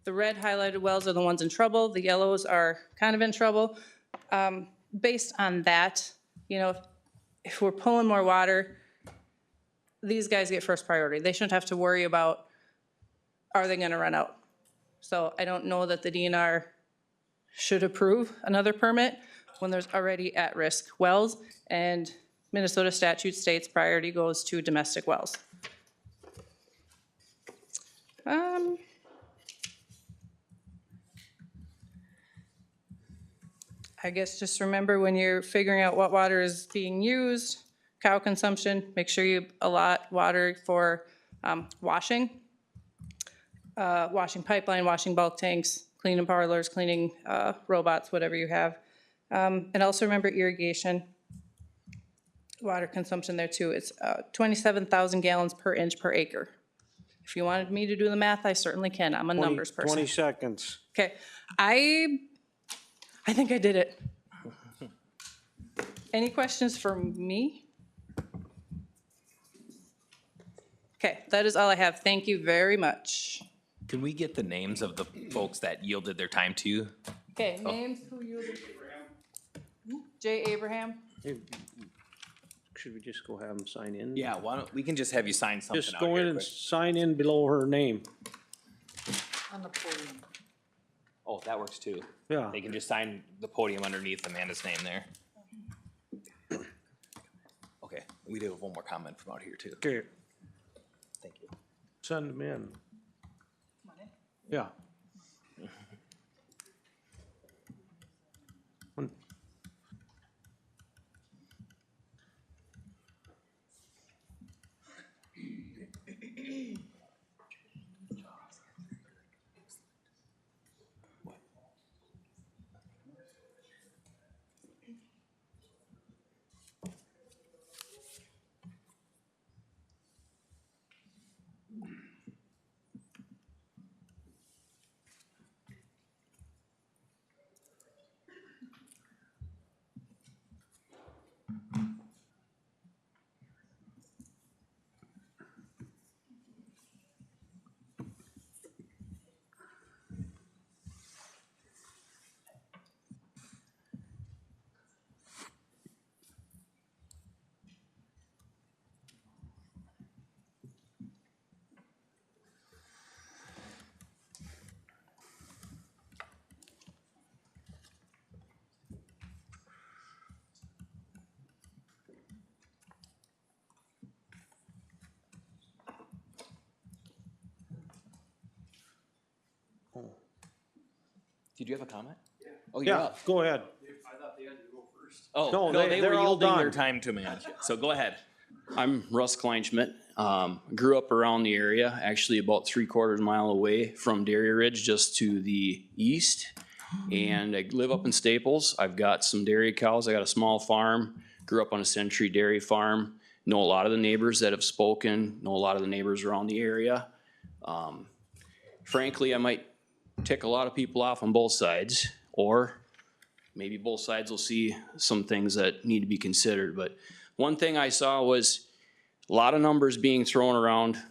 the red highlighted wells are the ones in trouble, the yellows are kind of in trouble. Based on that, you know, if we're pulling more water, these guys get first priority. They shouldn't have to worry about, are they gonna run out? So I don't know that the DNR should approve another permit when there's already at-risk wells, and Minnesota statute states priority goes to domestic wells. I guess just remember when you're figuring out what water is being used, cow consumption, make sure you allot water for washing. Washing pipeline, washing bulk tanks, cleaning parlors, cleaning robots, whatever you have. And also remember irrigation, water consumption there too. It's 27,000 gallons per inch per acre. If you wanted me to do the math, I certainly can. I'm a numbers person. 20 seconds. Okay, I think I did it. Any questions for me? Okay, that is all I have. Thank you very much. Can we get the names of the folks that yielded their time to you? Okay, names, who you? Jay Abraham. Hey, should we just go have them sign in? Yeah, why don't, we can just have you sign something Just out go in here and quick. sign in below her name. On the podium. Oh, that works too. Yeah. They can just sign the podium underneath Amanda's name there. Okay, we do have one more comment from out here too. Okay, Thank you. send them in. Yeah. Did you have a comment? Oh, you're Yeah, up. go ahead. I thought they had to go first. Oh, No, no, they they're were all yielding their done. time to Amanda. So go ahead. I'm Russ Kleinschmidt. Grew up around the area, actually about 3/4 mile away from Dairy Ridge, just to the east. And I live up in Staples. I've got some dairy cows. I got a small farm. Grew up on a Century Dairy farm. Know a lot of the neighbors that have spoken. Know a lot of the neighbors around the area. Frankly, I might tick a lot of people off on both sides, or maybe both sides will see some things that need to be considered. But one thing I saw was a lot of numbers being thrown around.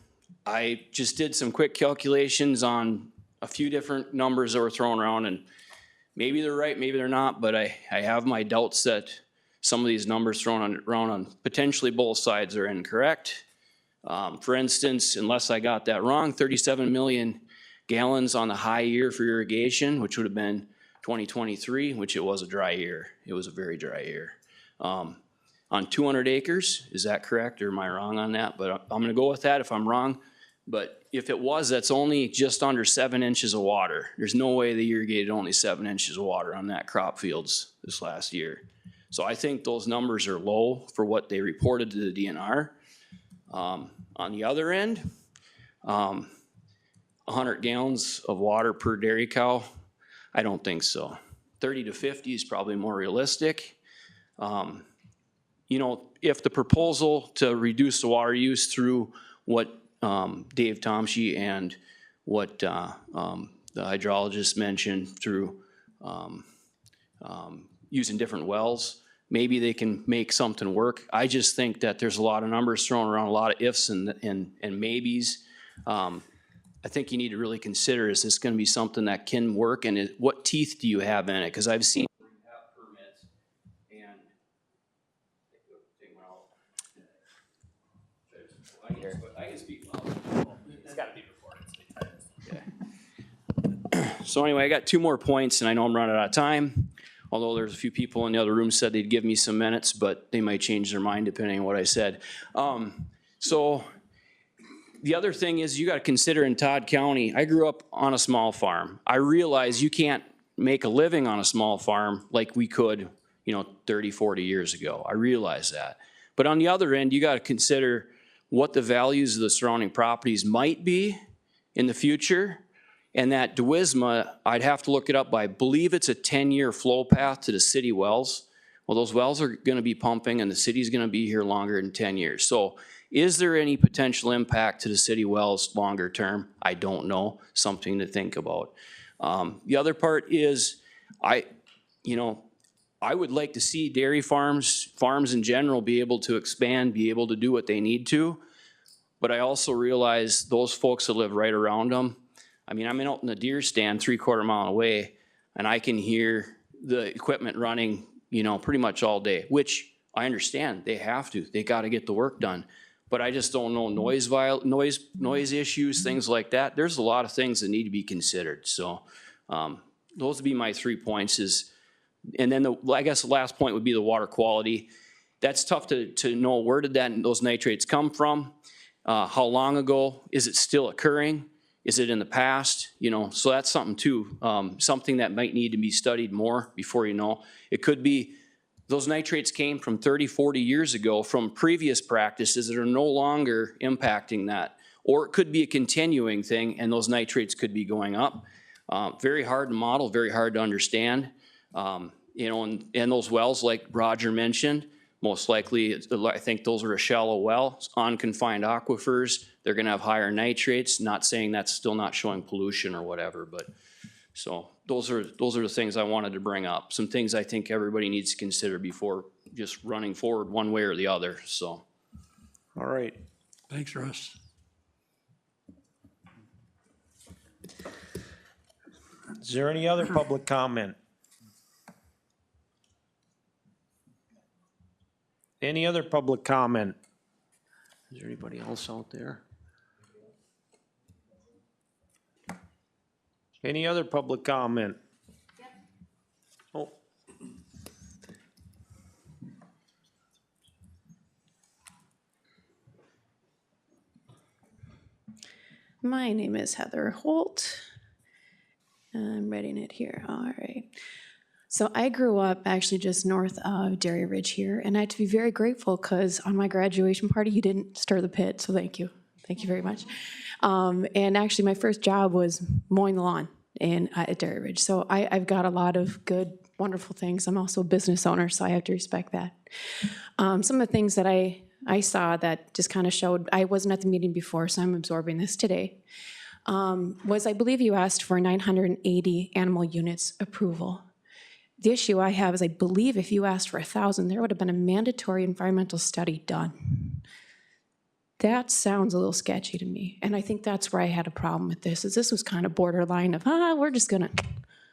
I just did some quick calculations on a few different numbers that were thrown around, and maybe they're right, maybe they're not, but I have my doubts that some of these numbers thrown around on potentially both sides are incorrect. For instance, unless I got that wrong, 37 million gallons on the high year for irrigation, which would have been 2023, which it was a dry year. It was a very dry year. On 200 acres, is that correct, or am I wrong on that? But I'm gonna go with that if I'm wrong. But if it was, that's only just under 7 inches of water. There's no way they irrigated only 7 inches of water on that crop fields this last year. So I think those numbers are low for what they reported to the DNR. On the other end, 100 gallons of water per dairy cow, I don't think so. 30 to 50 is probably more realistic. You know, if the proposal to reduce the water use through what Dave Tomsche and what the hydrologist mentioned through using different wells, maybe they can make something work. I just think that there's a lot of numbers thrown around, a lot of ifs and maybes. I think you need to really consider, is this gonna be something that can work, and what teeth do you have in it? Because I've seen permits and I can speak loud. It's gotta be recorded. So anyway, I got 2 more points, and I know I'm running out of time. Although there's a few people in the other room said they'd give me some minutes, but they might change their mind depending on what I said. So the other thing is, you gotta consider in Todd County, I grew up on a small farm. I realize you can't make a living on a small farm like we could, 30, 40 years ago. I realize that. But on the other end, you gotta consider what the values of the surrounding properties might be in the future. And that DeWisma, I'd have to look it up, but I believe it's a 10-year flow path to the city wells. Well, those wells are gonna be pumping, and the city's gonna be here longer than 10 years. So is there any potential impact to the city wells longer term? I don't know, something to think about. The other part is, I would like to see dairy farms in general be able to expand, be able to do what they need to. But I also realize those folks that live right around them, I mean, I'm out in the deer stand 3/4 mile away, and I can hear the equipment running, pretty much all day, which I understand, they have to, they gotta get the work done. But I just don't know noise issues, things like that. There's a lot of things that need to be considered. So those would be my 3 points. And then I guess the last point would be the water quality. That's tough to know, where did those nitrates come from? How long ago? Is it still occurring? Is it in the past? So that's something too, something that might need to be studied more before you know. It could be those nitrates came from 30, 40 years ago from previous practices that are no longer impacting that. Or it could be a continuing thing, and those nitrates could be going up. Very hard to model, very hard to understand. And those wells, like Roger mentioned, most likely, I think those are a shallow well, unconfined aquifers. They're gonna have higher nitrates, not saying that's still not showing pollution or whatever, but so those are the things I wanted to bring up. Some things I think everybody needs to consider before just running forward one way or the other, so. All right. Thanks, Russ. Is there any other public comment? Any other public comment? Is there anybody else out there? Any other public comment? Oh. My name is Heather Holt. I'm reading it here. All right. So I grew up actually just north of Dairy Ridge here, and I have to be very grateful because on my graduation party, you didn't stir the pit, so thank you. Thank you very much. And actually, my first job was mowing the lawn at Dairy Ridge. So I've got a lot of good, wonderful things. I'm also a business owner, so I have to respect that. Some of the things that I saw that just kind of showed, I wasn't at the meeting before, so I'm absorbing this today, was I believe you asked for 980 animal units approval. The issue I have is I believe if you asked for 1,000, there would have been a mandatory environmental study done. That sounds a little sketchy to me, and I think that's where I had a problem with this, is this was kind of borderline of, we're just gonna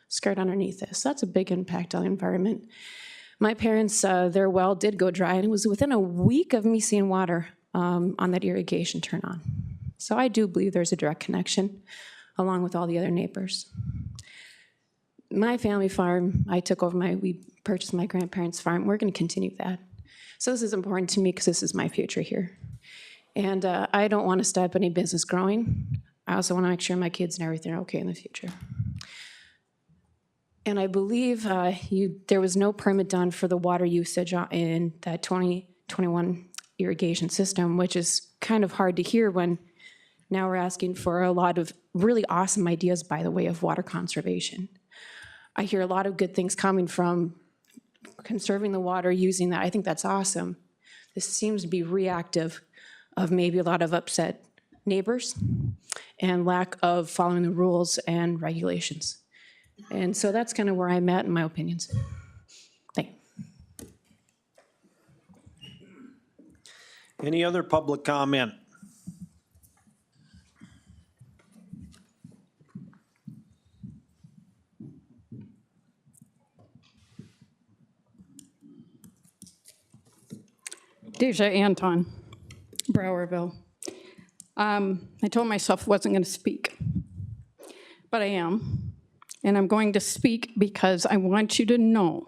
skirt underneath this. That's a big impact on the environment. My parents, their well did go dry, and it was within a week of me seeing water on that irrigation turn on. So I do believe there's a direct connection, along with all the other neighbors. My family farm, we purchased my grandparents' farm. We're gonna continue that. So this is important to me because this is my future here. And I don't wanna stop any business growing. I also wanna make sure my kids and everything are okay in the future. And I believe there was no permit done for the water usage in that 2021 irrigation system, which is kind of hard to hear when now we're asking for a lot of really awesome ideas by the way of water conservation. I hear a lot of good things coming from conserving the water, using that. I think that's awesome. This seems to be reactive of maybe a lot of upset neighbors and lack of following the rules and regulations. And so that's kind of where I'm at in my opinions. Thank you. Any other public comment? Deja Anton, Browerville. I told myself I wasn't going to speak, but I am. And I'm going to speak because I want you to know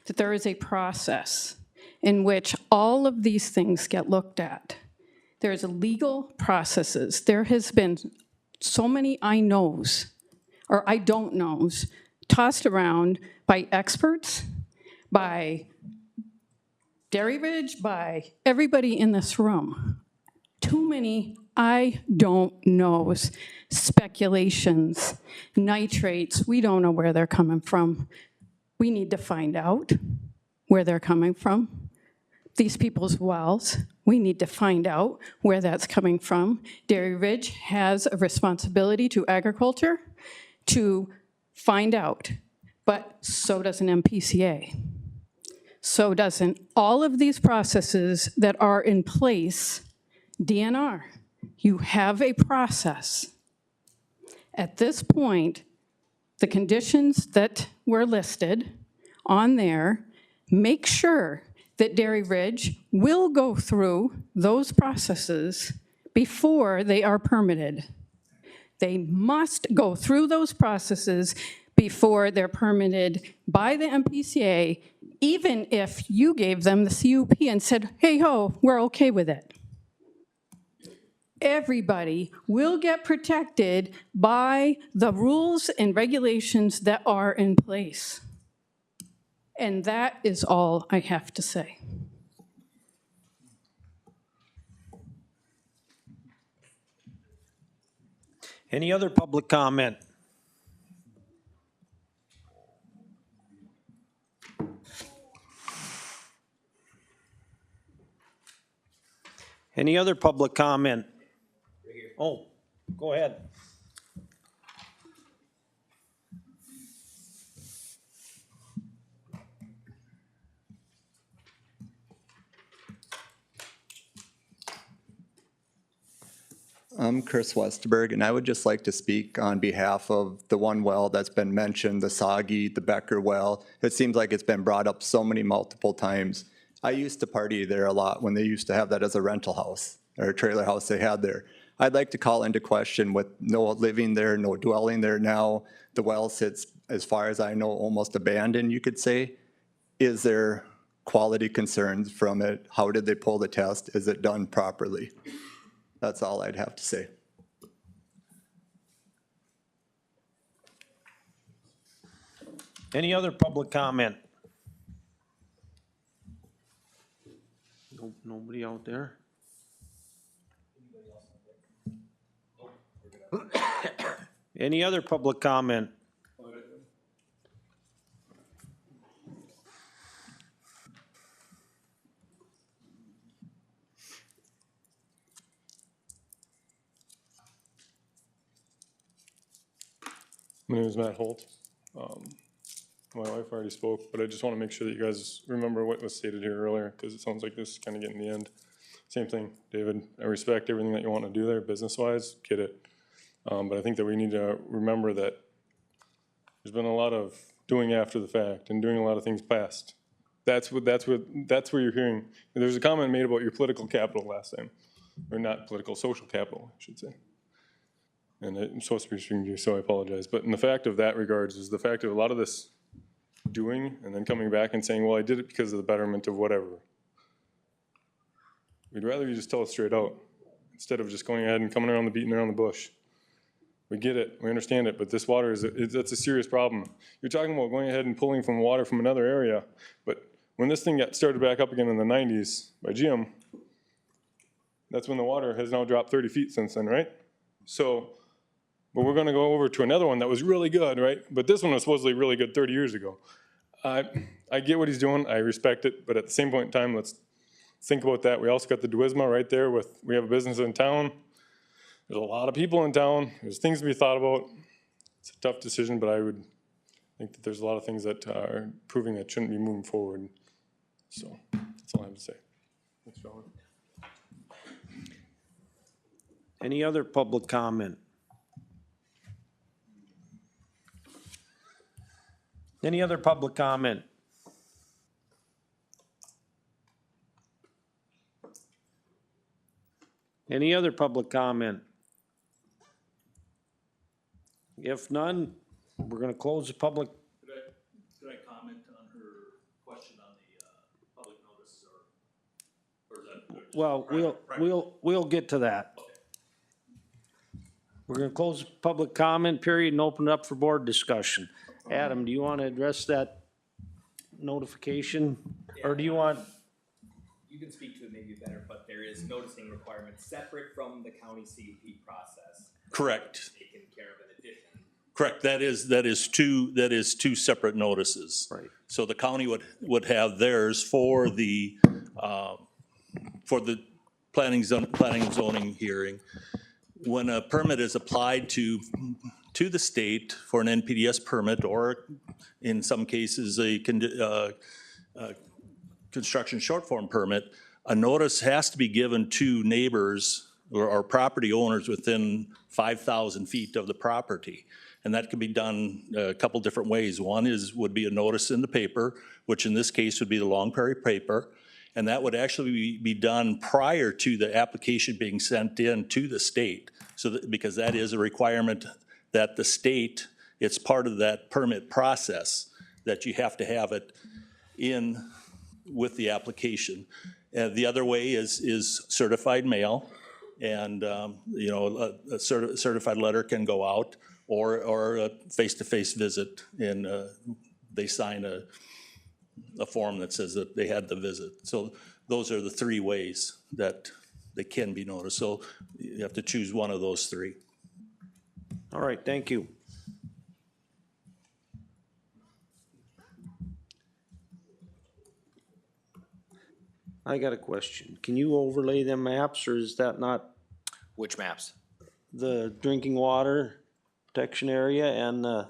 that there is a process in which all of these things get looked at. There's legal processes. There has been so many I knows, or I don't knows, tossed around by experts, by Dairy Ridge, by everybody in this room. Too many I don't knows, speculations, nitrates, we don't know where they're coming from. We need to find out where they're coming from. These people's wells, we need to find out where that's coming from. Dairy Ridge has a responsibility to agriculture to find out, but so does an MPCA. So doesn't all of these processes that are in place, DNR. You have a process. At this point, the conditions that were listed on there, make sure that Dairy Ridge will go through those processes before they are permitted. They must go through those processes before they're permitted by the MPCA, even if you gave them the CUP and said, hey ho, we're okay with it. Everybody will get protected by the rules and regulations that are in place. And that is all I have to say. Any other public comment? Any other public comment? Oh, go ahead. I'm Chris Westerberg, and I would just like to speak on behalf of the one well that's been mentioned, the Soggy, the Becker well. It seems like it's been brought up so many multiple times. I used to party there a lot when they used to have that as a rental house, or a trailer house they had there. I'd like to call into question with no living there, no dwelling there now. The well sits, as far as I know, almost abandoned, you could say. Is there quality concerns from it? How did they pull the test? Is it done properly? That's all I'd have to say. Any other public comment? Nobody out there? Any other public comment? My name is Matt Holt. My wife already spoke, but I just want to make sure that you guys remember what was stated here earlier, because it sounds like this is kind of getting the end. Same thing, David, I respect everything that you want to do there business-wise, get it. But I think that we need to remember that there's been a lot of doing after the fact and doing a lot of things past. That's where you're hearing. There was a comment made about your political capital last time, or not political, social capital, I should say. And I'm supposed to be speaking to you, so I apologize. But in the fact of that regards is the fact of a lot of this doing and then coming back and saying, well, I did it because of the betterment of whatever. We'd rather you just tell us straight out instead of just going ahead and coming around the beating around the bush. We get it, we understand it, but this water that's a serious problem. You're talking about going ahead and pulling from water from another area, but when this thing got started back up again in the 90s by Jim, that's when the water has now dropped 30 feet since then, right? So, but we're gonna go over to another one that was really good, right? But this one was supposedly really good 30 years ago. I get what he's doing, I respect it, but at the same point in time, let's think about that. We also got the Duisma right there we have a business in town. There's a lot of people in town. There's things to be thought about. It's a tough decision, but I would think that there's a lot of things that are proving that shouldn't be moving forward. So that's all I have to say. Thanks, John. Any other public comment? Any other public comment? Any other public comment? If none, we're gonna close the public. Could I comment on her question on the public notice or is that? Well, we'll get to that. We're gonna close the public comment period and open it up for board discussion. Adam, do you want to address that notification? Or do you want, You can speak to it maybe better, but there is noticing requirements separate from the county CUP process. Correct. Taken care of in addition. Correct, that is two separate notices. Right. So the county would have theirs for the planning and zoning hearing. When a permit is applied to the state for an NPDS permit, or in some cases, a construction short form permit, a notice has to be given to neighbors or property owners within 5,000 feet of the property. And that can be done a couple different ways. One would be a notice in the paper, which in this case would be the Long Prairie paper. And that would actually be done prior to the application being sent in to the state. Because that is a requirement that the state, it's part of that permit process, that you have to have it in with the application. The other way is certified mail, and a certified letter can go out, or a face-to-face visit, and they sign a form that says that they had the visit. So those are the three ways that they can be noticed. So you have to choose one of those three. all right, thank you. I got a question. Can you overlay them maps, or is that not Which maps? the drinking water protection area and the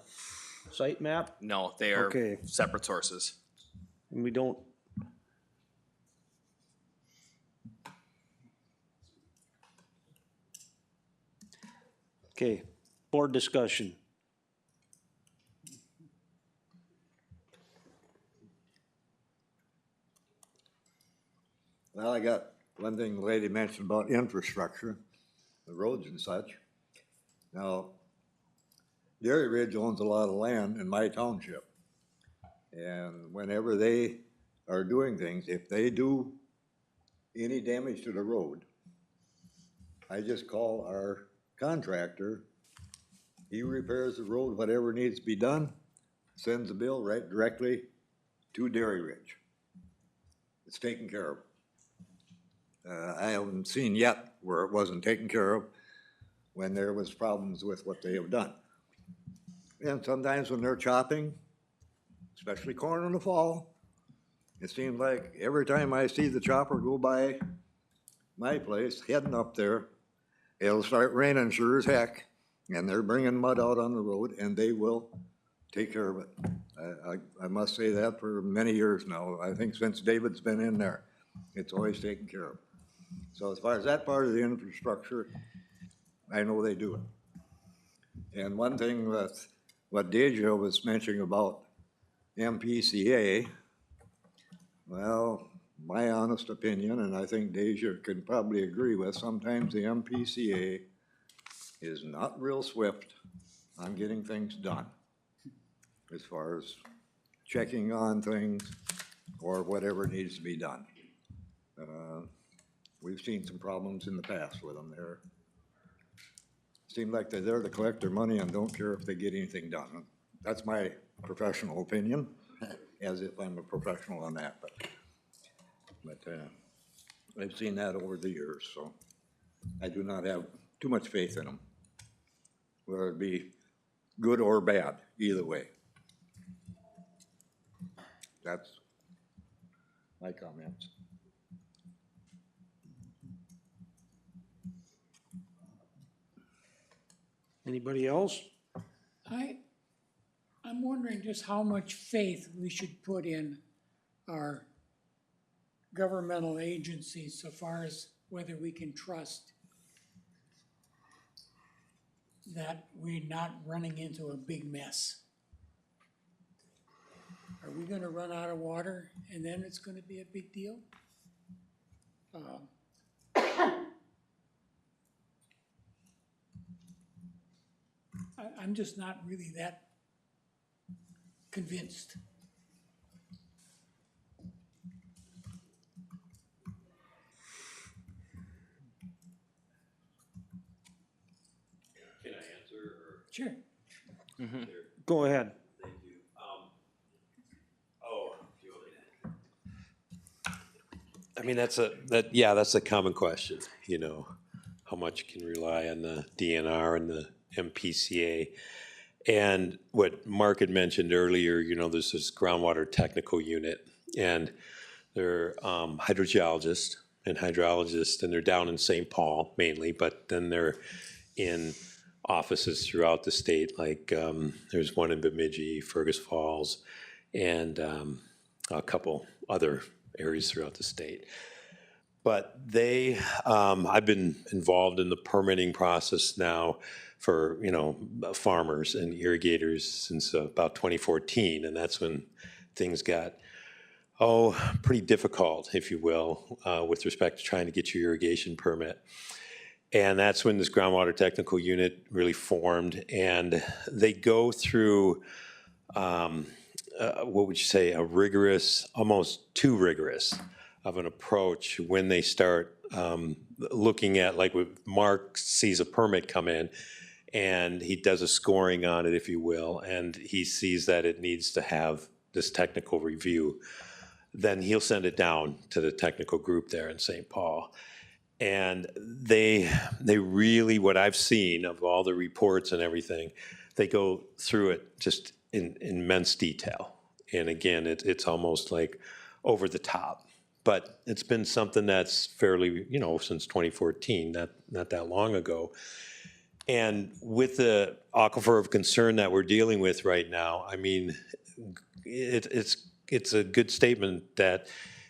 site map? No, they are Okay. separate sources. And we don't. Okay, board discussion. Well, I got one thing the lady mentioned about infrastructure, the roads and such. Now, Dairy Ridge owns a lot of land in my township. And whenever they are doing things, if they do any damage to the road, I just call our contractor. He repairs the road, whatever needs to be done. sends the bill right directly to Dairy Ridge. It's taken care of. I haven't seen yet where it wasn't taken care of when there was problems with what they have done. And sometimes when they're chopping, especially corn in the fall, it seems like every time I see the chopper go by my place, heading up there, it'll start raining sure as heck, and they're bringing mud out on the road, and they will take care of it. I must say that for many years now. I think since David's been in there, it's always taken care of. So as far as that part of the infrastructure, I know they do it. And one thing that what Deja was mentioning about MPCA, well, my honest opinion, and I think Deja can probably agree with, sometimes the MPCA is not real swift on getting things done as far as checking on things or whatever needs to be done. We've seen some problems in the past with them there. Seem like they're there to collect their money and don't care if they get anything done. That's my professional opinion, as if I'm a professional on that, but I've seen that over the years, so I do not have too much faith in them, whether it be good or bad, either way. That's my comments. Anybody else? I'm wondering just how much faith we should put in our governmental agencies so far as whether we can trust that we're not running into a big mess. Are we gonna run out of water and then it's gonna be a big deal? I'm just not really that convinced. Can I answer? Or? Sure. Go ahead. Thank you. I mean, that's a common question, you know, how much can rely on the DNR and the MPCA. And what Mark had mentioned earlier, you know, there's this groundwater technical unit, and they're hydrogeologists and hydrologists, and they're down in St. Paul mainly, but then they're in offices throughout the state, like there's one in Bemidji, Fergus Falls, and a couple other areas throughout the state. But they, I've been involved in the permitting process now for, you know, farmers and irrigators since about 2014, and that's when things got, pretty difficult, if you will, with respect to trying to get your irrigation permit. And that's when this groundwater technical unit really formed, and they go through, what would you say, a rigorous, almost too rigorous of an approach when they start looking at, like when Mark sees a permit come in, and he does a scoring on it, if you will, and he sees that it needs to have this technical review, then he'll send it down to the technical group there in St. Paul. And they really, what I've seen of all the reports and everything, they go through it just in immense detail. And again, it's almost like over the top. But it's been something that's fairly, you know, since 2014, not that long ago. And with the aquifer of concern that we're dealing with right now, I mean, it's a good statement that,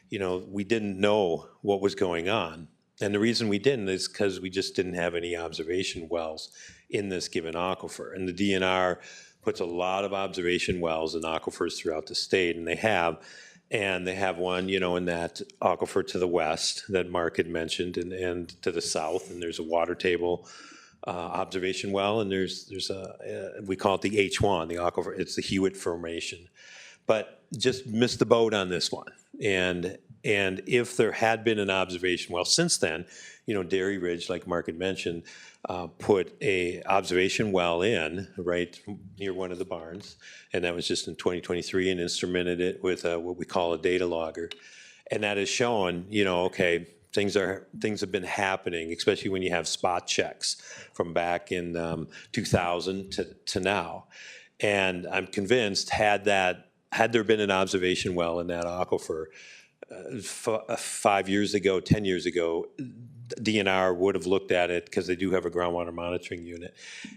you know, we didn't know what was going on. And the reason we didn't is because we just didn't have any observation wells in this given aquifer. And the DNR puts a lot of observation wells in aquifers throughout the state, and they have. And they have one, you know, in that aquifer to the west that Mark had mentioned, and to the south, and there's a water table observation well, and there's we call it the H1, the aquifer, it's the Hewitt Formation. But just missed the boat on this one. And And if there had been an observation well since then, Dairy Ridge, like Mark had mentioned, put a observation well in right near one of the barns, and that was just in 2023, and instrumented it with what we call a data logger, and that has shown, okay, things have been happening, especially when you have spot checks from back in 2000 to now, and I'm convinced had there been an observation well in that aquifer 5 years ago, 10 years ago, DNR would have looked at it because they do have a groundwater monitoring unit,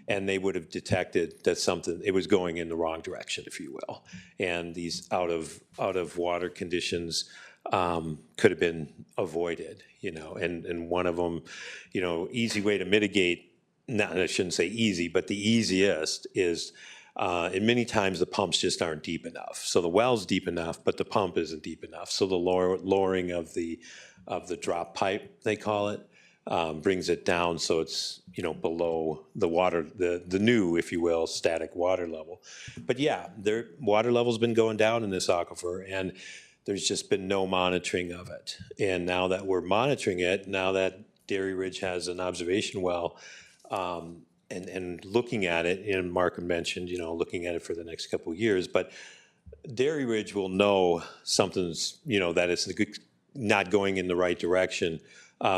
and they would have detected that it was going in the wrong direction, if you will. And these out of water conditions could have been avoided, and one of them, easy way to mitigate, I shouldn't say easy, but the easiest is, and many times the pumps just aren't deep enough. So the well's deep enough, but the pump isn't deep enough. So the lowering of the drop pipe, they call it, brings it down so it's below the water, the new, if you will, static water level. But yeah, their water level's been going down in this aquifer, and there's just been no monitoring of it. And now that we're monitoring it, now that Dairy Ridge has an observation well, and looking at it, and Mark mentioned, looking at it for the next couple of years, but Dairy Ridge will know something's, that it's not going in the right direction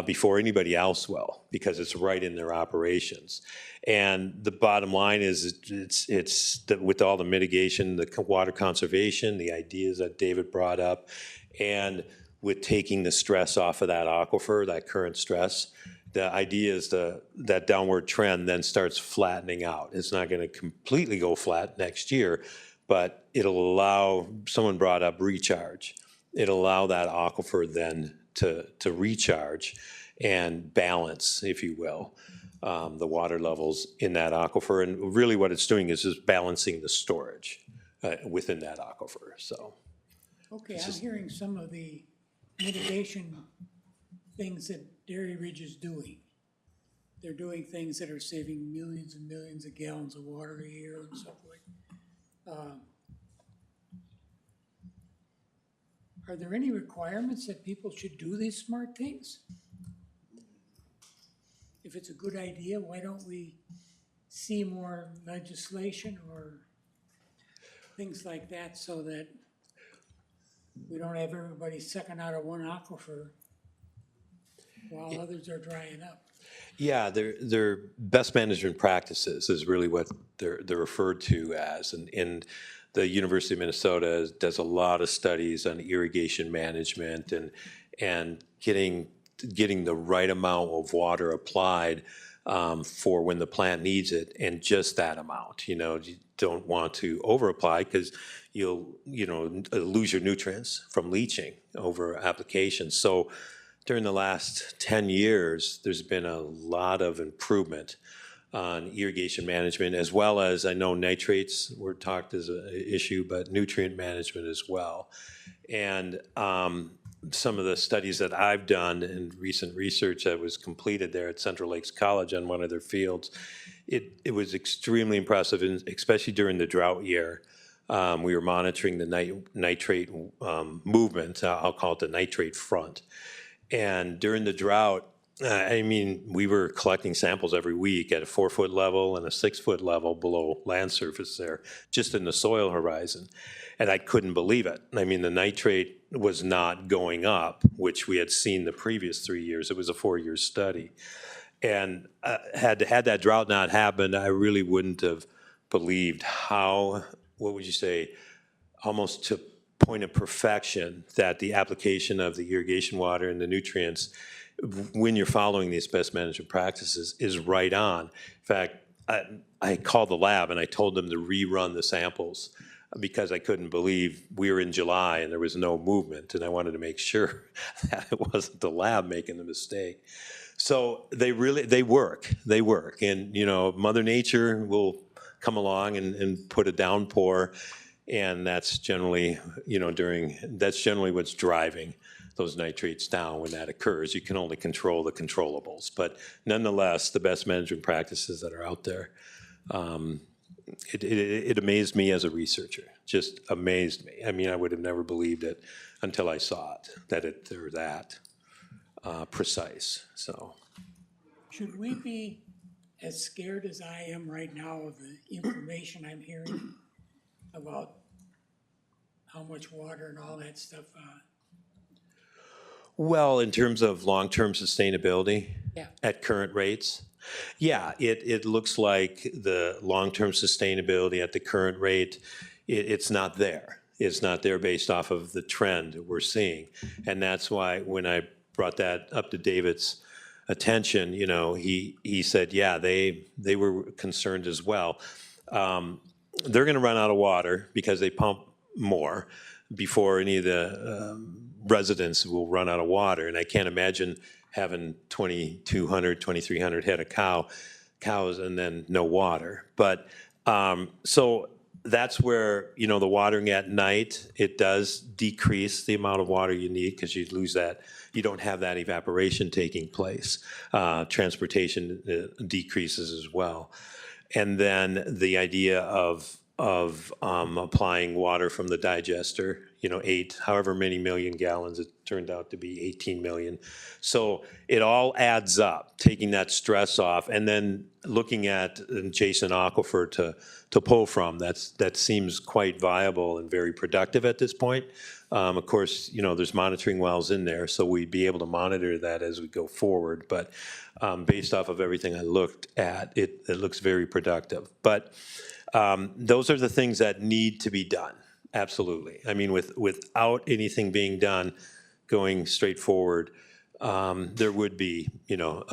before anybody else will, because it's right in their operations. And the bottom line is with all the mitigation, the water conservation, the ideas that David brought up, and with taking the stress off of that aquifer, that current stress, the idea is that downward trend then starts flattening out. It's not going to completely go flat next year, but it'll allow, someone brought up recharge. It'll allow that aquifer then to recharge and balance, if you will, the water levels in that aquifer. And really what it's doing is just balancing the storage within that aquifer, so. Okay, I'm hearing some of the mitigation things that Dairy Ridge is doing. They're doing things that are saving millions and millions of gallons of water a year and so forth. Are there any requirements that people should do these smart things? If it's a good idea, why don't we see more legislation or things like that so that we don't have everybody sucking out of one aquifer while others are drying up? Yeah, they're best management practices is really what they're referred to as, and the University of Minnesota does a lot of studies on irrigation management and getting the right amount of water applied for when the plant needs it, and just that amount. You don't want to over apply because you'll lose your nutrients from leaching over application. So during the last 10 years, there's been a lot of improvement on irrigation management, as well as, I know nitrates were talked as an issue, but nutrient management as well. And some of the studies that I've done in recent research that was completed there at Central Lakes College on one of their fields, it was extremely impressive, and especially during the drought year. We were monitoring the nitrate movement, I'll call it the nitrate front. And during the drought, we were collecting samples every week at a 4-foot level and a 6-foot level below land surface there, just in the soil horizon. And I couldn't believe it. The nitrate was not going up, which we had seen the previous 3 years. It was a 4-year study. And had that drought not happened, I really wouldn't have believed how, what would you say, almost to point of perfection that the application of the irrigation water and the nutrients, when you're following these best management practices, is right on. In fact, I called the lab and I told them to rerun the samples because I couldn't believe we were in July and there was no movement, and I wanted to make sure that it wasn't the lab making the mistake. So they work, and Mother Nature will come along and put a downpour, and that's generally, that's generally what's driving those nitrates down when that occurs. You can only control the controllables, but nonetheless, the best management practices that are out there, it amazed me as a researcher, just amazed me. I mean, I would have never believed it until I saw it, that they're that precise, so. Should we be as scared as I am right now of the information I'm hearing about how much water and all that stuff? Well, in terms of long-term sustainability Yeah. at current rates, yeah, it looks like the long-term sustainability at the current rate, it's not there. It's not there based off of the trend that we're seeing. And that's why when I brought that up to David's attention, you know, he said, yeah, they were concerned as well. They're gonna run out of water because they pump more before any of the residents will run out of water. And I can't imagine having 2,200, 2,300 head of cows and then no water. But so that's where, you know, the watering at night, it does decrease the amount of water you need because you lose that, you don't have that evaporation taking place. Transportation decreases as well. And then the idea of applying water from the digester, you know, however many million gallons, it turned out to be 18 million. So it all adds up, taking that stress off, and then looking at an adjacent aquifer to pull from. That seems quite viable and very productive at this point. Of course, you know, there's monitoring wells in there, so we'd be able to monitor that as we go forward. But based off of everything I looked at, it looks very productive. But those are the things that need to be done. Absolutely. I mean, without anything being done, going straight forward, there would be, you know,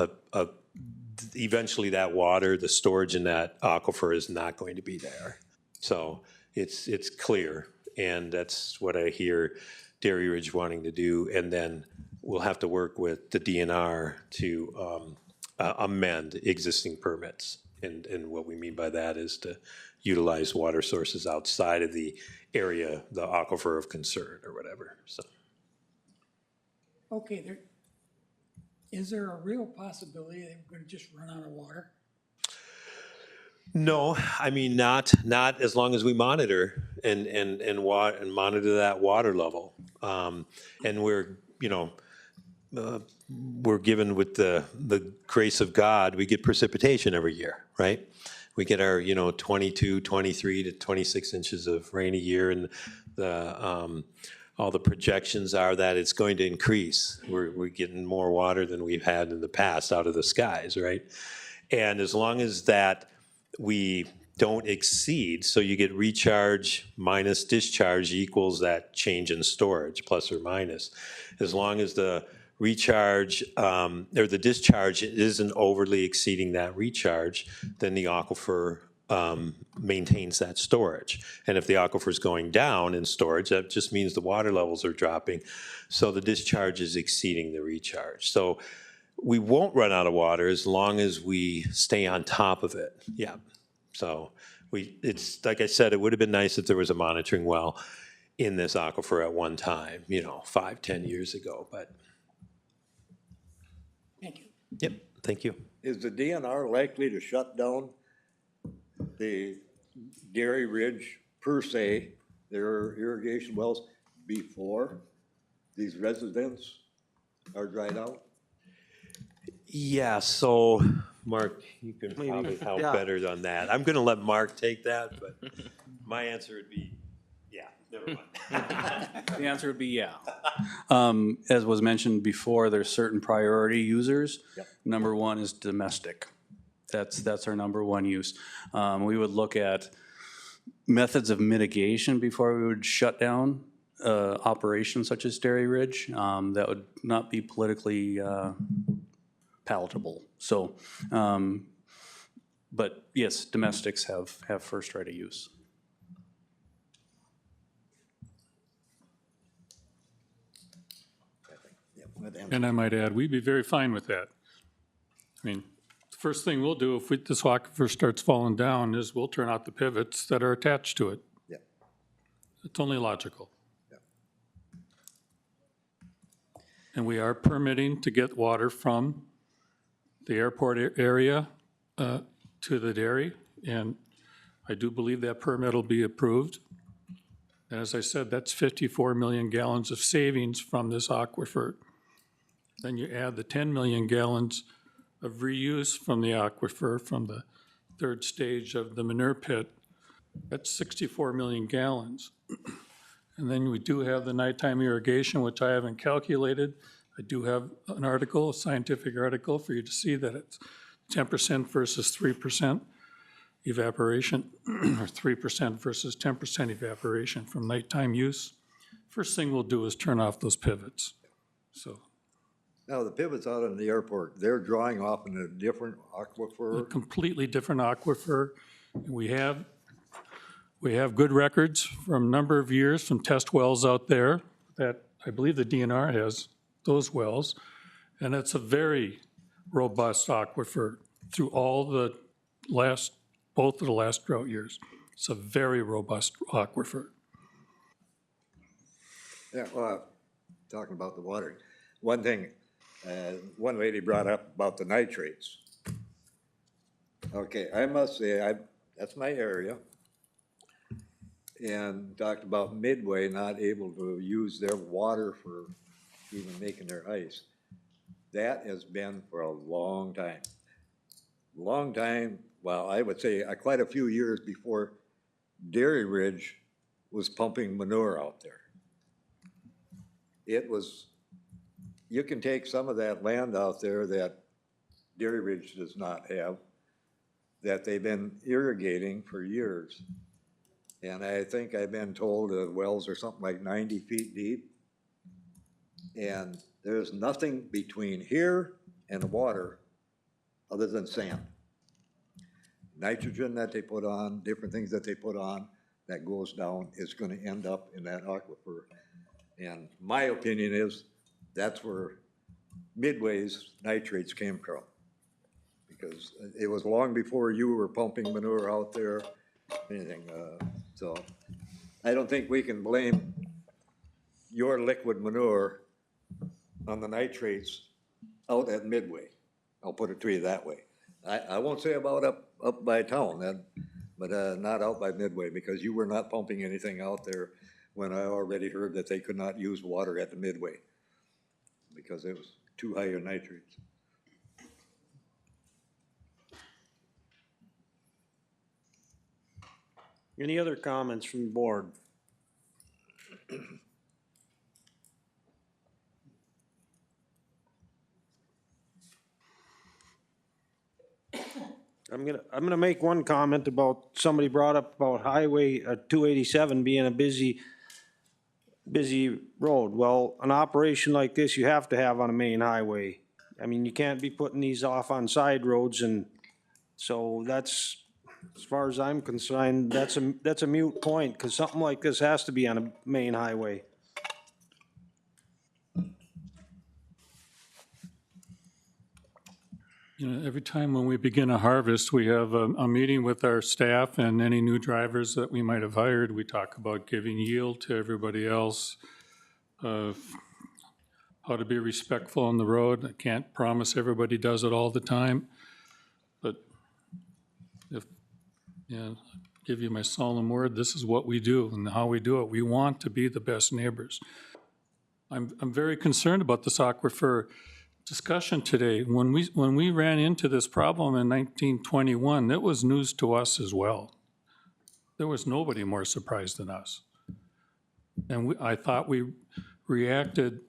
eventually that water, the storage in that aquifer is not going to be there. So it's clear, and that's what I hear Dairy Ridge wanting to do. And then we'll have to work with the DNR to amend existing permits. And what we mean by that is to utilize water sources outside of the area, the aquifer of concern or whatever, so. Okay, is there a real possibility that we're gonna just run out of water? No, I mean, not as long as we monitor and monitor that water level. And we're, you know, we're given with the grace of God, we get precipitation every year, right? We get our, you know, 22, 23 to 26 inches of rain a year, and all the projections are that it's going to increase. We're getting more water than we've had in the past out of the skies, right? And as long as that we don't exceed, so you get recharge minus discharge equals that change in storage, plus or minus. As long as the recharge or the discharge isn't overly exceeding that recharge, then the aquifer maintains that storage. And if the aquifer is going down in storage, that just means the water levels are dropping. So the discharge is exceeding the recharge. So we won't run out of water as long as we stay on top of it. Yeah. So it's like I said, it would have been nice if there was a monitoring well in this aquifer at one time, you know, 5-10 years ago, but. Thank you. Yep, thank you. Is the DNR likely to shut down the Dairy Ridge per se, their irrigation wells, before these residents are dried out? Yeah, so, Mark, you can probably help better on that. I'm gonna let Mark take that, but my answer would be, yeah, never mind. The answer would be yeah. As was mentioned before, there's certain priority users. Yep. Number one is domestic. That's our number one use. We would look at methods of mitigation before we would shut down operations such as Dairy Ridge. That would not be politically palatable. So, but yes, domestics have first right of use. And I might add, we'd be very fine with that. I mean, the first thing we'll do if this aquifer starts falling down is we'll turn out the pivots that are attached to it. Yeah. It's only logical. Yeah. And we are permitting to get water from the airport area to the dairy. And I do believe that permit will be approved. And as I said, that's 54 million gallons of savings from this aquifer. Then you add the 10 million gallons of reuse from the aquifer from the third stage of the manure pit. That's 64 million gallons. And then we do have the nighttime irrigation, which I haven't calculated. I do have an article, a scientific article, for you to see that it's 10% versus 3% evaporation, or 3% versus 10% evaporation from nighttime use. First thing we'll do is turn off those pivots. So Now, the pivots out in the airport, they're drawing off in a different a aquifer. completely different aquifer. We have good records from a number of years from test wells out there that I believe the DNR has those wells. And it's a very robust aquifer through all the both of the last drought years. It's a very robust aquifer. Yeah, well, talking about the watering, one thing, one lady brought up about the nitrates. Okay, I must say, that's my area. And talked about Midway not able to use their water for even making their ice. That has been for a long time. Long time, well, I would say quite a few years before Dairy Ridge was pumping manure out there. It was, you can take some of that land out there that Dairy Ridge does not have, that they've been irrigating for years. And I think I've been told the wells are something like 90 feet deep. And there's nothing between here and the water other than sand. Nitrogen that they put on, different things that they put on, that goes down is gonna end up in that aquifer. And my opinion is that's where Midway's nitrates came from. Because it was long before you were pumping manure out there, anything. So I don't think we can blame your liquid manure on the nitrates out at Midway. I'll put it to you that way. I won't say about up by town, but not out by Midway, because you were not pumping anything out there when I already heard that they could not use water at the Midway because it was too high in nitrates. Any other comments from the board? I'm gonna make one comment about, somebody brought up about Highway 287 being a busy road. Well, an operation like this you have to have on a main highway. I mean, you can't be putting these off on side roads, and so that's, as far as I'm concerned, that's a moot point, because something like this has to be on a main highway. You know, every time when we begin a harvest, we have a meeting with our staff and any new drivers that we might have hired. We talk about giving yield to everybody else, how to be respectful on the road. I can't promise everybody does it all the time, but give you my solemn word, this is what we do and how we do it. We want to be the best neighbors. I'm very concerned about this aquifer discussion today. When we ran into this problem in 1921, it was news to us as well. There was nobody more surprised than us. And I thought we reacted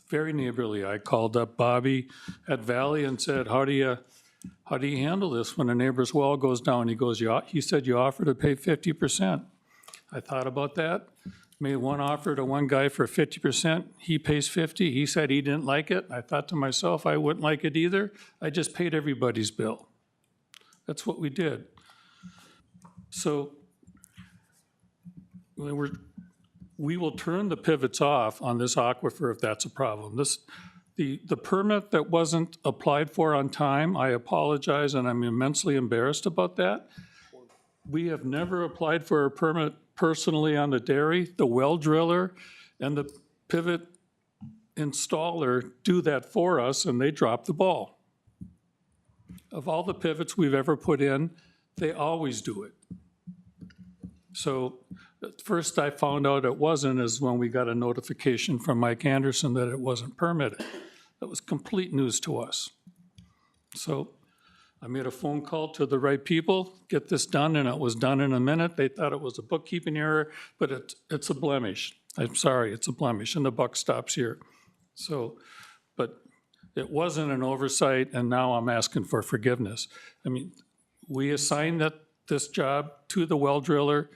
very neighborly. I called up Bobby at Valley and said, how do you handle this when a neighbor's well goes down? He said, you offer to pay 50%. I thought about that. Made one offer to one guy for 50%. He pays 50. He said he didn't like it. I thought to myself, I wouldn't like it either. I just paid everybody's bill. That's what we did. So we will turn the pivots off on this aquifer if that's a problem. The permit that wasn't applied for on time, I apologize, and I'm immensely embarrassed about that. We have never applied for a permit personally on the dairy. The well driller and the pivot installer do that for us, and they drop the ball. Of all the pivots we've ever put in, they always do it. So at first I found out it wasn't is when we got a notification from Mike Anderson that it wasn't permitted. That was complete news to us. So I made a phone call to the right people, get this done, and it was done in a minute. They thought it was a bookkeeping error, but it's a blemish. I'm sorry, it's a blemish, and the buck stops here. So, but it wasn't an oversight, and now I'm asking for forgiveness. I mean, we assigned this job to the well driller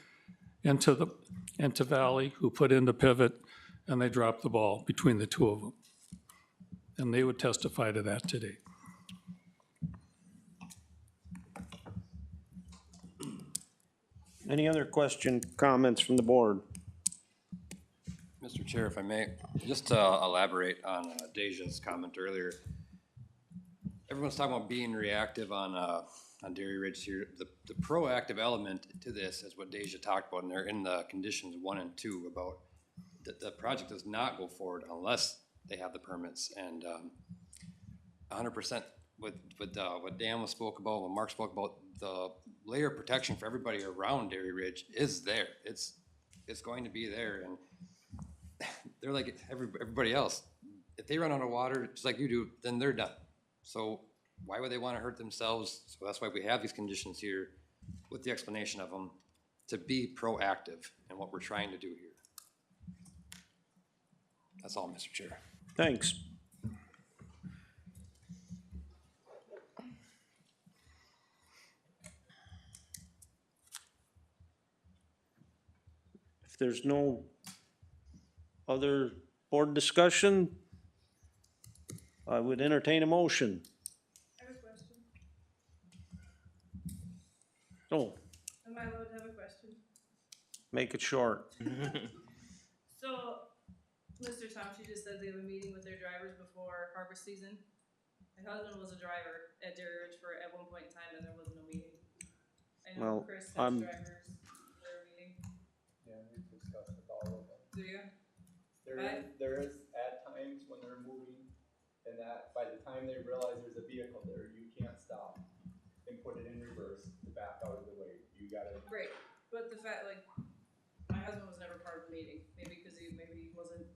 and to Valley, who put in the pivot, and they dropped the ball between the two of them. And they would testify to that today. Any other comments from the board? Mr. Chair, if I may, just to elaborate on Deja's comment earlier. Everyone's talking about being reactive on Dairy Ridge here. The proactive element to this is what Deja talked about, and they're in the conditions 1 and 2 about the project does not go forward unless they have the permits. And 100% with what Dan spoke about, what Mark spoke about, the layer of protection for everybody around Dairy Ridge is there. It's going to be there, and they're like everybody else. If they run out of water, just like you do, then they're done. So why would they want to hurt themselves? So that's why we have these conditions here with the explanation of them to be proactive in what we're trying to do here. That's all, Mr. Chair. Thanks. If there's no other board discussion, I would entertain a motion. I have a question. Oh, Am I allowed to have a question? make it short. So, Mr. Thompson just said they have a meeting with their drivers before harvest season. My husband was a driver at Dairy Ridge at one point in time, and there was no meeting. I know Well, Chris has I'm- drivers, their meeting. Yeah, we've discussed with all of them. Do you? There is at times when they're moving, and that by the time they realize there's a vehicle there, you can't stop and put it in reverse to back out of the way. You gotta. Right, but the fact, like, my husband was never part of the meeting, maybe because he wasn't.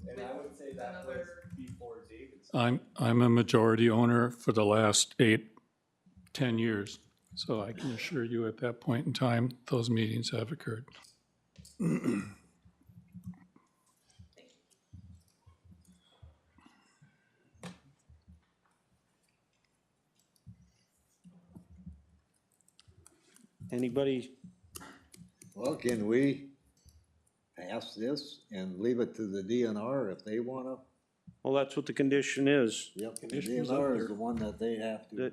And I would say that was before David's. I'm a majority owner for the last 8-10 years. So I can assure you at that point in time, those meetings have occurred. Anybody? Well, can we pass this and leave it to the DNR if they wanna? Well, that's what the condition is. Yep, the Condition's up DNR there. is the one that they have to.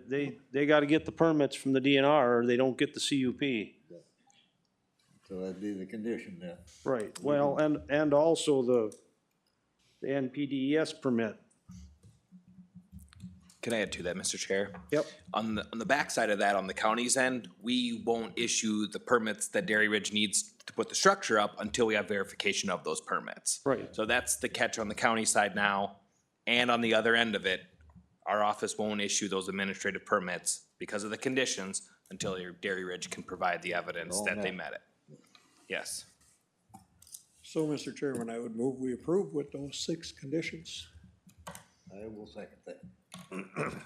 They gotta get the permits from the DNR or they don't get the CUP. So that'd be the condition then. Right, well, and also the NPDES permit. Can I add to that, Mr. Chair? Yep. On the backside of that, on the county's end, we won't issue the permits that Dairy Ridge needs to put the structure up until we have verification of those permits. Right. So that's the catch on the county side now. And on the other end of it, our office won't issue those administrative permits because of the conditions until your Dairy Ridge can provide the evidence Oh, that they no. met it. Yes. So, Mr. Chairman, I would move we approve with those 6 conditions. I will second that.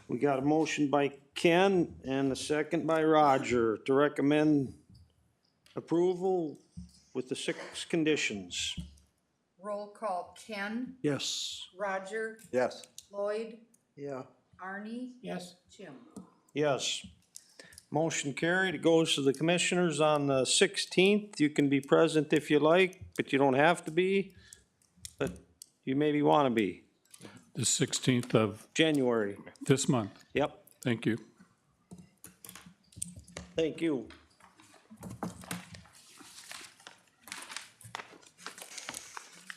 We got a motion by Ken and a second by Roger to recommend approval with the 6 conditions. Roll call, Ken, Yes. Roger, Yes. Lloyd, Yeah. Arnie, Yes, Jim. Yes. Motion carried. It goes to the commissioners on the 16th. You can be present if you like, but you don't have to be. But you maybe want to be. The 16th of January. this month. Yep. Thank you. Thank you.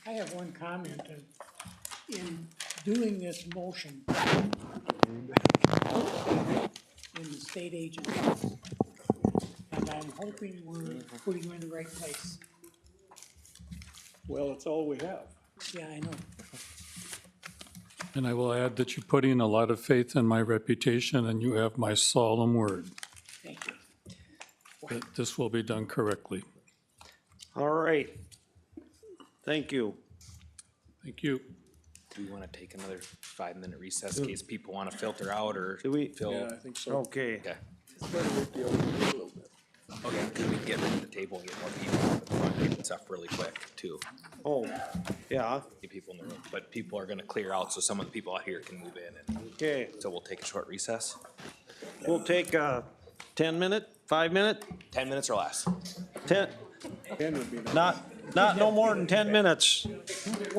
I have one comment. In doing this motion in the state agency, and I'm hoping we're putting you in the right place. Well, it's all we have. Yeah, I know. And I will add that you put in a lot of faith in my reputation, and you have my solemn word Thank you. that this will be done correctly. All right. Thank you. Thank you. Do we want to take another 5-minute recess in case people want to filter out or Do we? fill? Yeah, I think so. Okay. Okay. It's better work the other way a little bit. Okay, because we can get rid of the table and get more people in the front, get stuff really quick too. Oh, yeah, Get people in the room, but people are gonna clear out, so some of the people out here can move in, and okay. so we'll take a short recess. We'll take a 10-minute, 5-minute, 10 minutes or less. 10, 10 would be nice. not no more than 10 minutes.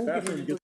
After we get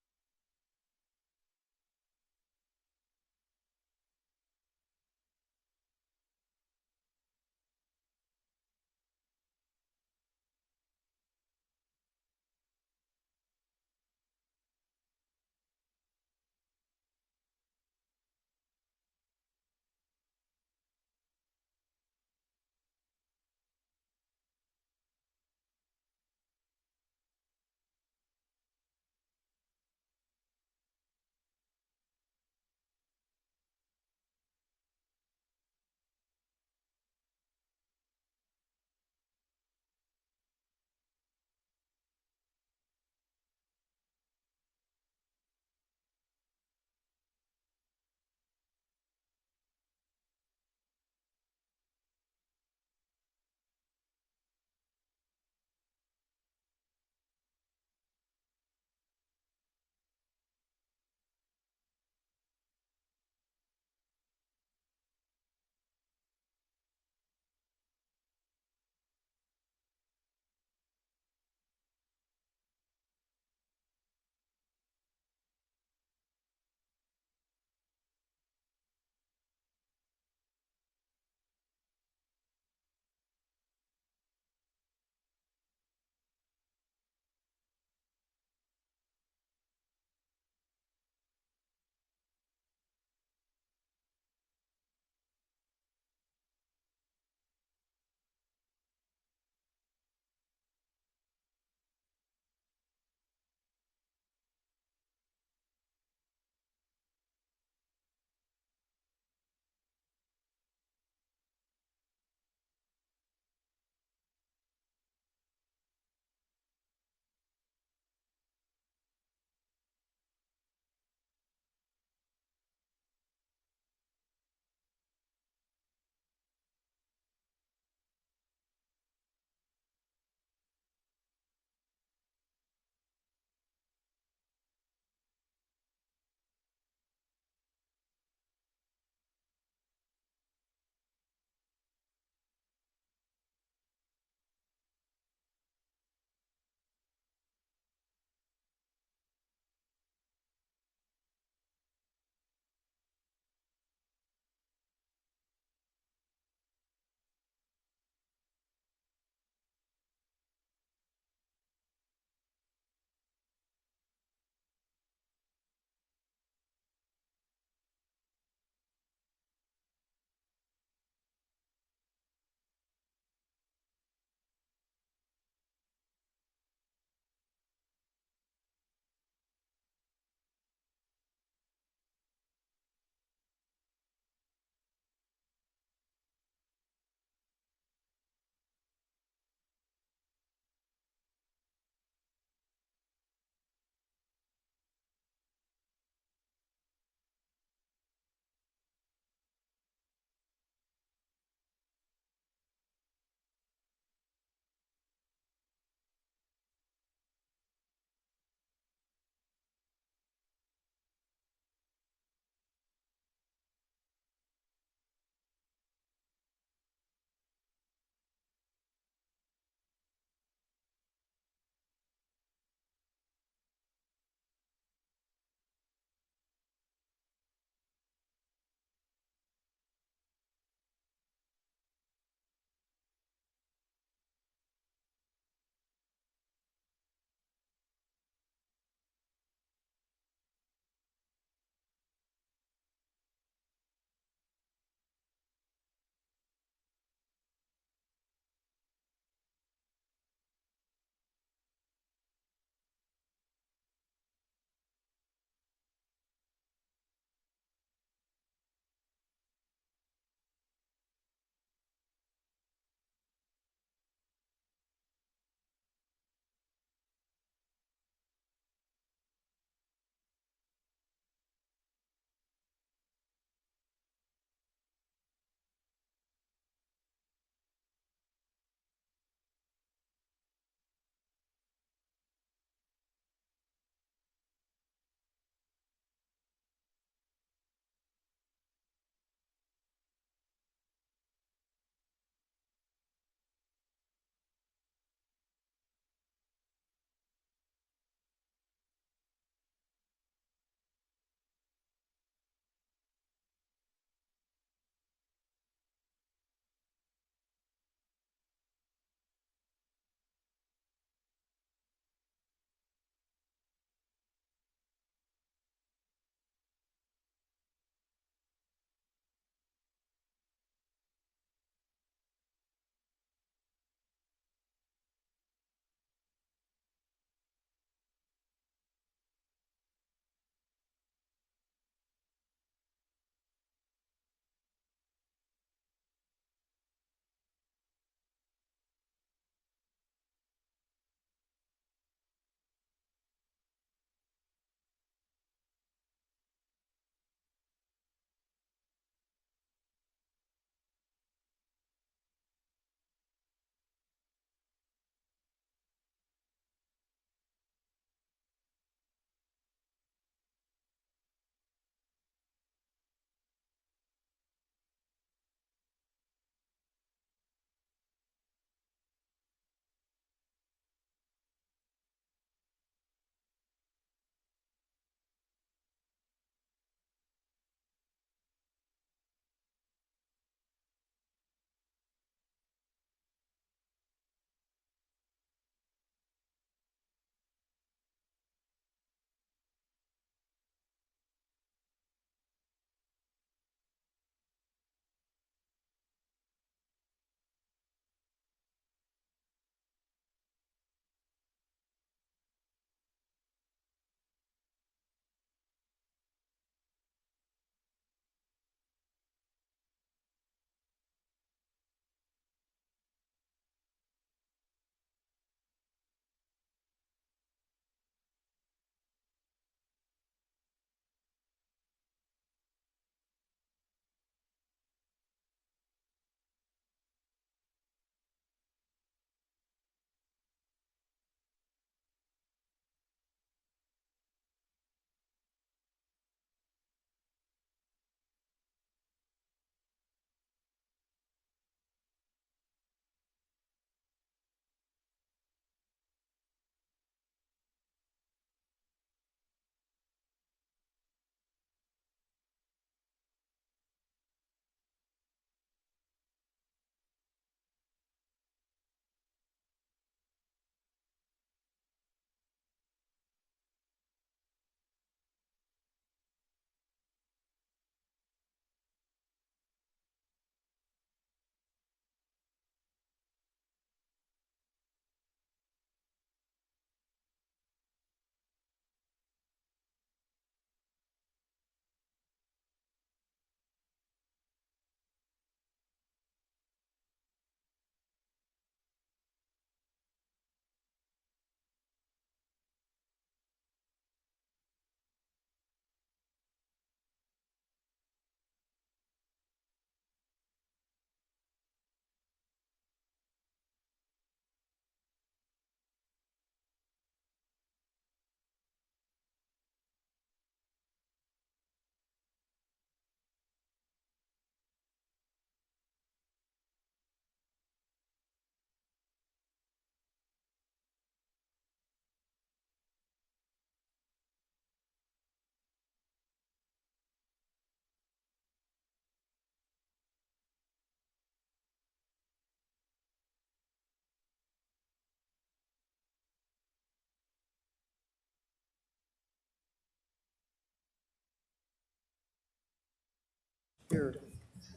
Here,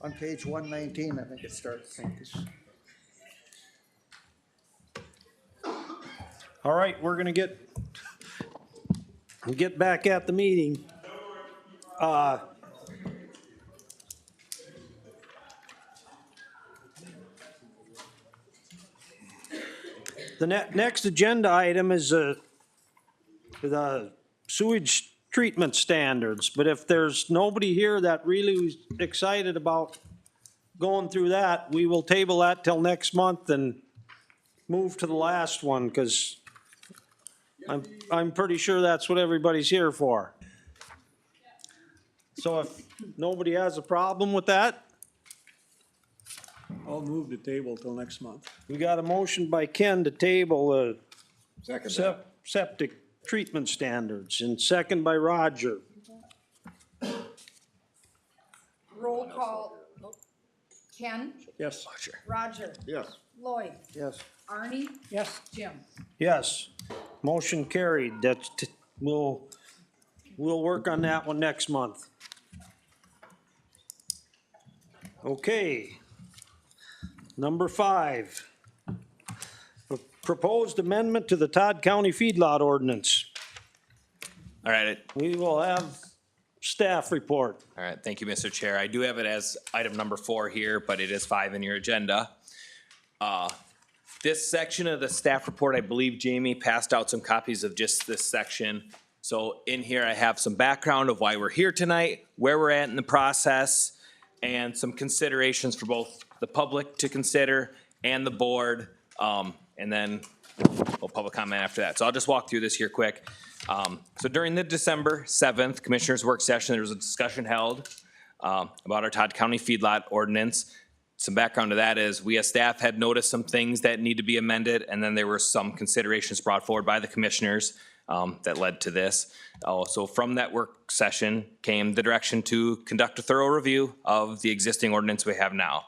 on page 119, I think it starts. All right, we're gonna get back at the meeting. The next agenda item is the sewage treatment standards, but if there's nobody here that really was excited about going through that, we will table that till next month and move to the last one, because I'm pretty sure that's what everybody's here for. So if nobody has a problem with that, I'll move the table till next month. we got a motion by Ken to table Second. septic treatment standards, and second by Roger. Roll call. Ken? Yes. Roger? Yes. Lloyd? Yes. Arnie? Yes. Jim? Yes, motion carried. We'll work on that one next month. Okay. Number 5. Proposed amendment to the Todd County feedlot ordinance. All right, We will have staff report. all right, thank you, Mr. Chair. I do have it as item number 4 here, but it is 5 in your agenda. This section of the staff report, I believe Jamie passed out some copies of just this section. So in here, I have some background of why we're here tonight, where we're at in the process, and some considerations for both the public to consider and the board, and then we'll public comment after that. So I'll just walk through this here quick. So during the December 7th Commissioners' Work Session, there was a discussion held about our Todd County feedlot ordinance. Some background to that is we as staff had noticed some things that need to be amended, and then there were some considerations brought forward by the commissioners that led to this. So from that work session came the direction to conduct a thorough review of the existing ordinance we have now.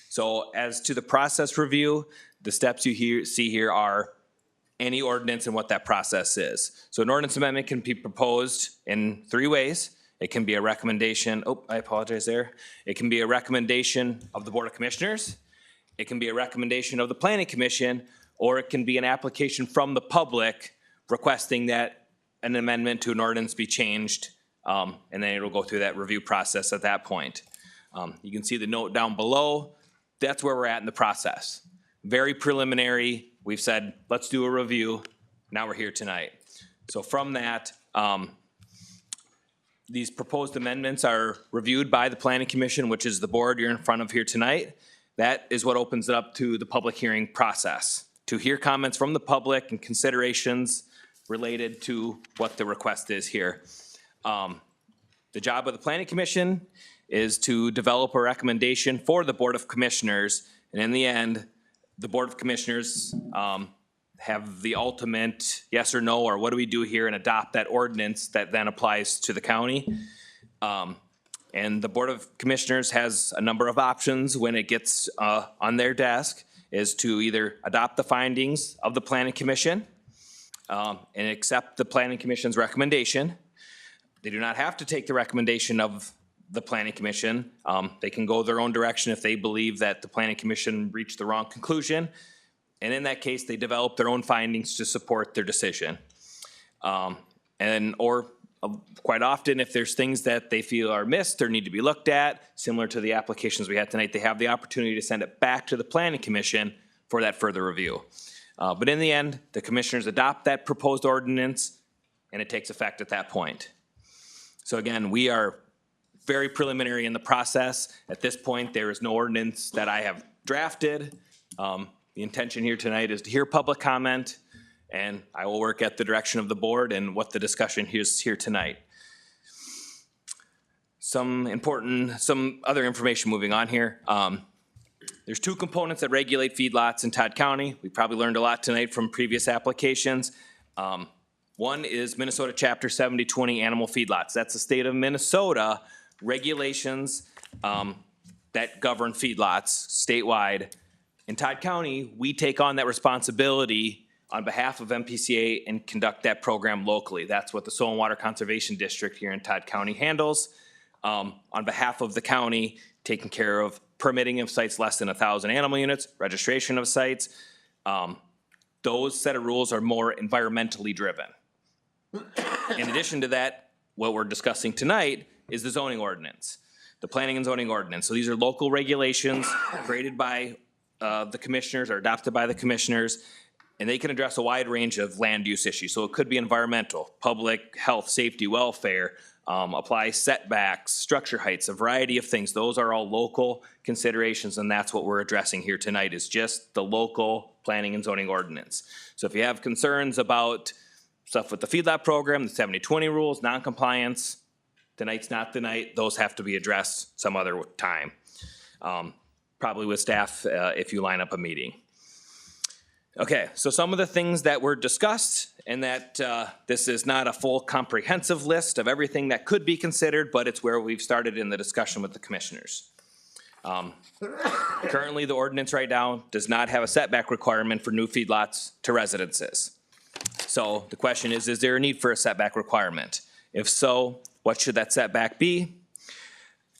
So as to the process review, the steps you see here are any ordinance and what that process is. So an ordinance amendment can be proposed in 3 ways. It can be a recommendation, I apologize there. It can be a recommendation of the Board of Commissioners. It can be a recommendation of the Planning Commission, or it can be an application from the public requesting that an amendment to an ordinance be changed, and then it'll go through that review process at that point. You can see the note down below. That's where we're at in the process. Very preliminary. We've said, let's do a review. Now we're here tonight. So from that, these proposed amendments are reviewed by the Planning Commission, which is the board you're in front of here tonight. That is what opens it up to the public hearing process, to hear comments from the public and considerations related to what the request is here. The job of the Planning Commission is to develop a recommendation for the Board of Commissioners, and in the end, the Board of Commissioners have the ultimate yes or no, or what do we do here, and adopt that ordinance that then applies to the county. And the Board of Commissioners has a number of options when it gets on their desk, is to either adopt the findings of the Planning Commission and accept the Planning Commission's recommendation. They do not have to take the recommendation of the Planning Commission. They can go their own direction if they believe that the Planning Commission reached the wrong conclusion. And in that case, they develop their own findings to support their decision. Quite often, if there's things that they feel are missed or need to be looked at, similar to the applications we had tonight, they have the opportunity to send it back to the Planning Commission for that further review. But in the end, the commissioners adopt that proposed ordinance, and it takes effect at that point. So again, we are very preliminary in the process. At this point, there is no ordinance that I have drafted. The intention here tonight is to hear public comment, and I will work at the direction of the board and what the discussion is here tonight. Some other information moving on here. There's 2 components that regulate feedlots in Todd County. We probably learned a lot tonight from previous applications. One is Minnesota Chapter 7020 animal feedlots. That's the state of Minnesota regulations that govern feedlots statewide. In Todd County, we take on that responsibility on behalf of MPCA and conduct that program locally. That's what the Soil and Water Conservation District here in Todd County handles. on behalf of the county, taking care of permitting of sites less than 1,000 animal units, registration of sites. Those set of rules are more environmentally driven. In addition to that, what we're discussing tonight is the zoning ordinance, the planning and zoning ordinance. So these are local regulations created by the commissioners or adopted by the commissioners, and they can address a wide range of land use issues. So it could be environmental, public health, safety, welfare, apply setbacks, structure heights, a variety of things. Those are all local considerations, and that's what we're addressing here tonight is just the local planning and zoning ordinance. So if you have concerns about stuff with the feedlot program, the 70-20 rules, non-compliance, tonight's not the night. Those have to be addressed some other time. Probably with staff if you line up a meeting. Okay, so some of the things that were discussed, and that this is not a full comprehensive list of everything that could be considered, but it's where we've started in the discussion with the commissioners. Currently, the ordinance right now does not have a setback requirement for new feedlots to residences. So the question is there a need for a setback requirement? If so, what should that setback be?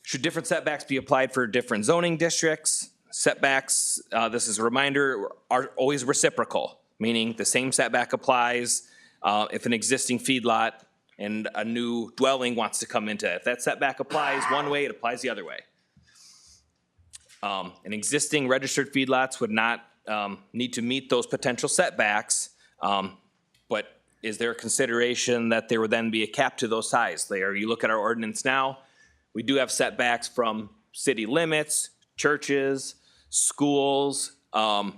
Should different setbacks be applied for different zoning districts? Setbacks, this is a reminder, are always reciprocal, meaning the same setback applies if an existing feedlot and a new dwelling wants to come into it. If that setback applies one way, it applies the other way. An existing registered feedlots would not need to meet those potential setbacks, but is there a consideration that there would then be a cap to those size? There, you look at our ordinance now, we do have setbacks from city limits, churches, schools, and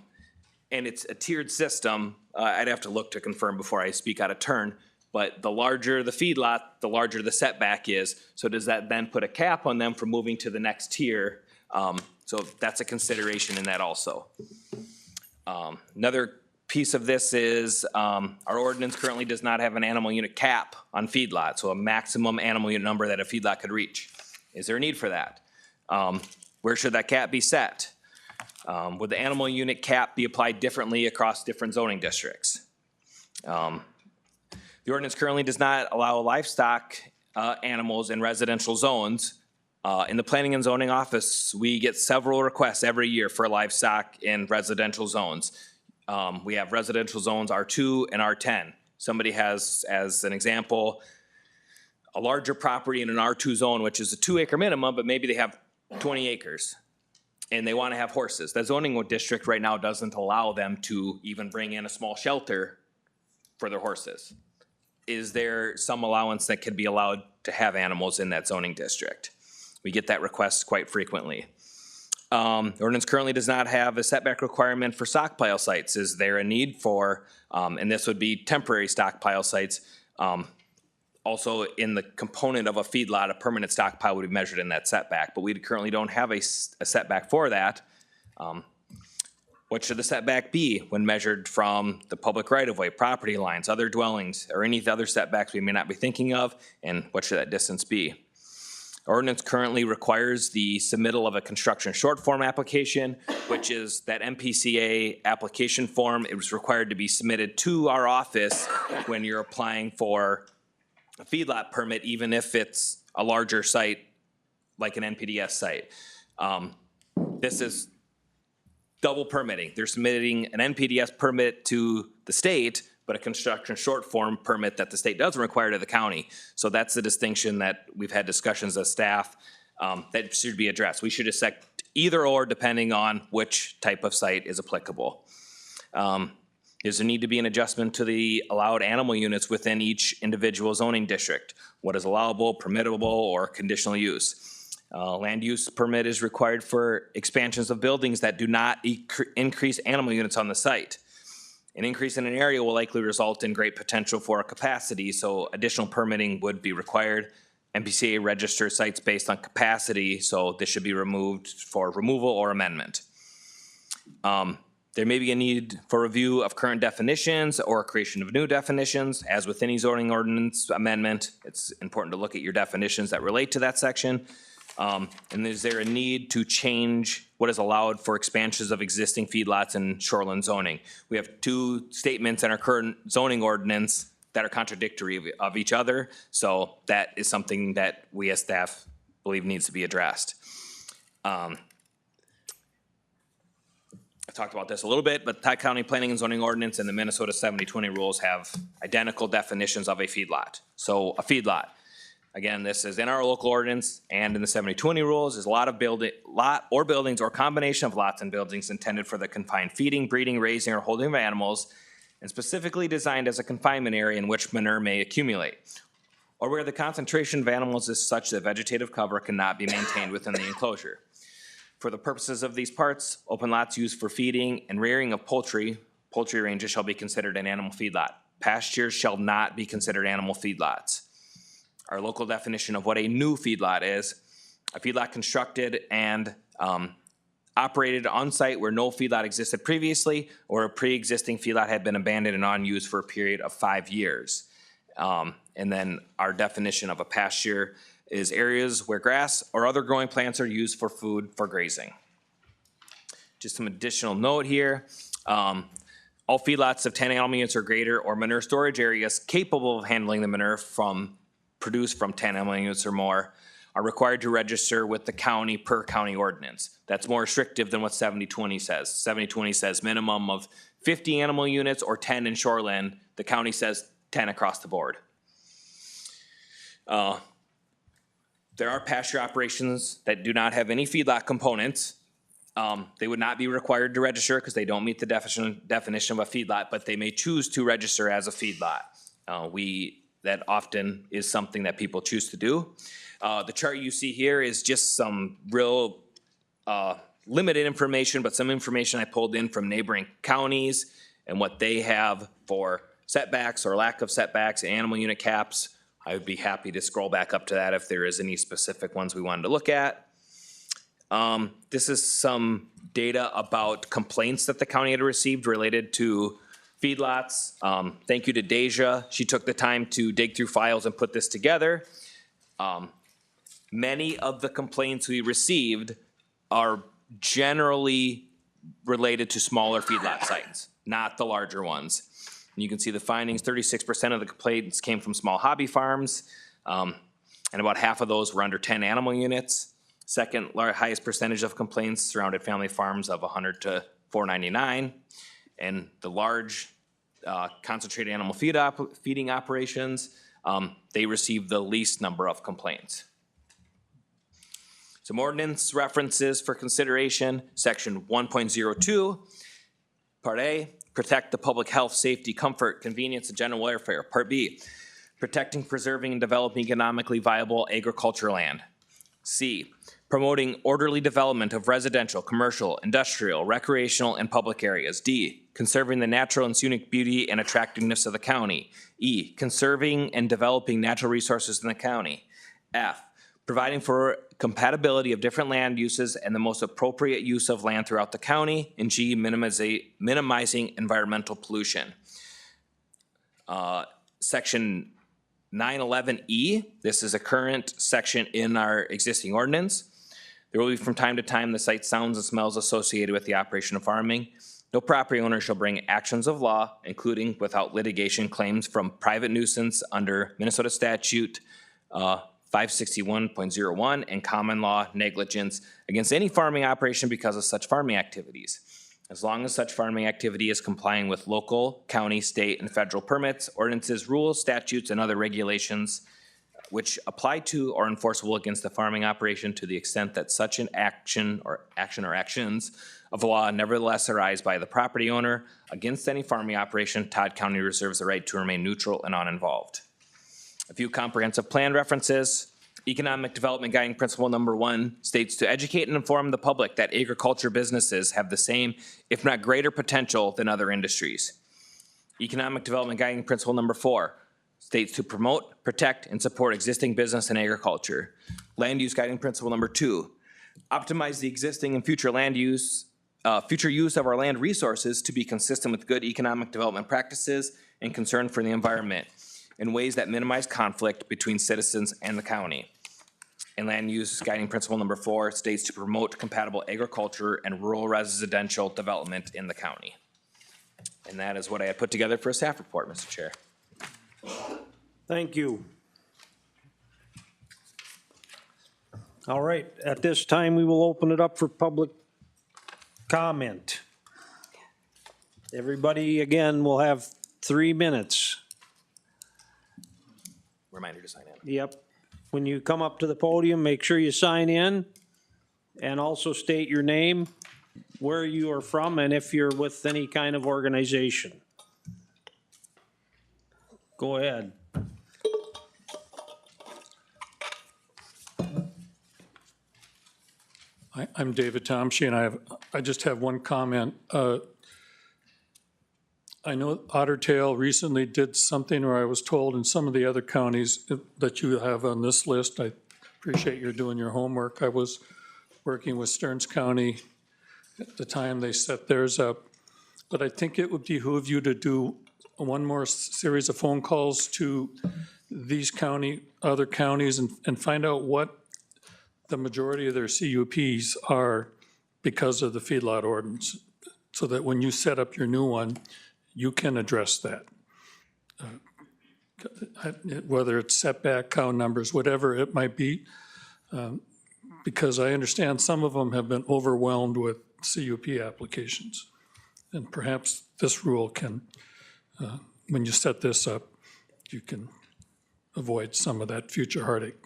it's a tiered system. I'd have to look to confirm before I speak out of turn, but the larger the feedlot, the larger the setback is. So does that then put a cap on them from moving to the next tier? So that's a consideration in that also. Another piece of this is our ordinance currently does not have an animal unit cap on feedlot, so a maximum animal unit number that a feedlot could reach. Is there a need for that? Where should that cap be set? Would the animal unit cap be applied differently across different zoning districts? The ordinance currently does not allow livestock animals in residential zones. In the Planning and Zoning Office, we get several requests every year for livestock in residential zones. We have residential zones R2 and R10. Somebody has, as an example, a larger property in an R2 zone, which is a 2-acre minimum, but maybe they have 20 acres and they want to have horses. That zoning district right now doesn't allow them to even bring in a small shelter for their horses. Is there some allowance that could be allowed to have animals in that zoning district? We get that request quite frequently. The ordinance currently does not have a setback requirement for stockpile sites. Is there a need for, and this would be temporary stockpile sites, also in the component of a feedlot, a permanent stockpile would be measured in that setback, but we currently don't have a setback for that. What should the setback be when measured from the public right-of-way, property lines, other dwellings, or any other setbacks we may not be thinking of, and what should that distance be? Ordinance currently requires the submittal of a construction short form application, which is that MPCA application form. It was required to be submitted to our office when you're applying for a feedlot permit, even if it's a larger site like an NPDS site. This is double permitting. They're submitting an NPDS permit to the state, but a construction short form permit that the state doesn't require to the county. So that's the distinction that we've had discussions as staff that should be addressed. We should accept either or depending on which type of site is applicable. Does there need to be an adjustment to the allowed animal units within each individual zoning district? What is allowable, permittable, or conditional use? Land use permit is required for expansions of buildings that do not increase animal units on the site. An increase in an area will likely result in great potential for a capacity, so additional permitting would be required. MPCA registers sites based on capacity, so this should be removed for removal or amendment. There may be a need for review of current definitions or creation of new definitions. As with any zoning ordinance amendment, it's important to look at your definitions that relate to that section. And is there a need to change what is allowed for expansions of existing feedlots in shoreline zoning? We have two statements in our current zoning ordinance that are contradictory of each other. So that is something that we as staff believe needs to be addressed. I talked about this a little bit, but Todd County Planning and Zoning Ordinance and the Minnesota 7020 rules have identical definitions of a feedlot. So a feedlot, again, this is in our local ordinance and in the 7020 rules, is a lot or buildings or combination of lots and buildings intended for the confined feeding, breeding, raising, or holding of animals, and specifically designed as a confinement area in which manure may accumulate, or where the concentration of animals is such that vegetative cover cannot be maintained within the enclosure. For the purposes of these parts, open lots used for feeding and rearing of poultry ranges shall be considered an animal feedlot. Pastures shall not be considered animal feedlots. Our local definition of what a new feedlot is: a feedlot constructed and operated on site where no feedlot existed previously, or a pre-existing feedlot had been abandoned and unused for a period of 5 years. And then our definition of a pasture is areas where grass or other growing plants are used for food for grazing. Just some additional note here. All feedlots of 10 animal units or greater, or manure storage areas capable of handling the manure produced from 10 animal units or more, are required to register with the county per county ordinance. That's more restrictive than what 7020 says. 7020 says minimum of 50 animal units or 10 in shoreland. The county says 10 across the board. There are pasture operations that do not have any feedlot components. They would not be required to register because they don't meet the definition of a feedlot, but they may choose to register as a feedlot. That often is something that people choose to do. The chart you see here is just some real limited information, but some information I pulled in from neighboring counties and what they have for setbacks or lack of setbacks, animal unit caps. I would be happy to scroll back up to that if there is any specific ones we wanted to look at. This is some data about complaints that the county had received related to feedlots. Thank you to Deja. She took the time to dig through files and put this together. Many of the complaints we received are generally related to smaller feedlot sites, not the larger ones. And you can see the findings: 36% of the complaints came from small hobby farms, and about half of those were under 10 animal units. Second highest percentage of complaints surrounded family farms of 100 to 499. And the large concentrated animal feeding operations, they received the least number of complaints. Some ordinance references for consideration: Section 1.02, Part A, protect the public health, safety, comfort, convenience, and general welfare. Part B, protecting, preserving, and developing economically viable agricultural land. C, promoting orderly development of residential, commercial, industrial, recreational, and public areas. D, conserving the natural and scenic beauty and attractiveness of the county. E, conserving and developing natural resources in the county. F, providing for compatibility of different land uses and the most appropriate use of land throughout the county. And G, minimizing environmental pollution. Section 911E, this is a current section in our existing ordinance. There will be from time to time the sight, sounds, and smells associated with the operation of farming. No property owner shall bring actions of law, including without litigation, claims from private nuisance under Minnesota statute 561.01 and common law negligence against any farming operation because of such farming activities, as long as such farming activity is complying with local, county, state, and federal permits, ordinances, rules, statutes, and other regulations which apply to or enforceable against the farming operation, to the extent that such an action or actions of the law nevertheless arise by the property owner against any farming operation. Todd County reserves the right to remain neutral and uninvolved. A few comprehensive plan references. Economic Development Guiding Principle number 1 states to educate and inform the public that agriculture businesses have the same, if not greater, potential than other industries. Economic Development Guiding Principle number 4 states to promote, protect, and support existing business and agriculture. Land Use Guiding Principle number 2, optimize the existing and future land use, future use of our land resources to be consistent with good economic development practices and concern for the environment in ways that minimize conflict between citizens and the county. And Land Use Guiding Principle number 4 states to promote compatible agriculture and rural residential development in the county. And that is what I had put together for a staff report, Mr. Chair. Thank you. All right, at this time, we will open it up for public comment. Everybody, again, will have 3 minutes. Reminder to sign in. Yep. When you come up to the podium, make sure you sign in and also state your name, where you are from, and if you're with any kind of organization. Go ahead. I'm David Tomsky, and I just have one comment. I know Otter Tail recently did something, or I was told in some of the other counties that you have on this list. I appreciate you're doing your homework. I was working with Stearns County at the time they set theirs up. But I think it would behoove you to do one more series of phone calls to these other counties and find out what the majority of their CUPs are because of the feedlot ordinance, so that when you set up your new one, you can address that. Whether it's setback, cow numbers, whatever it might be, because I understand some of them have been overwhelmed with CUP applications. And perhaps this rule can, when you set this up, you can avoid some of that future heartache.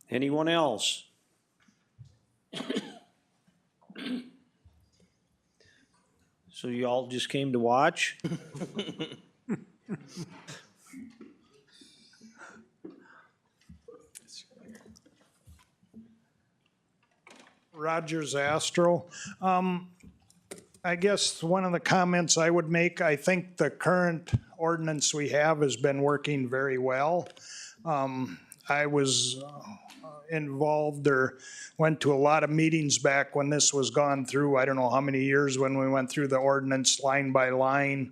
Anyone else? So you all just came to watch? Roger Zastro. I guess one of the comments I would make, I think the current ordinance we have has been working very well. I was involved or went to a lot of meetings back when this was gone through. I don't know how many years when we went through the ordinance line by line.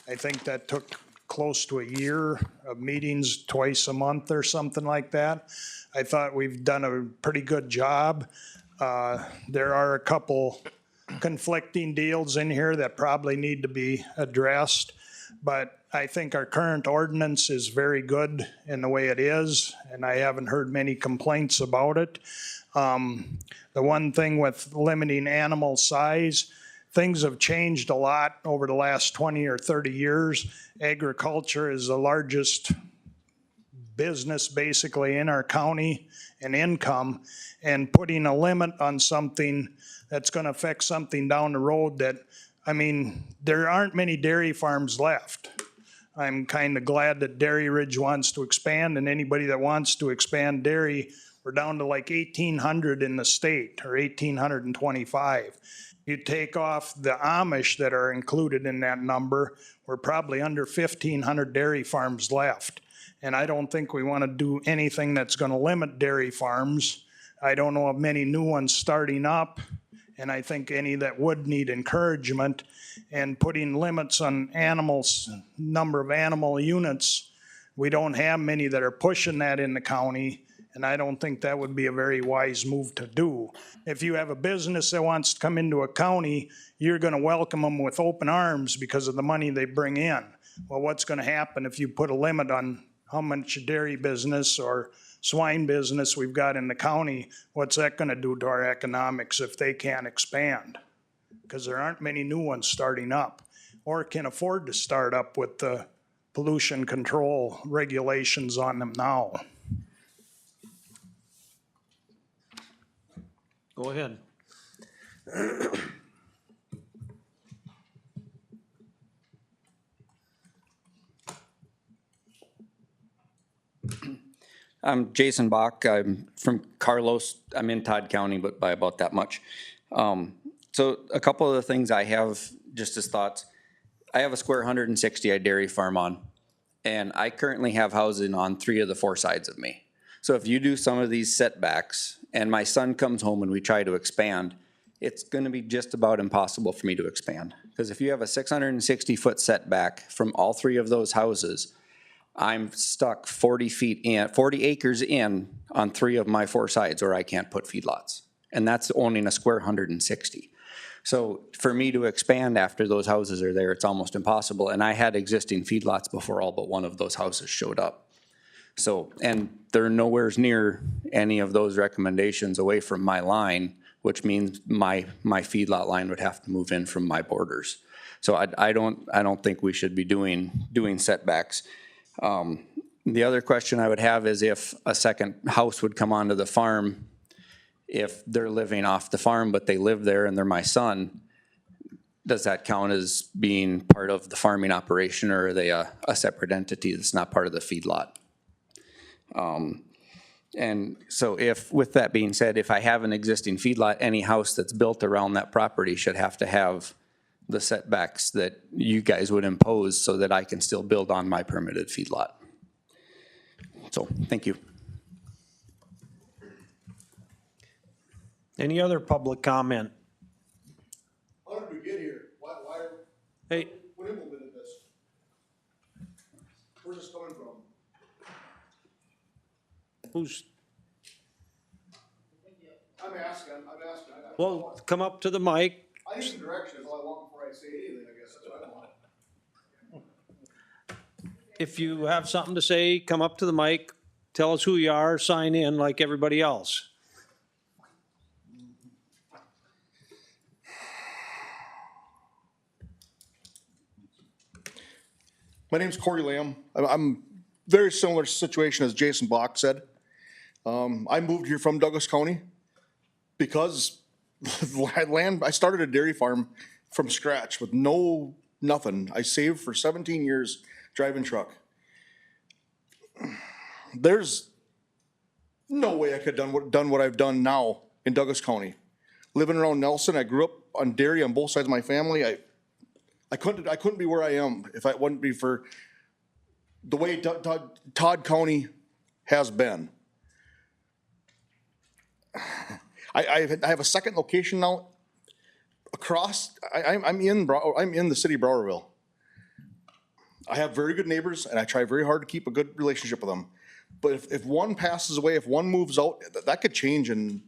I think that took close to a year of meetings twice a month or something like that. I thought we've done a pretty good job. There are a couple conflicting deals in here that probably need to be addressed, but I think our current ordinance is very good in the way it is, and I haven't heard many complaints about it. The one thing with limiting animal size, things have changed a lot over the last 20 or 30 years. Agriculture is the largest business basically in our county and income, and putting a limit on something that's going to affect something down the road that, I mean, there aren't many dairy farms left. I'm kind of glad that Dairy Ridge wants to expand, and anybody that wants to expand dairy, we're down to like 1,800 in the state, or 1,825. You take off the Amish that are included in that number, we're probably under 1,500 dairy farms left. And I don't think we want to do anything that's going to limit dairy farms. I don't know of many new ones starting up, and I think any that would need encouragement, and putting limits on animals, number of animal units. We don't have many that are pushing that in the county, and I don't think that would be a very wise move to do. If you have a business that wants to come into a county, you're going to welcome them with open arms because of the money they bring in. Well, what's going to happen if you put a limit on how much dairy business or swine business we've got in the county? What's that going to do to our economics if they can't expand? Because there aren't many new ones starting up or can afford to start up with the pollution control regulations on them now. Go ahead. I'm Jason Bach. I'm from Carlos. I'm in Todd County, but by about that much. So a couple of the things I have just as thoughts. I have a square 160 dairy farm on, and I currently have housing on 3 of the 4 sides of me. So if you do some of these setbacks and my son comes home and we try to expand, it's gonna be just about impossible for me to expand. Because if you have a 660-foot setback from all 3 of those houses, I'm stuck 40 acres in on 3 of my 4 sides where I can't put feedlots. And that's owning a square 160. So for me to expand after those houses are there, it's almost impossible. And I had existing feedlots before all but one of those houses showed up. So, and they're nowhere near any of those recommendations away from my line, which means my feedlot line would have to move in from my borders. So I don't think we should be doing setbacks. The other question I would have is if a second house would come onto the farm, if they're living off the farm, but they live there and they're my son, does that count as being part of the farming operation, or are they a separate entity that's not part of the feedlot? And so if, with that being said, if I have an existing feedlot, any house that's built around that property should have to have the setbacks that you guys would impose so that I can still build on my permitted feedlot. So, thank you. Any other public comment? How did we get here? Why, Hey, what implemented this? Where's this coming from? who's, I'm asking. well, come up to the mic. I need some direction is all I want before I say anything, I guess, that's what I want. If you have something to say, come up to the mic, tell us who you are, sign in like everybody else. My name's Corey Lamb. I'm very similar situation as Jason Bach said. I moved here from Douglas County because land, I started a dairy farm from scratch with nothing. I saved for 17 years driving truck. There's no way I could have done what I've done now in Douglas County. Living around Nelson, I grew up on dairy on both sides of my family. I couldn't be where I am if it wouldn't be for the way Todd County has been. I have a second location now across. I'm in the city of Browerville. I have very good neighbors, and I try very hard to keep a good relationship with them. But if one passes away, if one moves out, that could change. And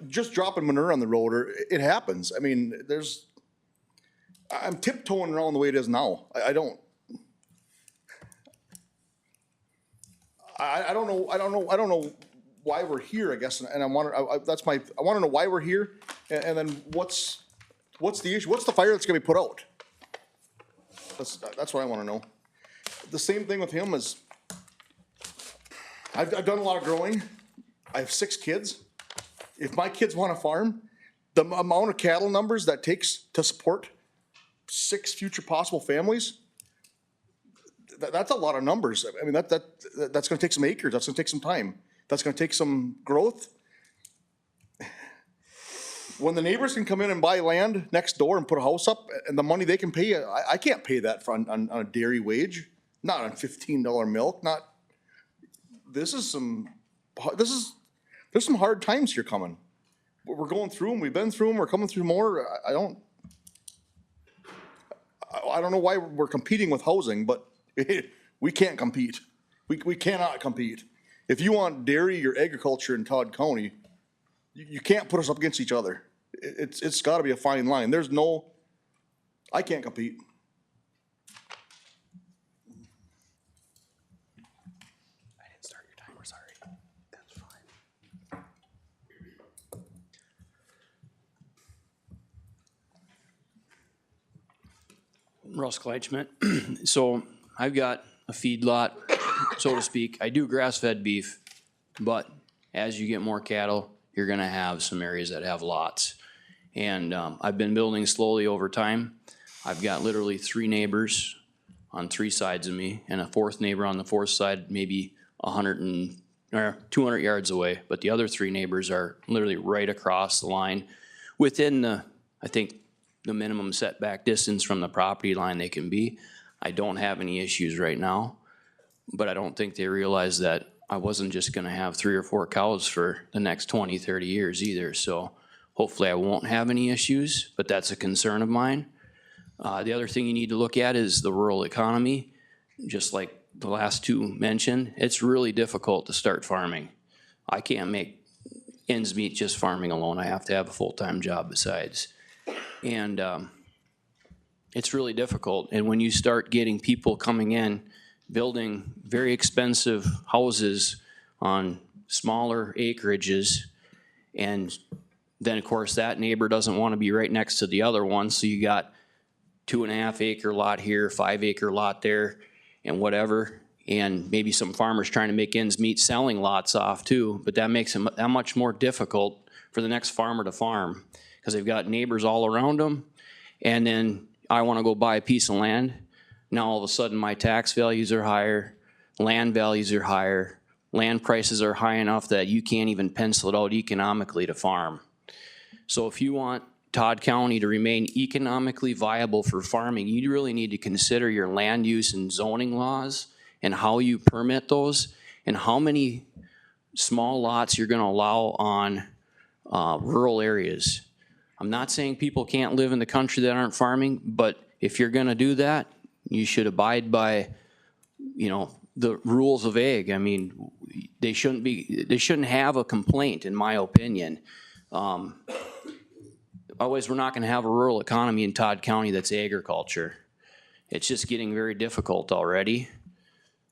just dropping manure on the road, or it happens. I mean, I'm tiptoeing around the way it is now. I don't know why we're here, I guess, and I want to know why we're here, and then what's the issue? What's the fire that's gonna be put out? That's what I want to know. The same thing with him is, I've done a lot of growing. I have 6 kids. If my kids want to farm, the amount of cattle numbers that takes to support 6 future possible families, that's a lot of numbers. I mean, that's going to take some acres. That's going to take some time. That's going to take some growth. When the neighbors can come in and buy land next door and put a house up, and the money they can pay, I can't pay that on a dairy wage. Not on $15 milk. There's some hard times here coming. We're going through them. We've been through them. We're coming through more. I don't know why we're competing with housing, but we can't compete. We cannot compete. If you want dairy or agriculture in Todd County, you can't put us up against each other. It's got to be a fine line. I can't compete. I didn't start your timer, sorry. That's fine. Russ Kleichman. So I've got a feedlot, so to speak. I do grass-fed beef, but as you get more cattle, you're gonna have some areas that have lots. And I've been building slowly over time. I've got literally 3 neighbors on 3 sides of me, and a 4th neighbor on the 4th side, maybe 200 yards away. But the other 3 neighbors are literally right across the line, within I think, the minimum setback distance from the property line they can be. I don't have any issues right now, but I don't think they realize that I wasn't just gonna have 3 or 4 cows for the next 20, 30 years either. So hopefully I won't have any issues, but that's a concern of mine. The other thing you need to look at is the rural economy. Just like the last 2 mentioned, it's really difficult to start farming. I can't make ends meet just farming alone. I have to have a full-time job besides. And it's really difficult. And when you start getting people coming in building very expensive houses on smaller acreages. And then, of course, that neighbor doesn't want to be right next to the other one, so you got 2.5 acre lot here, 5 acre lot there, and whatever. And maybe some farmers trying to make ends meet selling lots off too, but that makes it that much more difficult for the next farmer to farm, because they've got neighbors all around them. And then I want to go buy a piece of land. Now all of a sudden my tax values are higher, land values are higher, land prices are high enough that you can't even pencil it out economically to farm. So if you want Todd County to remain economically viable for farming, you really need to consider your land use and zoning laws and how you permit those and how many small lots you're gonna allow on rural areas. I'm not saying people can't live in the country that aren't farming, but if you're gonna do that, you should abide by, you know, the rules of ag. I mean, they shouldn't have a complaint, in my opinion. Otherwise, we're not gonna have a rural economy in Todd County that's agriculture. It's just getting very difficult already.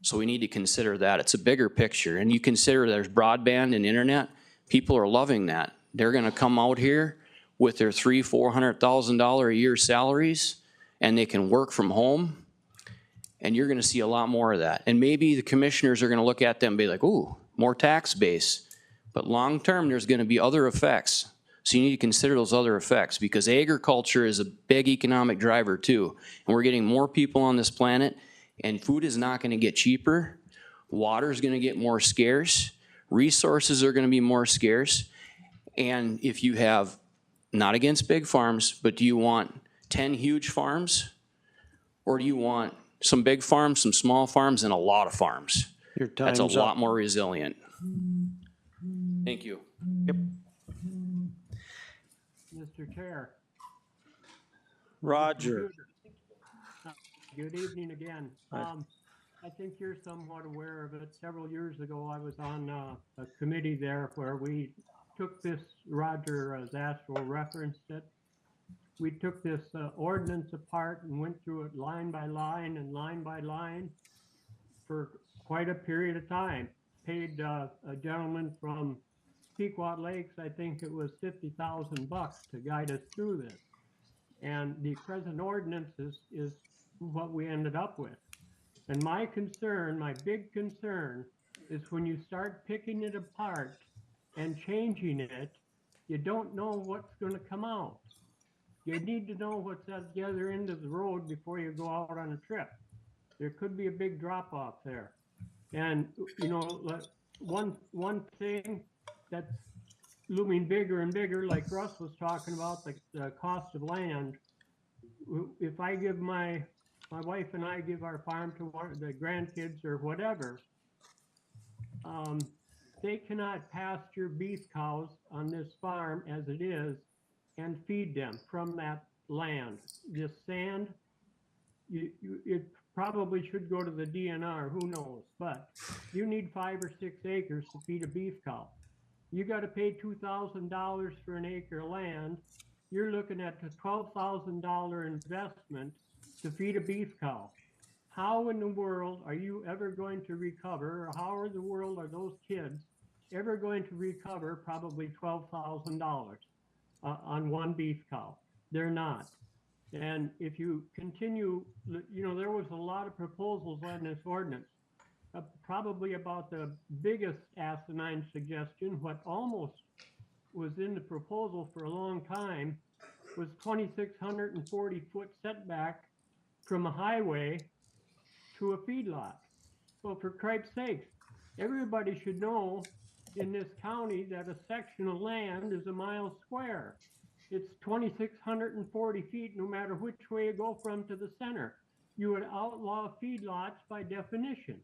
So we need to consider that. It's a bigger picture. And you consider there's broadband and internet, people are loving that. They're gonna come out here with their $300,000-$400,000 a year salaries, and they can work from home, and you're gonna see a lot more of that. And maybe the commissioners are gonna look at them and be like, ooh, more tax base. But long-term, there's gonna be other effects. So you need to consider those other effects, because agriculture is a big economic driver too. And we're getting more people on this planet, and food is not gonna get cheaper. Water is gonna get more scarce. Resources are gonna be more scarce. And if you have, not against big farms, but do you want 10 huge farms? Or do you want some big farms, some small farms, and a lot of farms? Your That's a time's lot up. more resilient. Thank you. Yep. Mr. Chair. Roger. Good evening again. I think you're somewhat aware of it. Several years ago, I was on a committee there where we took this, Roger Zastro referenced it. We took this ordinance apart and went through it line by line and line by line for quite a period of time. Paid a gentleman from Pequot Lakes, I think it was $50,000 to guide us through this. And the present ordinance is what we ended up with. And my concern, my big concern, is when you start picking it apart and changing it, you don't know what's going to come out. You need to know what's at the other end of the road before you go out on a trip. There could be a big drop off there. And, you know, one thing that's looming bigger and bigger, like Russ was talking about, the cost of land. If I give my wife and I give our farm to the grandkids or whatever, they cannot pasture beef cows on this farm as it is and feed them from that land. This sand, it probably should go to the DNR, who knows, but you need 5 or 6 acres to feed a beef cow. You got to pay $2,000 for an acre of land. You're looking at a $12,000 investment to feed a beef cow. How in the world are you ever going to recover, or how in the world are those kids ever going to recover probably $12,000 on one beef cow? They're not. And if you continue, you know, there was a lot of proposals on this ordinance. Probably about the biggest asinine suggestion, what almost was in the proposal for a long time, was 2,640 foot setback from a highway to a feedlot. So for Christ's sakes, everybody should know in this county that a section of land is a mile square. It's 2,640 feet no matter which way you go from to the center. You would outlaw feedlots by definition,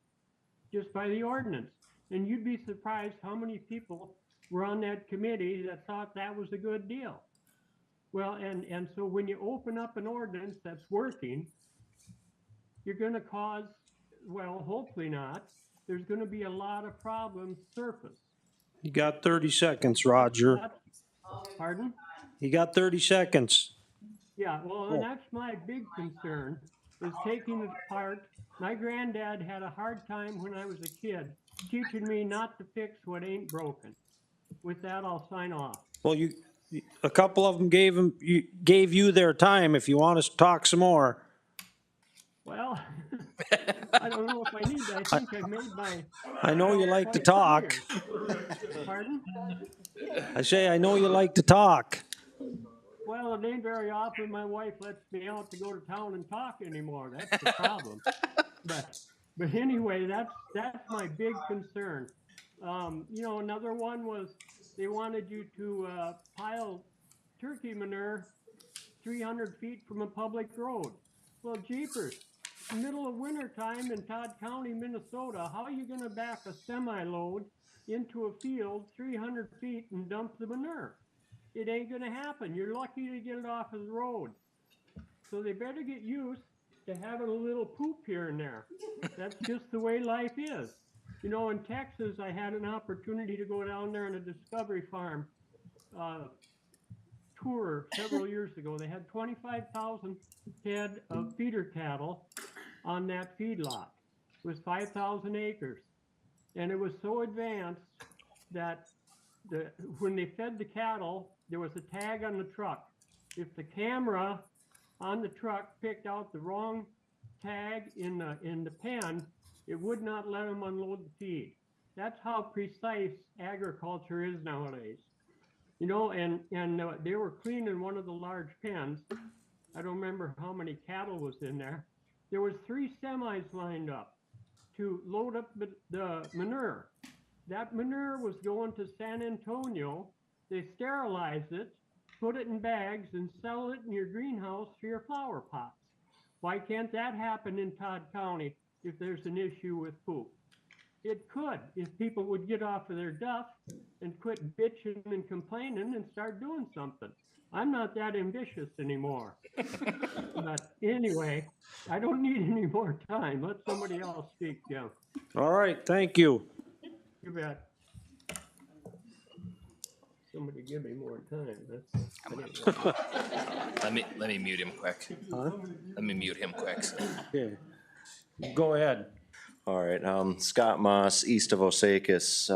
just by the ordinance. And you'd be surprised how many people were on that committee that thought that was a good deal. Well, and so when you open up an ordinance that's working, you're going to cause, well, hopefully not, there's going to be a lot of problems surface. You got 30 seconds, Roger. Pardon? You got 30 seconds. Yeah, well, and that's my big concern. is taking it apart. My granddad had a hard time when I was a kid, teaching me not to fix what ain't broken. With that, I'll sign off. Well, a couple of them gave you their time. If you want us to talk some more. Well, I don't know if I need that. I think I've made my. I know you like to quite talk. clear. Pardon? I say, I know you like to talk. Well, it ain't very often my wife lets me out to go to town and talk anymore. That's the problem. But anyway, that's my big concern. You know, another one was they wanted you to pile turkey manure 300 feet from a public road. Well, jeepers, middle of winter time in Todd County, Minnesota, how are you gonna back a semi-load into a field 300 feet and dump the manure? It ain't gonna happen. You're lucky to get it off of the road. So they better get used to having a little poop here and there. That's just the way life is. You know, in Texas, I had an opportunity to go down there on a Discovery Farm tour several years ago. They had 25,000 head of feeder cattle on that feedlot with 5,000 acres. And it was so advanced that when they fed the cattle, there was a tag on the truck. If the camera on the truck picked out the wrong tag in the pen, it would not let them unload the feed. That's how precise agriculture is nowadays. You know, and they were cleaning one of the large pens. I don't remember how many cattle was in there. There was 3 semis lined up to load up the manure. That manure was going to San Antonio. They sterilized it, put it in bags, and sell it in your greenhouse for your flower pots. Why can't that happen in Todd County if there's an issue with poop? It could, if people would get off of their duff and quit bitching and complaining and start doing something. I'm not that ambitious anymore. But anyway, I don't need any more time. Let somebody else speak, Jim. All right, thank you. You bet. Somebody give me more time. Let me mute him quick. Huh? Let me mute him quick. Okay. Go ahead. All right, Scott Moss, east of Osakis.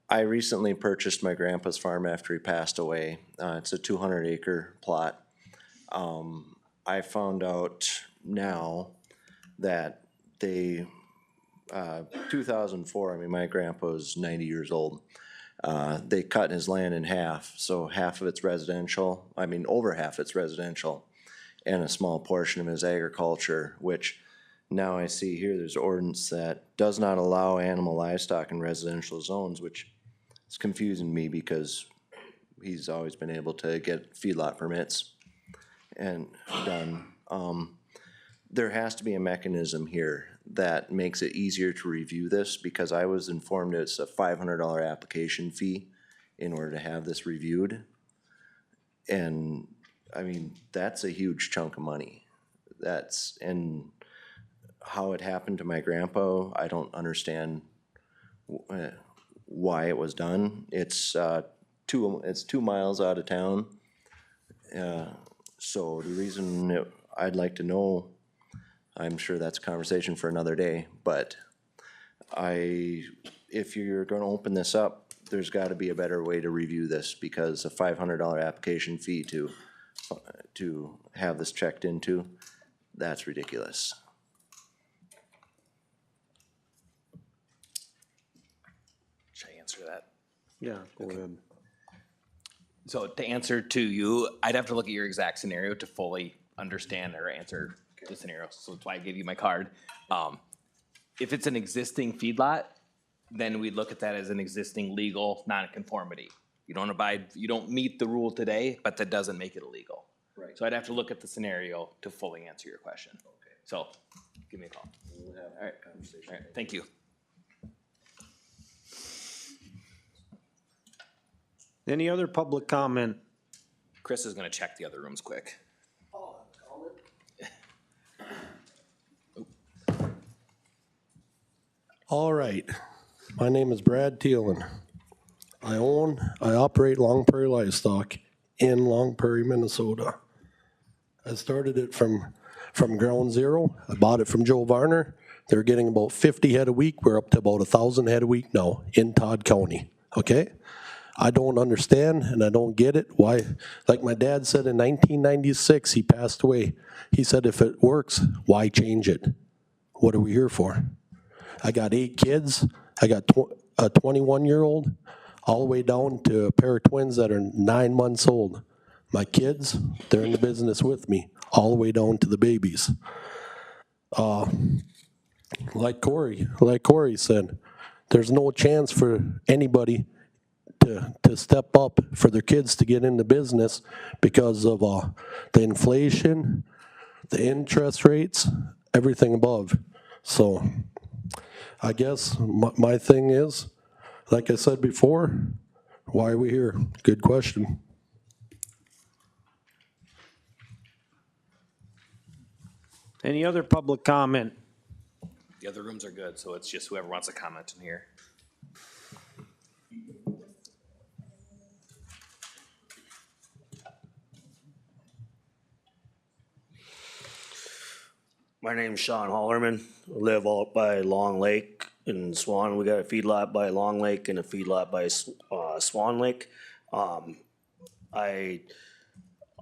I recently purchased my grandpa's farm after he passed away. It's a 200-acre plot. I found out now that 2004, I mean, my grandpa was 90 years old. They cut his land in half, so half of it's residential, I mean, over half it's residential, and a small portion of it is agriculture, which now I see here there's ordinance that does not allow animal livestock in residential zones, which is confusing me because he's always been able to get feedlot permits and done. There has to be a mechanism here that makes it easier to review this, because I was informed it's a $500 application fee in order to have this reviewed. And I mean, that's a huge chunk of money. And how it happened to my grandpa, I don't understand why it was done. It's 2 miles out of town. So the reason I'd like to know, I'm sure that's a conversation for another day, but if you're gonna open this up, there's gotta be a better way to review this, because a $500 application fee to have this checked into, that's ridiculous. Should I answer that? Yeah, go ahead. So to answer to you, I'd have to look at your exact scenario to fully understand or answer the scenario. So that's why I gave you my card. If it's an existing feedlot, then we'd look at that as an existing legal nonconformity. You don't meet the rule today, but that doesn't make it illegal. Right. So I'd have to look at the scenario to fully answer your question. Okay. So give me a call. We'll have All right. a conversation. All right. Thank you. Any other public comment? Chris is gonna check the other rooms quick. All right. My name is Brad Thielen. I operate Long Prairie Livestock in Long Prairie, Minnesota. I started it from from Ground Zero. I bought it from Joe Varner. They're getting about 50 head a week. We're up to about 1,000 head a week now in Todd County, okay? I don't understand and I don't get it. Why, like my dad said in 1996, he passed away. He said, if it works, why change it? What are we here for? I got 8 kids. I got a 21-year-old all the way down to a pair of twins that are 9 months old. My kids, they're in the business with me, all the way down to the babies. Like Corey said, there's no chance for anybody to step up for their kids to get into business because of the inflation, the interest rates, everything above. So I guess my thing is, like I said before, why are we here? Good question. Any other public comment? The other rooms are good, so it's just whoever wants to comment in here. My name's Sean Hollerman. I live out by Long Lake in Swan. We got a feedlot by Long Lake and a feedlot by Swan Lake. I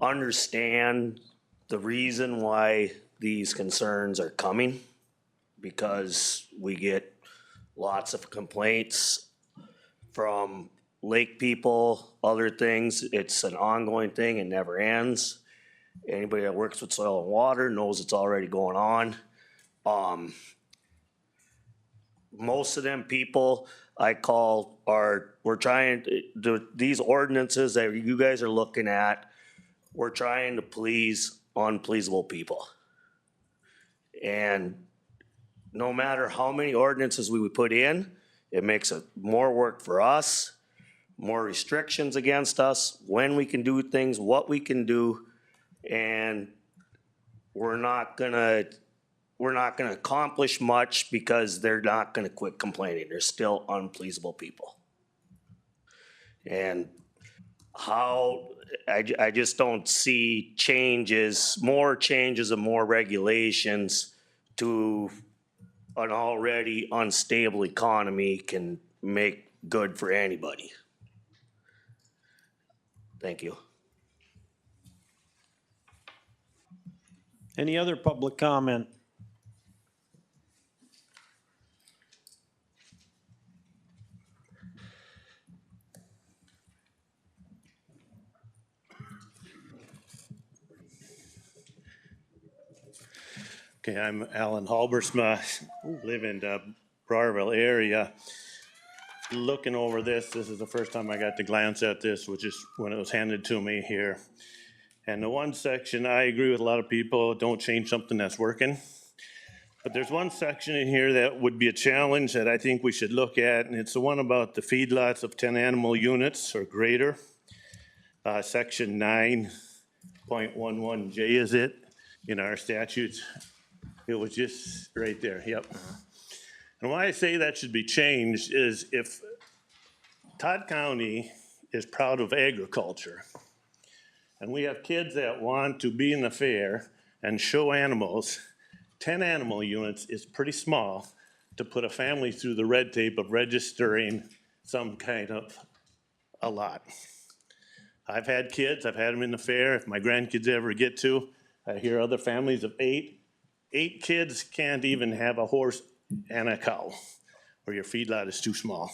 understand the reason why these concerns are coming, because we get lots of complaints from lake people, other things. It's an ongoing thing, it never ends. Anybody that works with soil and water knows it's already going on. Most of them people I call we're trying to, these ordinances that you guys are looking at, we're trying to please unpleasable people. And no matter how many ordinances we would put in, it makes it more work for us, more restrictions against us, when we can do things, what we can do. And we're not gonna accomplish much because they're not gonna quit complaining. They're still unpleasable people. And I just don't see more changes and more regulations to an already unstable economy can make good for anybody. Thank you. Any other public comment? Okay, I'm Alan Halbersma, live in the Briarville area. Looking over this is the first time I got to glance at this, which is when it was handed to me here. And the one section, I agree with a lot of people, don't change something that's working. But there's one section in here that would be a challenge that I think we should look at, and it's the one about the feedlots of 10 animal units or greater. Section 9.11J is it, in our statutes. It was just right there, yep. And why I say that should be changed is if Todd County is proud of agriculture, and we have kids that want to be in the fair and show animals, 10 animal units is pretty small to put a family through the red tape of registering some kind of a lot. I've had kids, I've had them in the fair. If my grandkids ever get to, I hear other families of 8 kids can't even have a horse and a cow, or your feedlot is too small.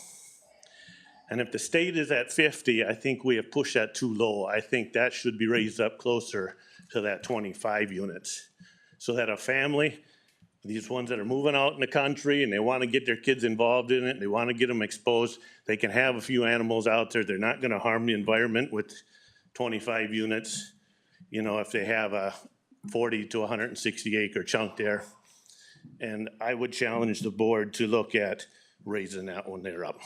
And if the state is at 50, I think we have pushed that too low. I think that should be raised up closer to that 25 units. So that a family, these ones that are moving out in the country and they want to get their kids involved in it, they want to get them exposed, they can have a few animals out there. They're not going to harm the environment with 25 units. You know, if they have a 40 to 160 acre chunk there. And I would challenge the board to look at raising that when they're up.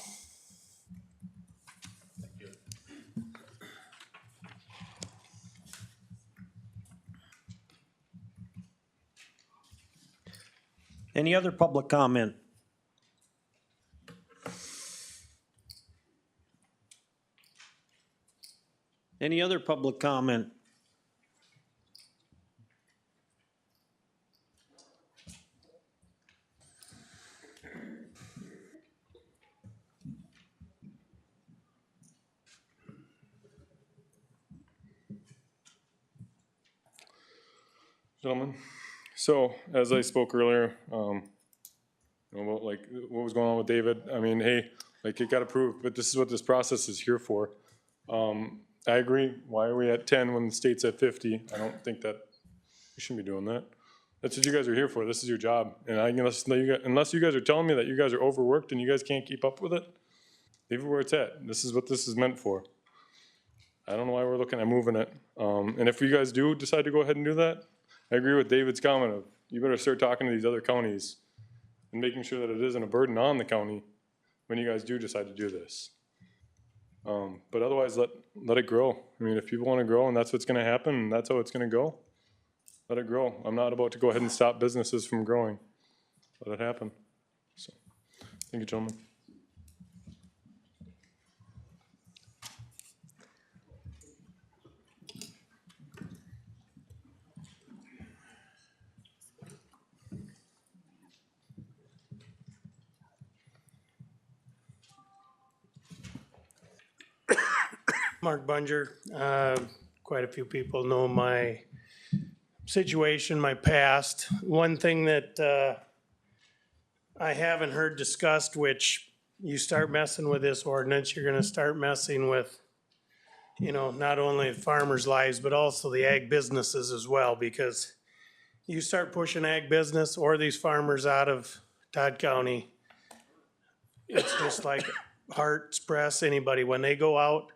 Any other public comment? Any other public comment? Gentlemen, so as I spoke earlier, about like what was going on with David, I mean, hey, like it got approved, but this is what this process is here for. I agree, why are we at 10 when the state's at 50? I don't think that, we shouldn't be doing that. That's what you guys are here for, this is your job, and unless you guys are telling me that you guys are overworked and you guys can't keep up with it, leave it where it's at, this is what this is meant for. I don't know why we're looking at moving it, and if you guys do decide to go ahead and do that, I agree with David's comment of, you better start talking to these other counties and making sure that it isn't a burden on the county when you guys do decide to do this. But otherwise, let it grow. I mean, if people want to grow and that's what's going to happen and that's how it's going to go, let it grow. I'm not about to go ahead and stop businesses from growing. Let it happen. So, thank you, gentlemen. Mark Bunger. Quite a few people know my situation, my past. One thing that I haven't heard discussed, which you start messing with this ordinance, you're gonna start messing with, you know, not only farmers' lives, but also the ag businesses as well, because you start pushing ag business or these farmers out of Todd County, it's just like Hart Express, anybody, when they go out,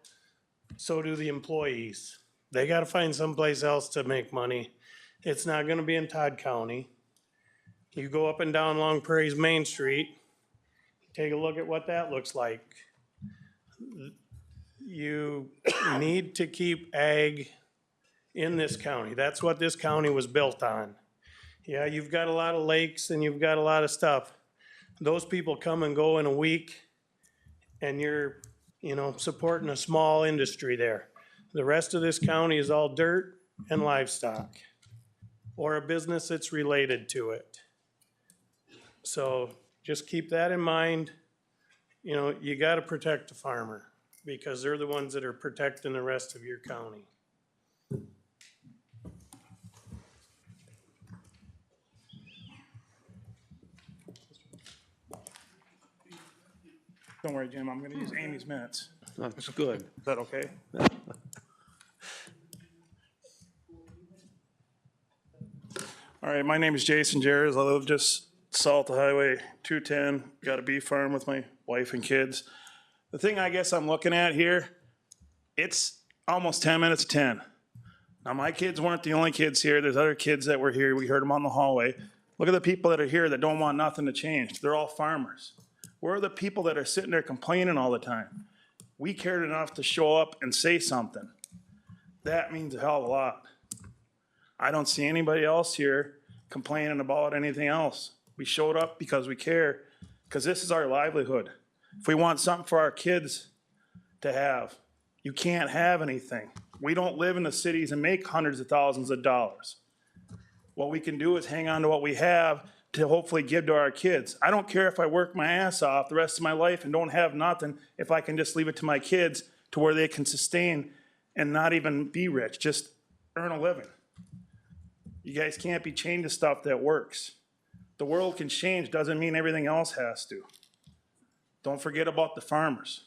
so do the employees. They gotta find someplace else to make money. It's not gonna be in Todd County. You go up and down Long Prairie's Main Street, take a look at what that looks like. You need to keep ag in this county. That's what this county was built on. Yeah, you've got a lot of lakes and you've got a lot of stuff. Those people come and go in a week and you're, you know, supporting a small industry there. The rest of this county is all dirt and livestock, or a business that's related to it. So just keep that in mind. You know, you gotta protect the farmer, because they're the ones that are protecting the rest of your county. Don't worry, Jim, I'm gonna use Amy's minutes. That's good. Is that okay? All right, my name is Jason Jarrett. I live just south of Highway 210. Got a beef farm with my wife and kids. The thing I guess I'm looking at here, it's almost 10 minutes to 10. Now, my kids weren't the only kids here. There's other kids that were here. We heard them on the hallway. Look at the people that are here that don't want nothing to change. They're all farmers. Where are the people that are sitting there complaining all the time? We cared enough to show up and say something. That means a hell of a lot. I don't see anybody else here complaining about anything else. We showed up because we care, because this is our livelihood. If we want something for our kids to have, you can't have anything. We don't live in the cities and make hundreds of thousands of dollars. What we can do is hang on to what we have to hopefully give to our kids. I don't care if I work my ass off the rest of my life and don't have nothing, if I can just leave it to my kids to where they can sustain and not even be rich, just earn a living. You guys can't be chained to stuff that works. The world can change, doesn't mean everything else has to. Don't forget about the farmers.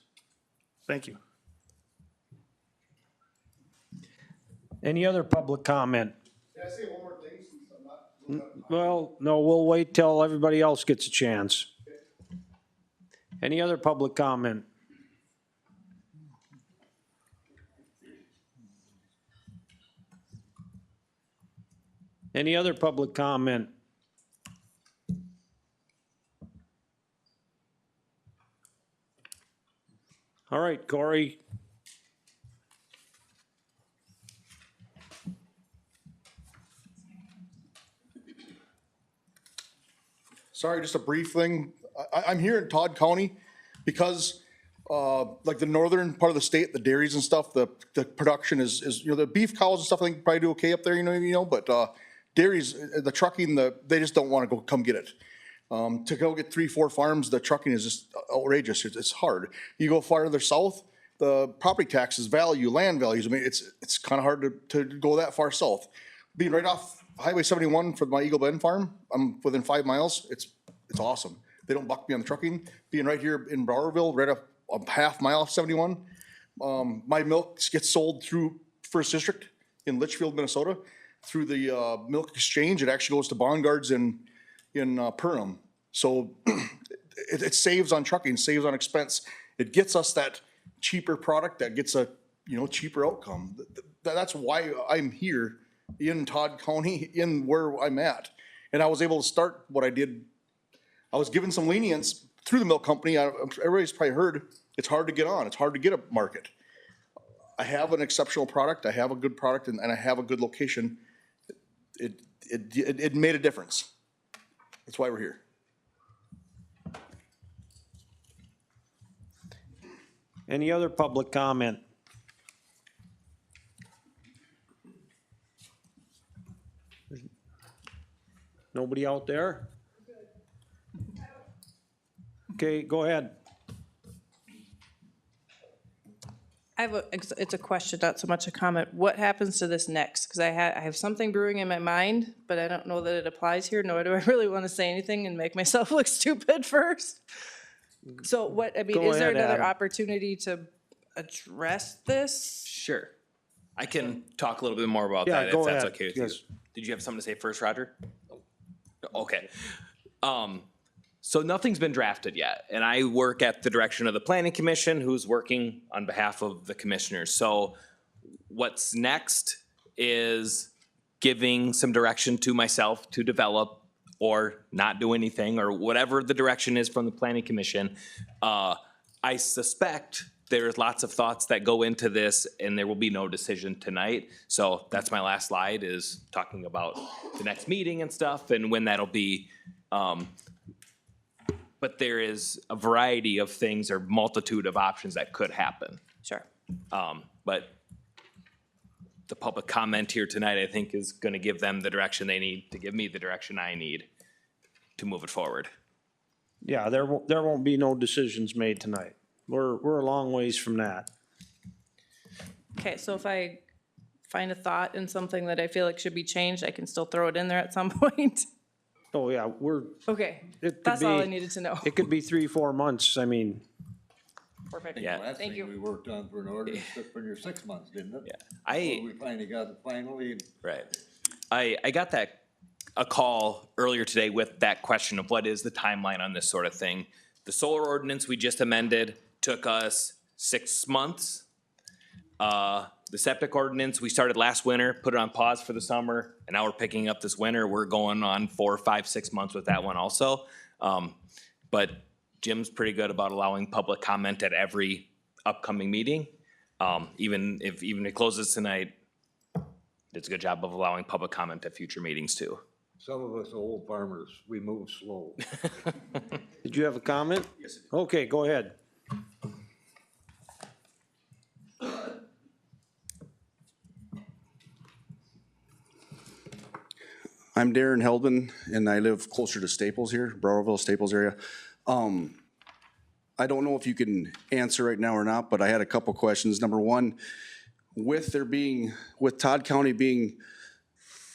Thank you. Any other public comment? Can I say one more thing since I'm not? Well, no, we'll wait till everybody else gets a chance. Any other public comment? Any other public comment? All right, Corey. Sorry, just a brief thing. I'm here in Todd County because, like the northern part of the state, the dairies and stuff, the production is, you know, the beef cows and stuff, I think probably do okay up there, you know, but, dairies, the trucking, they just don't want to come get it. To go get 3-4 farms, the trucking is just outrageous. It's hard. You go farther south, the property taxes, value, land values, I mean, it's kind of hard to go that far south. Being right off Highway 71 for my Eagle Bend farm, I'm within 5 miles. It's awesome. They don't buck me on the trucking. Being right here in Browerville, right up a half mile off 71. My milk gets sold through First District in Litchfield, Minnesota, through the milk exchange. It actually goes to Bongards in Perham. So it saves on trucking, saves on expense. It gets us that cheaper product that gets a cheaper outcome. That's why I'm here in Todd County, in where I'm at. And I was able to start what I did. I was given some lenience through the milk company. Everybody's probably heard it's hard to get on. It's hard to get a market. I have an exceptional product. I have a good product, and I have a good location. It made a difference. That's why we're here. Any other public comment? Nobody out there? Okay, go ahead. It's a question, not so much a comment. What happens to this next? Because I have something brewing in my mind, but I don't know that it applies here, nor do I really want to say anything and make myself look stupid first. So is there another opportunity to address this? Sure. I can talk a little bit more about that if that's okay with you. Did you have something to say first, Roger? Okay. So nothing's been drafted yet, and I work at the direction of the Planning Commission, who's working on behalf of the commissioners. So what's next is giving some direction to myself to develop or not do anything, or whatever the direction is from the Planning Commission. I suspect there's lots of thoughts that go into this, and there will be no decision tonight. So that's my last slide, is talking about the next meeting and stuff and when that'll be. But there is a variety of things or multitude of options that could happen. Sure. But the public comment here tonight, I think, is gonna give them the direction they need to give me the direction I need to move it forward. Yeah, there won't be no decisions made tonight. We're a long ways from that. Okay, so if I find a thought in something that I feel like should be changed, I can still throw it in there at some point? Oh, yeah, Okay, it could that's all I be- needed to know. It could be 3-4 months, I mean. Perfect. Yeah. Last Thank thing you. we worked on for an ordinance took for your 6 months, didn't it? Yeah. Before we finally got it finally. Right. I got a call earlier today with that question of what is the timeline on this sort of thing. The solar ordinance we just amended took us 6 months. The septic ordinance, we started last winter, put it on pause for the summer, and now we're picking up this winter. We're going on 4, 5, 6 months with that one also. But Jim's pretty good about allowing public comment at every upcoming meeting. Even if it closes tonight, it's a good job of allowing public comment at future meetings too. Some of us old farmers, we move slow. Did you have a comment? Yes. Okay, go ahead. I'm Darren Heldman, and I live closer to Staples here, Browerville, Staples area. I don't know if you can answer right now or not, but I had a couple questions. Number one, with Todd County being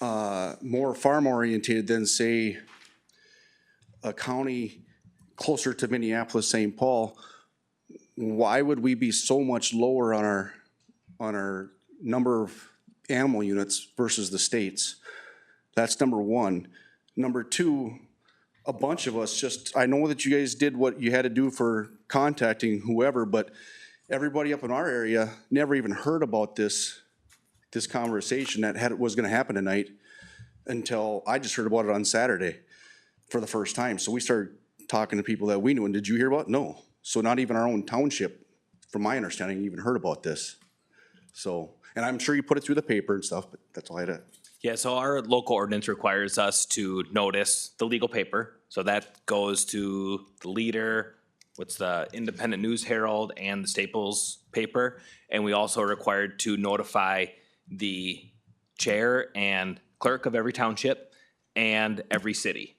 more farm oriented than, say, a county closer to Minneapolis, St. Paul, why would we be so much lower on our number of animal units versus the states? That's number one. Number two, a bunch of us I know that you guys did what you had to do for contacting whoever, but everybody up in our area never even heard about this conversation that was gonna happen tonight until I just heard about it on Saturday for the first time. So we started talking to people that we knew, and did you hear about it? No. So not even our own township, from my understanding, even heard about this. So, and I'm sure you put it through the paper and stuff, but that's all I had. Yeah, so our local ordinance requires us to notice the legal paper. So that goes to the Leader, what's the Independent News Herald, and the Staples paper. And we also are required to notify the chair and clerk of every township and every city.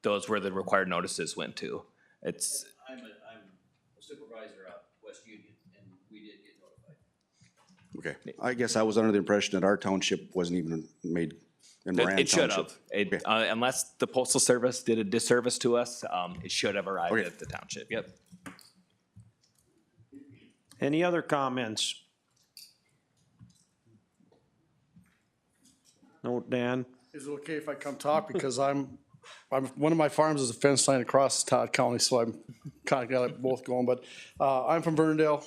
Those were the required notices went to. I'm a supervisor at West Union, and we did get notified. Okay, I guess I was under the impression that our township wasn't even made in Moran It should Township? have. Unless the postal service did a disservice to us, it should have arrived at the township, yep. Any other comments? No, Dan? Is it okay if I come talk? Because one of my farms is a fence line across Todd County, so I'm kind of got it both going. But I'm from Verndale,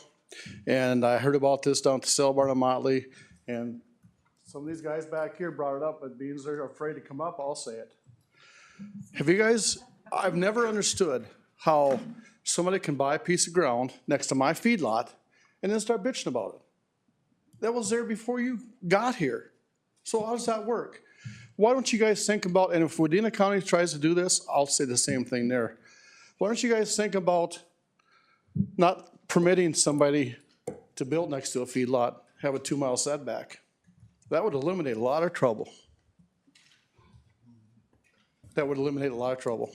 and I heard about this down at the sale barn in Motley. And some of these guys back here brought it up, but being they're afraid to come up, I'll say it. Have you guys, I've never understood how somebody can buy a piece of ground next to my feedlot and then start bitching about it. That was there before you got here. So how does that work? Why don't you guys think about, and if Wadena County tries to do this, I'll say the same thing there. Why don't you guys think about not permitting somebody to build next to a feedlot, have a 2-mile setback? That would eliminate a lot of trouble. That would eliminate a lot of trouble.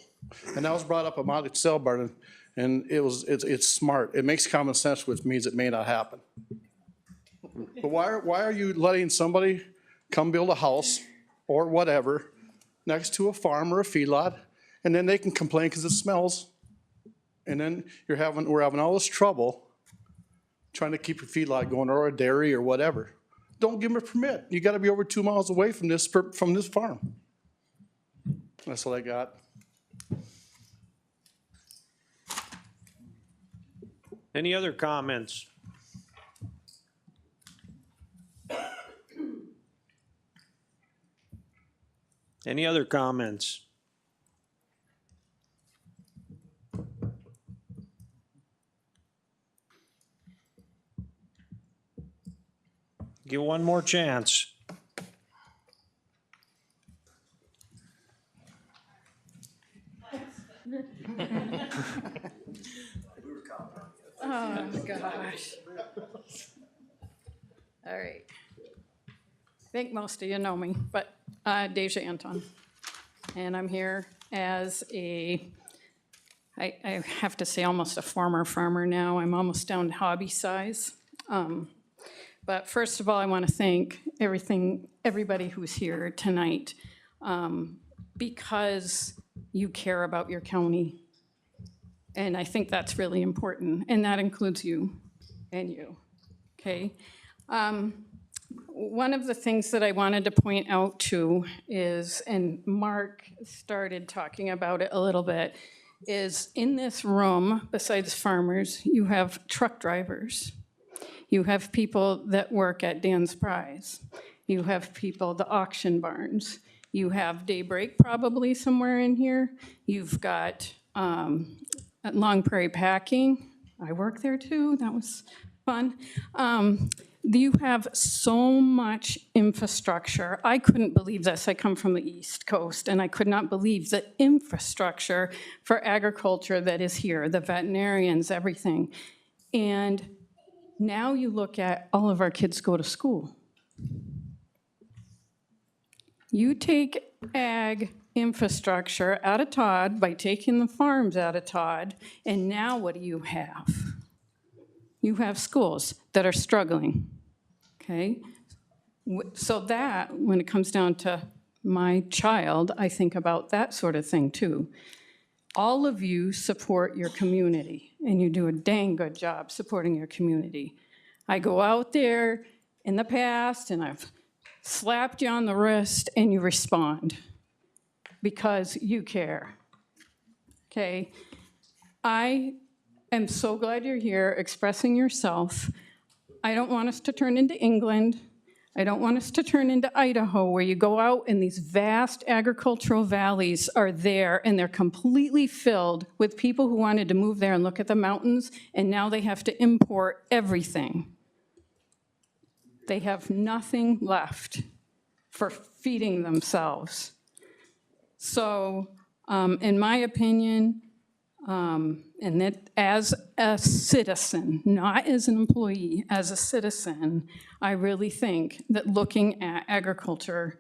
And that was brought up at Motley Sale Barn, and it's smart. It makes common sense, which means it may not happen. But why are you letting somebody come build a house or whatever next to a farm or a feedlot, and then they can complain because it smells, and then we're having all this trouble trying to keep your feedlot going, or a dairy or whatever. Don't give them a permit. You got to be over 2 miles away from this farm. That's what I got. Any other comments? Any other comments? Give one more chance. Oh, gosh. All right. I think most of you know me, but Deja Anton. And I'm here as I have to say almost a former farmer now. I'm almost down to hobby size. But first of all, I want to thank everybody who's here tonight, because you care about your county. And I think that's really important, and that includes you and you, okay? One of the things that I wanted to point out too is, and Mark started talking about it a little bit, is in this room, besides farmers, you have truck drivers. You have people that work at Dan's Prize. You have people, the auction barns. You have Daybreak probably somewhere in here. You've got at Long Prairie Packing. I work there too, that was fun. You have so much infrastructure. I couldn't believe this. I come from the East Coast, and I could not believe the infrastructure for agriculture that is here, the veterinarians, everything. And now you look at all of our kids go to school. You take ag infrastructure out of Todd by taking the farms out of Todd, and now what do you have? You have schools that are struggling, okay? So that, when it comes down to my child, I think about that sort of thing too. All of you support your community, and you do a dang good job supporting your community. I go out there in the past, and I've slapped you on the wrist, and you respond because you care, okay? I am so glad you're here expressing yourself. I don't want us to turn into England. I don't want us to turn into Idaho, where you go out and these vast agricultural valleys are there, and they're completely filled with people who wanted to move there and look at the mountains, and now they have to import everything. They have nothing left for feeding themselves. So, in my opinion, and that as a citizen, not as an employee, as a citizen, I really think that looking at agriculture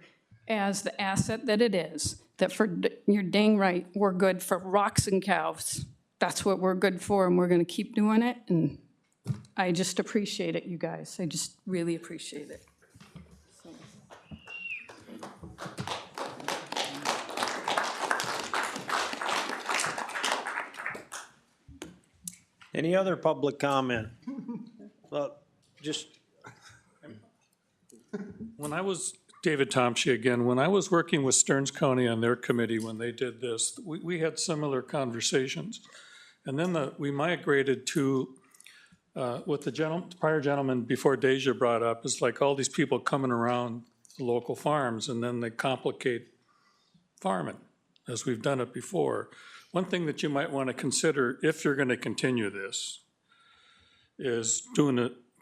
as the asset that it is, that you're dang right, we're good for rocks and cows. That's what we're good for, and we're gonna keep doing it, and I just appreciate it, you guys. I just really appreciate it. So. Any other public comment? Well, just, When I was, David Tomsky again, when I was working with Stearns County on their committee, when they did this, we had similar conversations. And then we migrated to, what the prior gentleman before Deja brought up, is like all these people coming around the local farms, and then they complicate farming, as we've done it before. One thing that you might want to consider, if you're going to continue this, is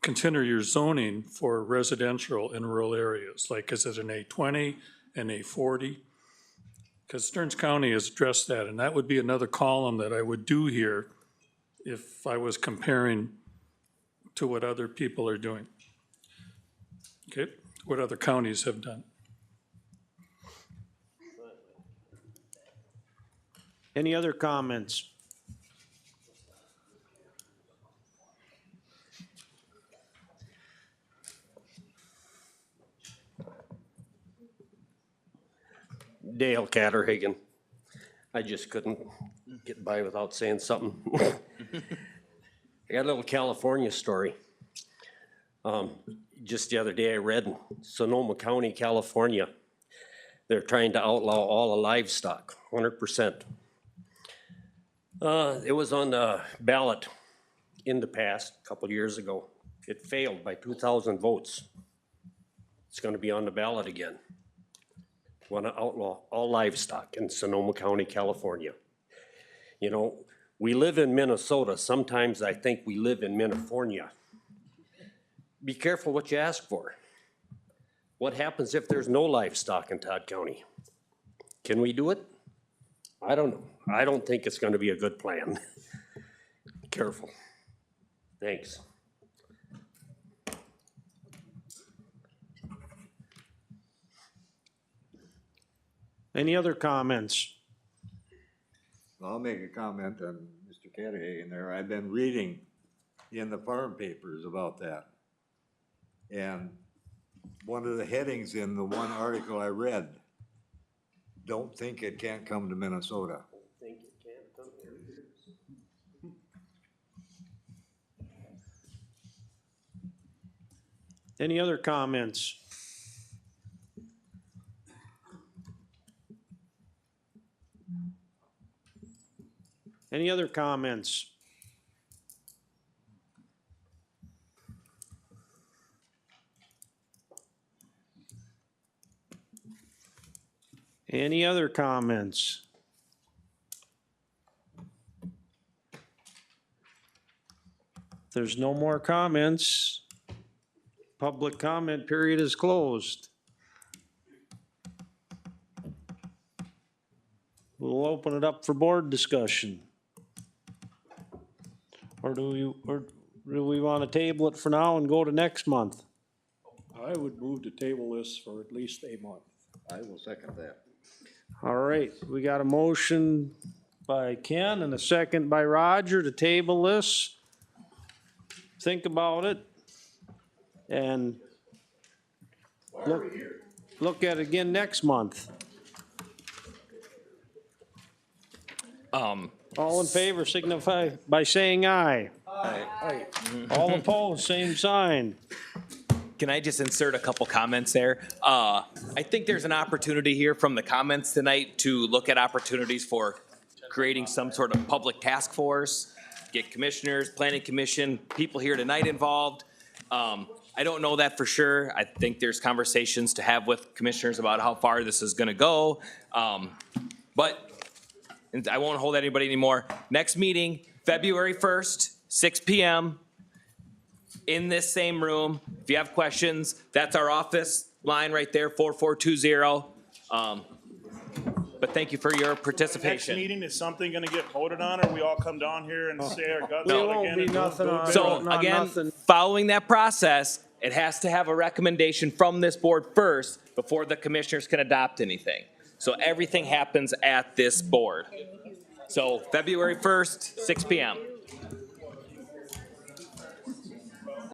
consider your zoning for residential in rural areas. Like, is it an A20, an A40? Because Stearns County has addressed that, and that would be another column that I would do here if I was comparing to what other people are doing. Okay, what other counties have done. any other comments? Dale Catterhagen. I just couldn't get by without saying something. I got a little California story. Just the other day I read Sonoma County, California. They're trying to outlaw all the livestock, 100%. It was on the ballot in the past, a couple years ago. It failed by 2,000 votes. It's gonna be on the ballot again. Want to outlaw all livestock in Sonoma County, California. You know, we live in Minnesota. Sometimes I think we live in Minnefornia. Be careful what you ask for. What happens if there's no livestock in Todd County? Can we do it? I don't know. I don't think it's going to be a good plan. Careful. Thanks. Any other comments? I'll make a comment on Mr. Catterhagen there. I've been reading in the farm papers about that. And one of the headings in the one article I read, don't think it can't come to Minnesota. Think it can't come here. Any other comments? Any other comments? Any other comments? If there's no more comments, public comment period is closed. We'll open it up for board discussion. Or do we want to table it for now and go to next month? I would move to table this for at least a month. I will second that. All right, we got a motion by Ken and a second by Roger to table this. Think about it. And look at it again next month. All in favor signify by saying aye. Aye. All opposed, same sign. Can I just insert a couple comments there? I think there's an opportunity here from the comments tonight to look at opportunities for creating some sort of public task force, get commissioners, planning commission, people here tonight involved. I don't know that for sure. I think there's conversations to have with commissioners about how far this is gonna go. But I won't hold anybody anymore. Next meeting, February 1st, 6 p.m. in this same room. If you have questions, that's our office line right there, 4420. But thank you for your Next participation. meeting, is something gonna get voted on, or we all come down here and say our guts There out won't again? be and do- nothing do a on- bid? So again, following that process, it has to have a recommendation from this board first before the commissioners can adopt anything. So everything happens at this board. So February 1st, 6 p.m.